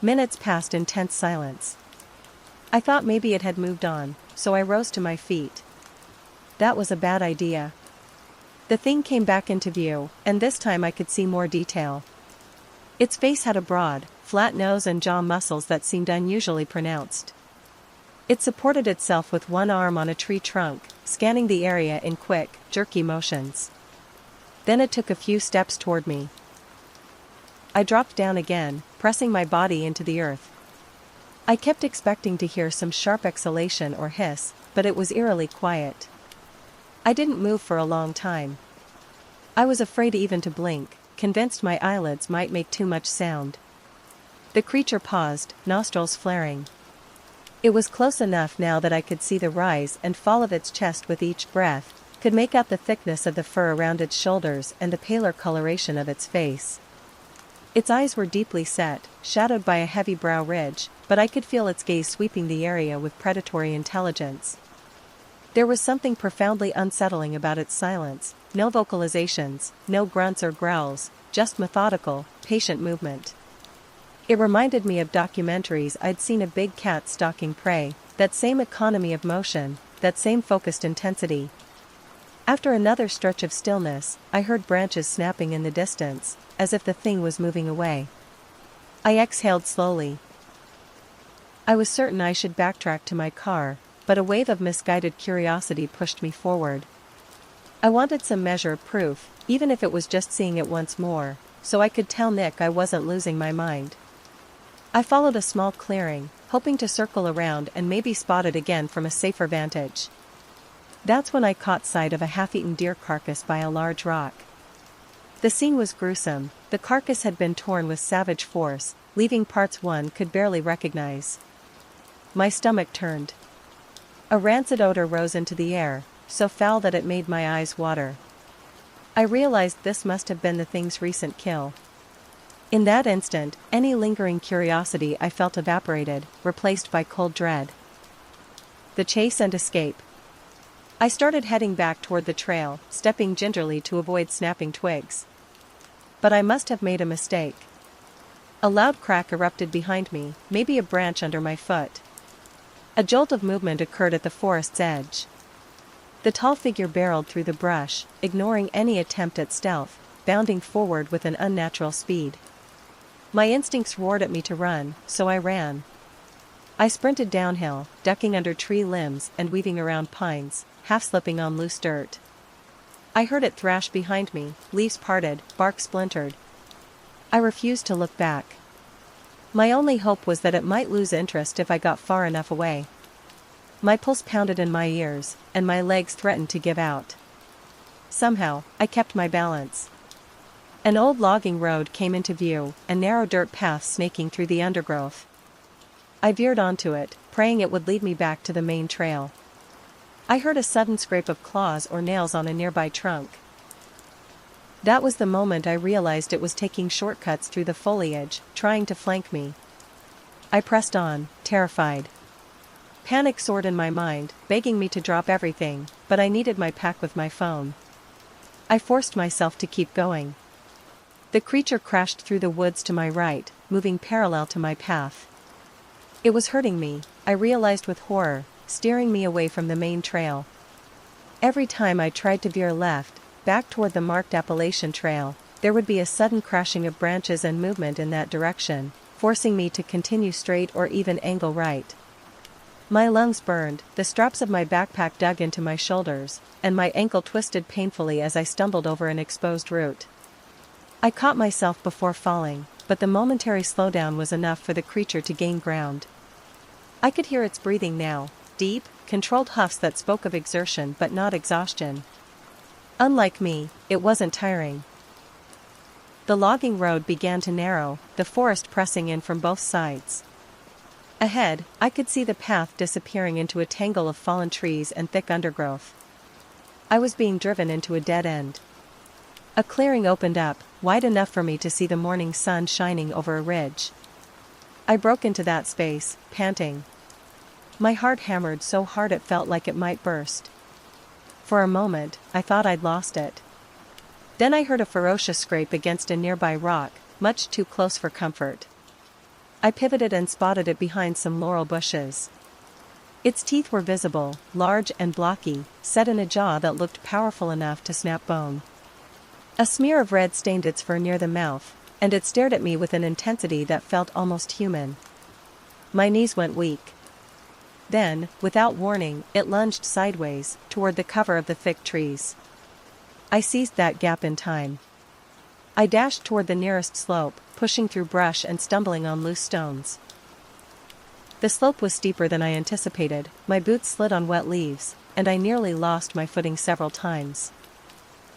Minutes passed in tense silence. I thought maybe it had moved on, so I rose to my feet. That was a bad idea. The thing came back into view, and this time I could see more detail. Its face had a broad, flat nose and jaw muscles that seemed unusually pronounced. It supported itself with one arm on a tree trunk, scanning the area in quick, jerky motions. Then it took a few steps toward me. I dropped down again, pressing my body into the earth. I kept expecting to hear some sharp exhalation or hiss, but it was eerily quiet. I didn't move for a long time. I was afraid even to blink, convinced my eyelids might make too much sound. The creature paused, nostrils flaring. It was close enough now that I could see the rise and fall of its chest with each breath, could make out the thickness of the fur around its shoulders and the paler coloration of its face. Its eyes were deeply set, shadowed by a heavy brow ridge, but I could feel its gaze sweeping the area with predatory intelligence. There was something profoundly unsettling about its silence, no vocalizations, no grunts or growls, just methodical, patient movement. It reminded me of documentaries I'd seen of big cats stalking prey, that same economy of motion, that same focused intensity. After another stretch of stillness, I heard branches snapping in the distance, as if the thing was moving away. I exhaled slowly. I was certain I should backtrack to my car, but a wave of misguided curiosity pushed me forward. I wanted some measure of proof, even if it was just seeing it once more, so I could tell Nick I wasn't losing my mind. I followed a small clearing, hoping to circle around and maybe spot it again from a safer vantage. That's when I caught sight of a half-eaten deer carcass by a large rock. The scene was gruesome. The carcass had been torn with savage force, leaving parts one could barely recognize. My stomach turned. A rancid odor rose into the air, so foul that it made my eyes water. I realized this must have been the thing's recent kill. In that instant, any lingering curiosity I felt evaporated, replaced by cold dread. The chase and escape. I started heading back toward the trail, stepping gingerly to avoid snapping twigs. But I must have made a mistake. A loud crack erupted behind me, maybe a branch under my foot. A jolt of movement occurred at the forest's edge. The tall figure barreled through the brush, ignoring any attempt at stealth, bounding forward with an unnatural speed. My instincts roared at me to run, so I ran. I sprinted downhill, ducking under tree limbs and weaving around pines, half slipping on loose dirt. I heard it thrash behind me, leaves parted, bark splintered. I refused to look back. My only hope was that it might lose interest if I got far enough away. My pulse pounded in my ears, and my legs threatened to give out. Somehow, I kept my balance. An old logging road came into view, a narrow dirt path snaking through the undergrowth. I veered onto it, praying it would lead me back to the main trail. I heard a sudden scrape of claws or nails on a nearby trunk. That was the moment I realized it was taking shortcuts through the foliage, trying to flank me. I pressed on, terrified. Panic soared in my mind, begging me to drop everything, but I needed my pack with my phone. I forced myself to keep going. The creature crashed through the woods to my right, moving parallel to my path. It was hurting me, I realized with horror, steering me away from the main trail. Every time I tried to veer left, back toward the marked Appalachian Trail, there would be a sudden crashing of branches and movement in that direction, forcing me to continue straight or even angle right. My lungs burned, the straps of my backpack dug into my shoulders, and my ankle twisted painfully as I stumbled over an exposed root. I caught myself before falling, but the momentary slowdown was enough for the creature to gain ground. I could hear its breathing now, deep, controlled huffs that spoke of exertion but not exhaustion. Unlike me, it wasn't tiring. The logging road began to narrow, the forest pressing in from both sides. Ahead, I could see the path disappearing into a tangle of fallen trees and thick undergrowth. I was being driven into a dead end. A clearing opened up, wide enough for me to see the morning sun shining over a ridge. I broke into that space, panting. My heart hammered so hard it felt like it might burst. For a moment, I thought I'd lost it. Then I heard a ferocious scrape against a nearby rock, much too close for comfort. I pivoted and spotted it behind some laurel bushes. Its teeth were visible, large and blocky, set in a jaw that looked powerful enough to snap bone. A smear of red stained its fur near the mouth, and it stared at me with an intensity that felt almost human. My knees went weak. Then, without warning, it lunged sideways, toward the cover of the thick trees. I seized that gap in time. I dashed toward the nearest slope, pushing through brush and stumbling on loose stones. The slope was steeper than I anticipated, my boots slid on wet leaves, and I nearly lost my footing several times.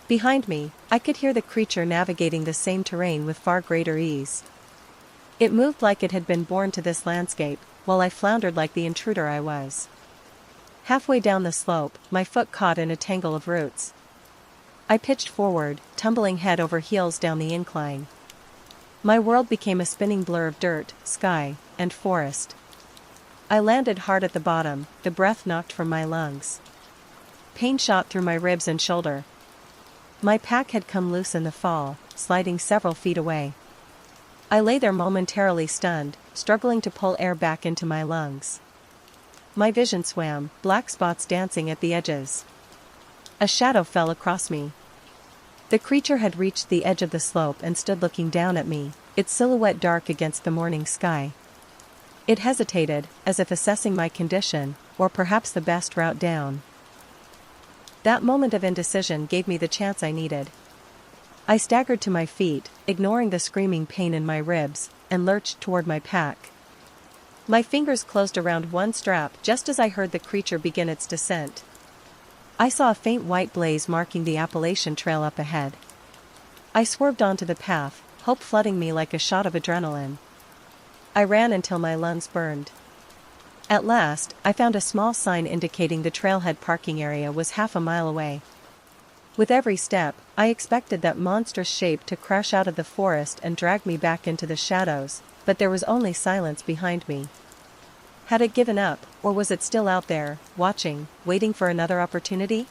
Behind me, I could hear the creature navigating the same terrain with far greater ease. It moved like it had been born to this landscape, while I floundered like the intruder I was. Halfway down the slope, my foot caught in a tangle of roots. I pitched forward, tumbling head over heels down the incline. My world became a spinning blur of dirt, sky, and forest. I landed hard at the bottom, the breath knocked from my lungs. Pain shot through my ribs and shoulder. My pack had come loose in the fall, sliding several feet away. I lay there momentarily stunned, struggling to pull air back into my lungs. My vision swam, black spots dancing at the edges. A shadow fell across me. The creature had reached the edge of the slope and stood looking down at me, its silhouette dark against the morning sky. It hesitated, as if assessing my condition, or perhaps the best route down. That moment of indecision gave me the chance I needed. I staggered to my feet, ignoring the screaming pain in my ribs, and lurched toward my pack. My fingers closed around one strap just as I heard the creature begin its descent. I saw a faint white blaze marking the Appalachian Trail up ahead. I swerved onto the path, hope flooding me like a shot of adrenaline. I ran until my lungs burned. At last, I found a small sign indicating the trailhead parking area was half a mile away. With every step, I expected that monstrous shape to crash out of the forest and drag me back into the shadows, but there was only silence behind me. Had it given up, or was it still out there, watching, waiting for another opportunity?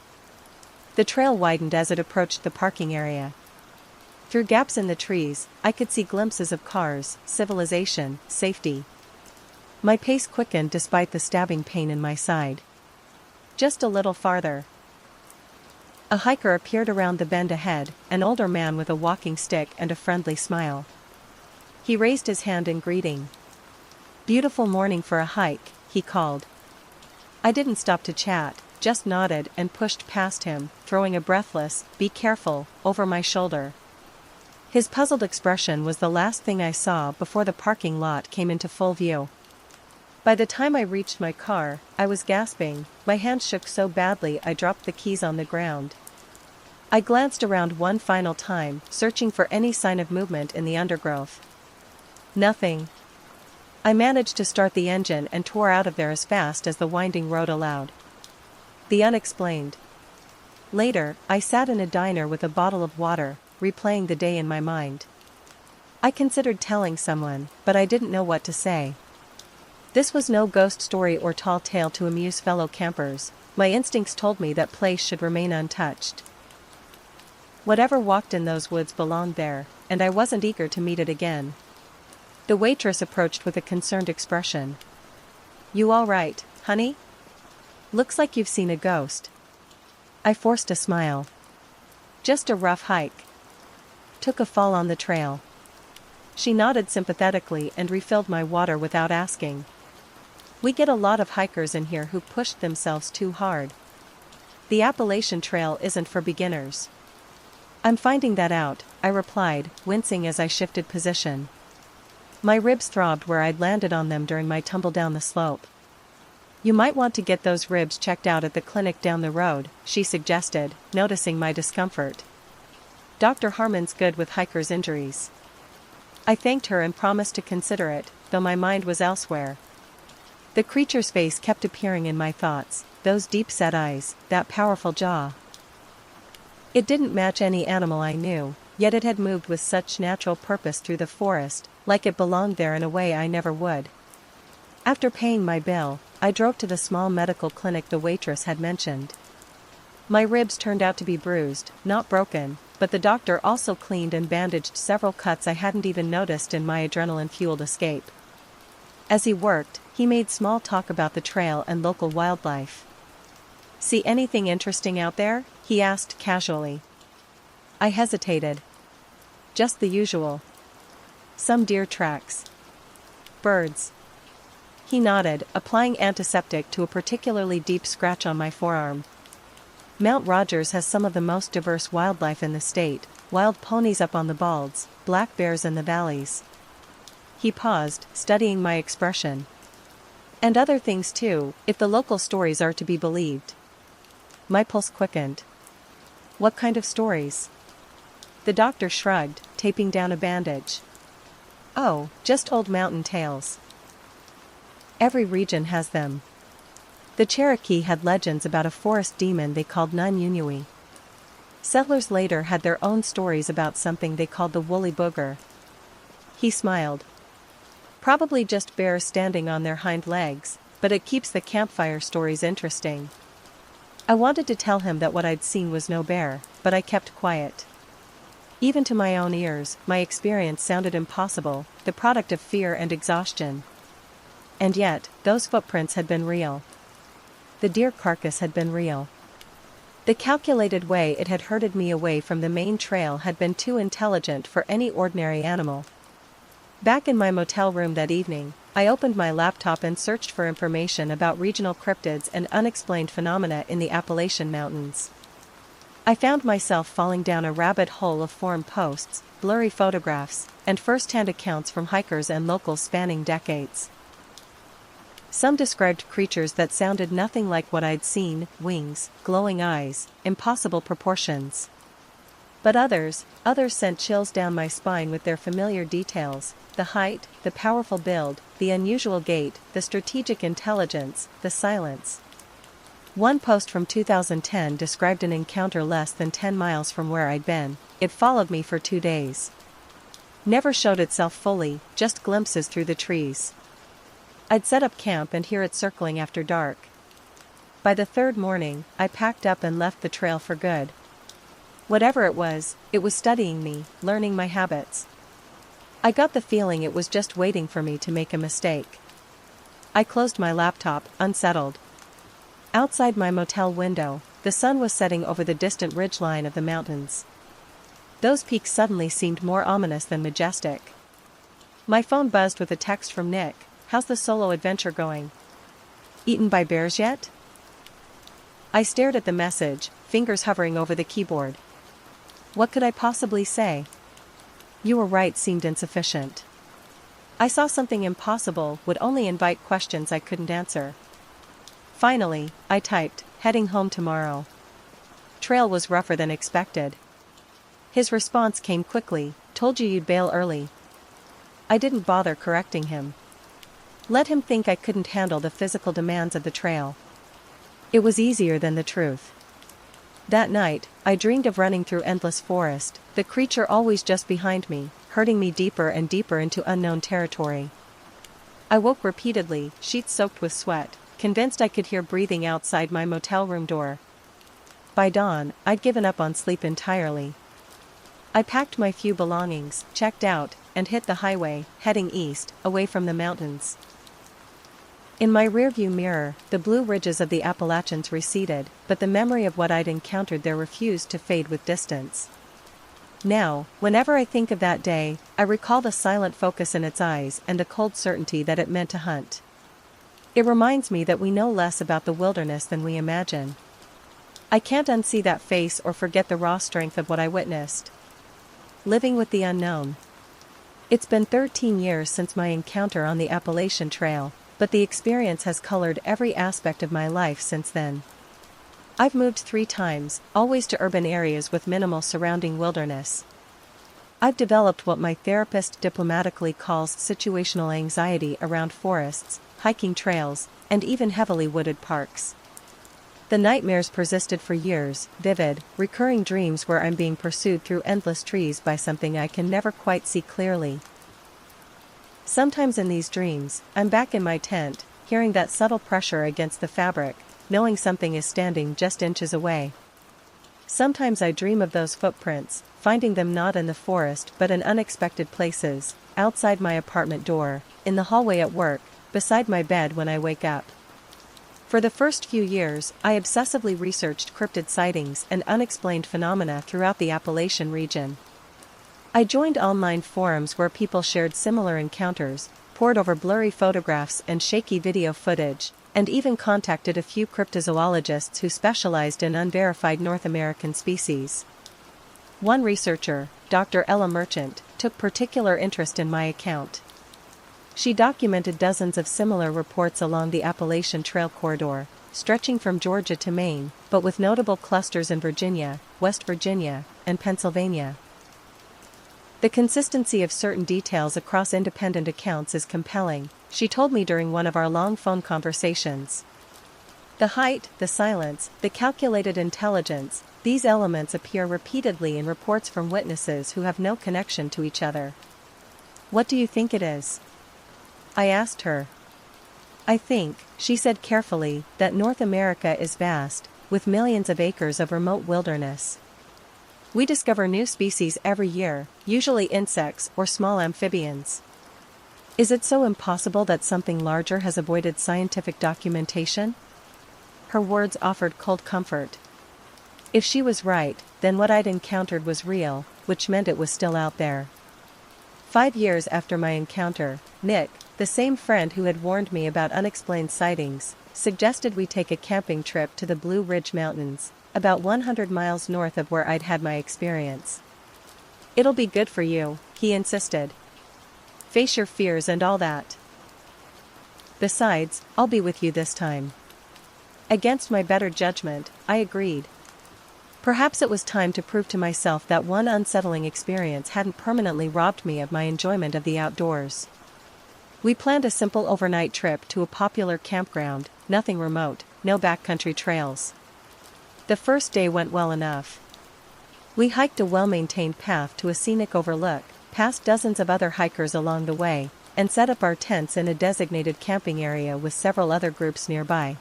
The trail widened as it approached the parking area. Through gaps in the trees, I could see glimpses of cars, civilization, safety. My pace quickened despite the stabbing pain in my side. Just a little farther. A hiker appeared around the bend ahead, an older man with a walking stick and a friendly smile. He raised his hand in greeting. "Beautiful morning for a hike," he called. I didn't stop to chat, just nodded and pushed past him, throwing a breathless, "Be careful," over my shoulder. His puzzled expression was the last thing I saw before the parking lot came into full view. By the time I reached my car, I was gasping, my hands shook so badly I dropped the keys on the ground. I glanced around one final time, searching for any sign of movement in the undergrowth. Nothing. I managed to start the engine and tore out of there as fast as the winding road allowed. The unexplained. Later, I sat in a diner with a bottle of water, replaying the day in my mind. I considered telling someone, but I didn't know what to say. This was no ghost story or tall tale to amuse fellow campers. My instincts told me that place should remain untouched. Whatever walked in those woods belonged there, and I wasn't eager to meet it again. The waitress approached with a concerned expression. "You all right, honey? Looks like you've seen a ghost." I forced a smile. "Just a rough hike. Took a fall on the trail." She nodded sympathetically and refilled my water without asking. "We get a lot of hikers in here who pushed themselves too hard. The Appalachian Trail isn't for beginners." "I'm finding that out," I replied, wincing as I shifted position. My ribs throbbed where I'd landed on them during my tumble down the slope. "You might want to get those ribs checked out at the clinic down the road," she suggested, noticing my discomfort. "Dr. Harmon's good with hikers' injuries." I thanked her and promised to consider it, though my mind was elsewhere. The creature's face kept appearing in my thoughts, those deep-set eyes, that powerful jaw. It didn't match any animal I knew, yet it had moved with such natural purpose through the forest, like it belonged there in a way I never would. After paying my bill, I drove to the small medical clinic the waitress had mentioned. My ribs turned out to be bruised, not broken, but the doctor also cleaned and bandaged several cuts I hadn't even noticed in my adrenaline-fueled escape. As he worked, he made small talk about the trail and local wildlife. "See anything interesting out there?" he asked casually. I hesitated. "Just the usual. Some deer tracks. Birds." He nodded, applying antiseptic to a particularly deep scratch on my forearm. "Mount Rogers has some of the most diverse wildlife in the state, wild ponies up on the balds, black bears in the valleys." He paused, studying my expression. "And other things too, if the local stories are to be believed." My pulse quickened. "What kind of stories?" The doctor shrugged, taping down a bandage. "Oh, just old mountain tales. Every region has them. The Cherokee had legends about a forest demon they called Nanyunui. Settlers later had their own stories about something they called the woolly booger." He smiled. "Probably just bears standing on their hind legs, but it keeps the campfire stories interesting." I wanted to tell him that what I'd seen was no bear, but I kept quiet. Even to my own ears, my experience sounded impossible, the product of fear and exhaustion. And yet, those footprints had been real. The deer carcass had been real. The calculated way it had herded me away from the main trail had been too intelligent for any ordinary animal. Back in my motel room that evening, I opened my laptop and searched for information about regional cryptids and unexplained phenomena in the Appalachian Mountains. I found myself falling down a rabbit hole of forum posts, blurry photographs, and first-hand accounts from hikers and locals spanning decades. Some described creatures that sounded nothing like what I'd seen: wings, glowing eyes, impossible proportions. But others sent chills down my spine with their familiar details: the height, the powerful build, the unusual gait, the strategic intelligence, the silence. One post from 2010 described an encounter less than 10 miles from where I'd been. It followed me for 2 days. Never showed itself fully, just glimpses through the trees. I'd set up camp and hear it circling after dark. By the third morning, I packed up and left the trail for good. Whatever it was studying me, learning my habits. I got the feeling it was just waiting for me to make a mistake. I closed my laptop, unsettled. Outside my motel window, the sun was setting over the distant ridgeline of the mountains. Those peaks suddenly seemed more ominous than majestic. My phone buzzed with a text from Nick. "How's the solo adventure going? Eaten by bears yet?" I stared at the message, fingers hovering over the keyboard. What could I possibly say? "You were right" seemed insufficient. I saw something impossible would only invite questions I couldn't answer. Finally, I typed, "Heading home tomorrow." Trail was rougher than expected. His response came quickly, "Told you you'd bail early." I didn't bother correcting him. Let him think I couldn't handle the physical demands of the trail. It was easier than the truth. That night, I dreamed of running through endless forest, the creature always just behind me, herding me deeper and deeper into unknown territory. I woke repeatedly, sheets soaked with sweat, convinced I could hear breathing outside my motel room door. By dawn, I'd given up on sleep entirely. I packed my few belongings, checked out, and hit the highway, heading east, away from the mountains. In my rearview mirror, the blue ridges of the Appalachians receded, but the memory of what I'd encountered there refused to fade with distance. Now, whenever I think of that day, I recall the silent focus in its eyes and the cold certainty that it meant to hunt. It reminds me that we know less about the wilderness than we imagine. I can't unsee that face or forget the raw strength of what I witnessed. Living with the unknown. It's been 13 years since my encounter on the Appalachian Trail, but the experience has colored every aspect of my life since then. I've moved 3 times, always to urban areas with minimal surrounding wilderness. I've developed what my therapist diplomatically calls situational anxiety around forests, hiking trails, and even heavily wooded parks. The nightmares persisted for years, vivid, recurring dreams where I'm being pursued through endless trees by something I can never quite see clearly. Sometimes in these dreams, I'm back in my tent, hearing that subtle pressure against the fabric, knowing something is standing just inches away. Sometimes I dream of those footprints, finding them not in the forest but in unexpected places, outside my apartment door, in the hallway at work, beside my bed when I wake up. For the first few years, I obsessively researched cryptid sightings and unexplained phenomena throughout the Appalachian region. I joined online forums where people shared similar encounters, pored over blurry photographs and shaky video footage, and even contacted a few cryptozoologists who specialized in unverified North American species. One researcher, Dr. Ella Merchant, took particular interest in my account. She documented dozens of similar reports along the Appalachian Trail corridor, stretching from Georgia to Maine, but with notable clusters in Virginia, West Virginia, and Pennsylvania. The consistency of certain details across independent accounts is compelling, she told me during one of our long phone conversations. The height, the silence, the calculated intelligence, these elements appear repeatedly in reports from witnesses who have no connection to each other. What do you think it is? I asked her. I think, she said carefully, that North America is vast, with millions of acres of remote wilderness. We discover new species every year, usually insects or small amphibians. Is it so impossible that something larger has avoided scientific documentation? Her words offered cold comfort. If she was right, then what I'd encountered was real, which meant it was still out there. 5 years after my encounter, Nick, the same friend who had warned me about unexplained sightings, suggested we take a camping trip to the Blue Ridge Mountains, about 100 miles north of where I'd had my experience. It'll be good for you, he insisted. Face your fears and all that. Besides, I'll be with you this time. Against my better judgment, I agreed. Perhaps it was time to prove to myself that one unsettling experience hadn't permanently robbed me of my enjoyment of the outdoors. We planned a simple overnight trip to a popular campground, nothing remote, no backcountry trails. The first day went well enough. We hiked a well-maintained path to a scenic overlook, passed dozens of other hikers along the way, and set up our tents in a designated camping area with several other groups nearby.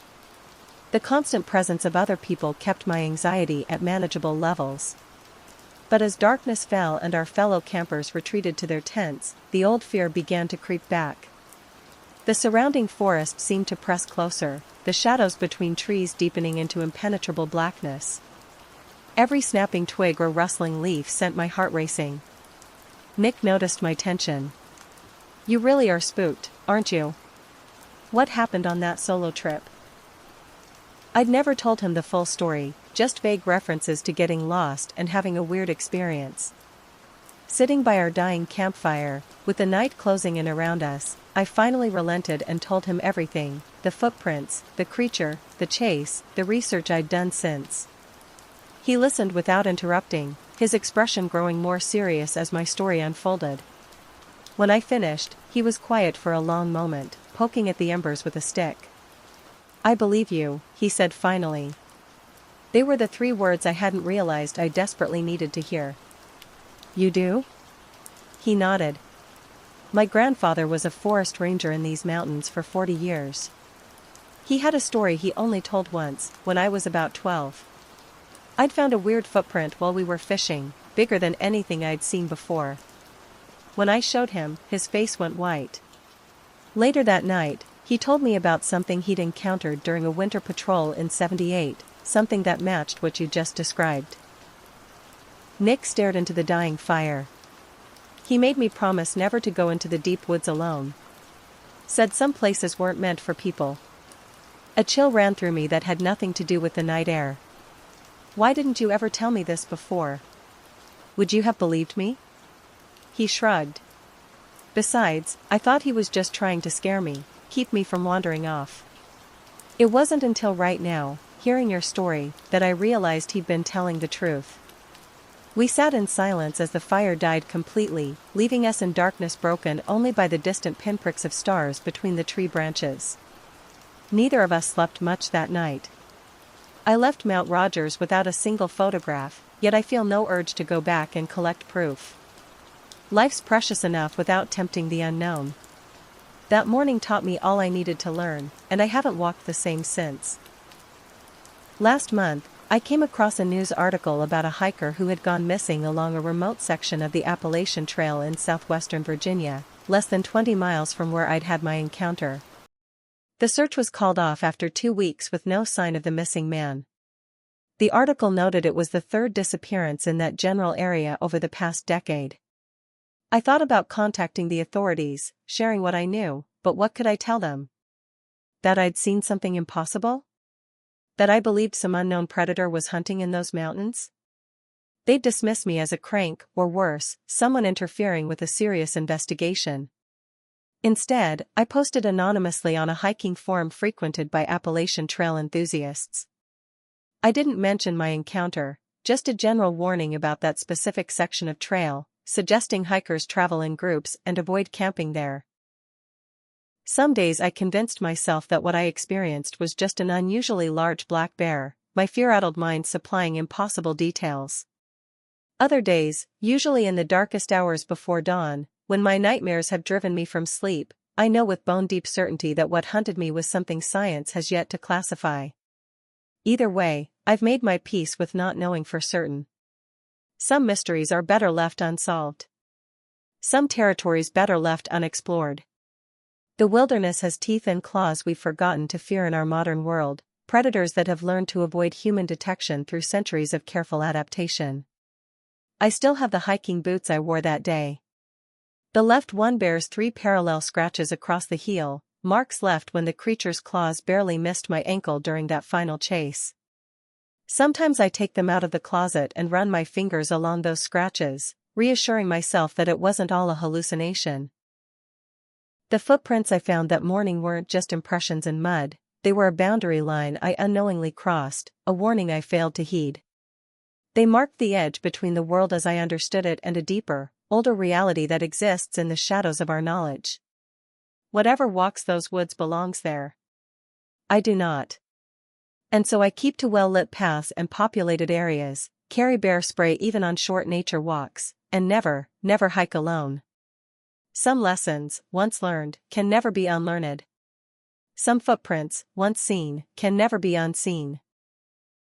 The constant presence of other people kept my anxiety at manageable levels. But as darkness fell and our fellow campers retreated to their tents, the old fear began to creep back. The surrounding forest seemed to press closer, the shadows between trees deepening into impenetrable blackness. Every snapping twig or rustling leaf sent my heart racing. Nick noticed my tension. You really are spooked, aren't you? What happened on that solo trip? I'd never told him the full story, just vague references to getting lost and having a weird experience. Sitting by our dying campfire, with the night closing in around us, I finally relented and told him everything, the footprints, the creature, the chase, the research I'd done since. He listened without interrupting, his expression growing more serious as my story unfolded. When I finished, he was quiet for a long moment, poking at the embers with a stick. I believe you, he said finally. They were the 3 words I hadn't realized I desperately needed to hear. You do? He nodded. My grandfather was a forest ranger in these mountains for 40 years. He had a story he only told once, when I was about 12. I'd found a weird footprint while we were fishing, bigger than anything I'd seen before. When I showed him, his face went white. Later that night, he told me about something he'd encountered during a winter patrol in '78, something that matched what you just described. Nick stared into the dying fire. He made me promise never to go into the deep woods alone. Said some places weren't meant for people. A chill ran through me that had nothing to do with the night air. Why didn't you ever tell me this before? Would you have believed me? He shrugged. Besides, I thought he was just trying to scare me, keep me from wandering off. It wasn't until right now, hearing your story, that I realized he'd been telling the truth. We sat in silence as the fire died completely, leaving us in darkness broken only by the distant pinpricks of stars between the tree branches. Neither of us slept much that night. I left Mount Rogers without a single photograph, yet I feel no urge to go back and collect proof. Life's precious enough without tempting the unknown. That morning taught me all I needed to learn, and I haven't walked the same since. Last month, I came across a news article about a hiker who had gone missing along a remote section of the Appalachian Trail in southwestern Virginia, less than 20 miles from where I'd had my encounter. The search was called off after 2 weeks with no sign of the missing man. The article noted it was the third disappearance in that general area over the past decade. I thought about contacting the authorities, sharing what I knew, but what could I tell them? That I'd seen something impossible? That I believed some unknown predator was hunting in those mountains? They'd dismiss me as a crank, or worse, someone interfering with a serious investigation. Instead, I posted anonymously on a hiking forum frequented by Appalachian Trail enthusiasts. I didn't mention my encounter, just a general warning about that specific section of trail, suggesting hikers travel in groups and avoid camping there. Some days I convinced myself that what I experienced was just an unusually large black bear, my fear-addled mind supplying impossible details. Other days, usually in the darkest hours before dawn, when my nightmares have driven me from sleep, I know with bone-deep certainty that what hunted me was something science has yet to classify. Either way, I've made my peace with not knowing for certain. Some mysteries are better left unsolved. Some territories better left unexplored. The wilderness has teeth and claws we've forgotten to fear in our modern world, predators that have learned to avoid human detection through centuries of careful adaptation. I still have the hiking boots I wore that day. The left one bears 3 parallel scratches across the heel, marks left when the creature's claws barely missed my ankle during that final chase. Sometimes I take them out of the closet and run my fingers along those scratches, reassuring myself that it wasn't all a hallucination. The footprints I found that morning weren't just impressions in mud, they were a boundary line I unknowingly crossed, a warning I failed to heed. They marked the edge between the world as I understood it and a deeper, older reality that exists in the shadows of our knowledge. Whatever walks those woods belongs there. I do not. And so I keep to well-lit paths and populated areas, carry bear spray even on short nature walks, and never hike alone. Some lessons, once learned, can never be unlearned. Some footprints, once seen, can never be unseen.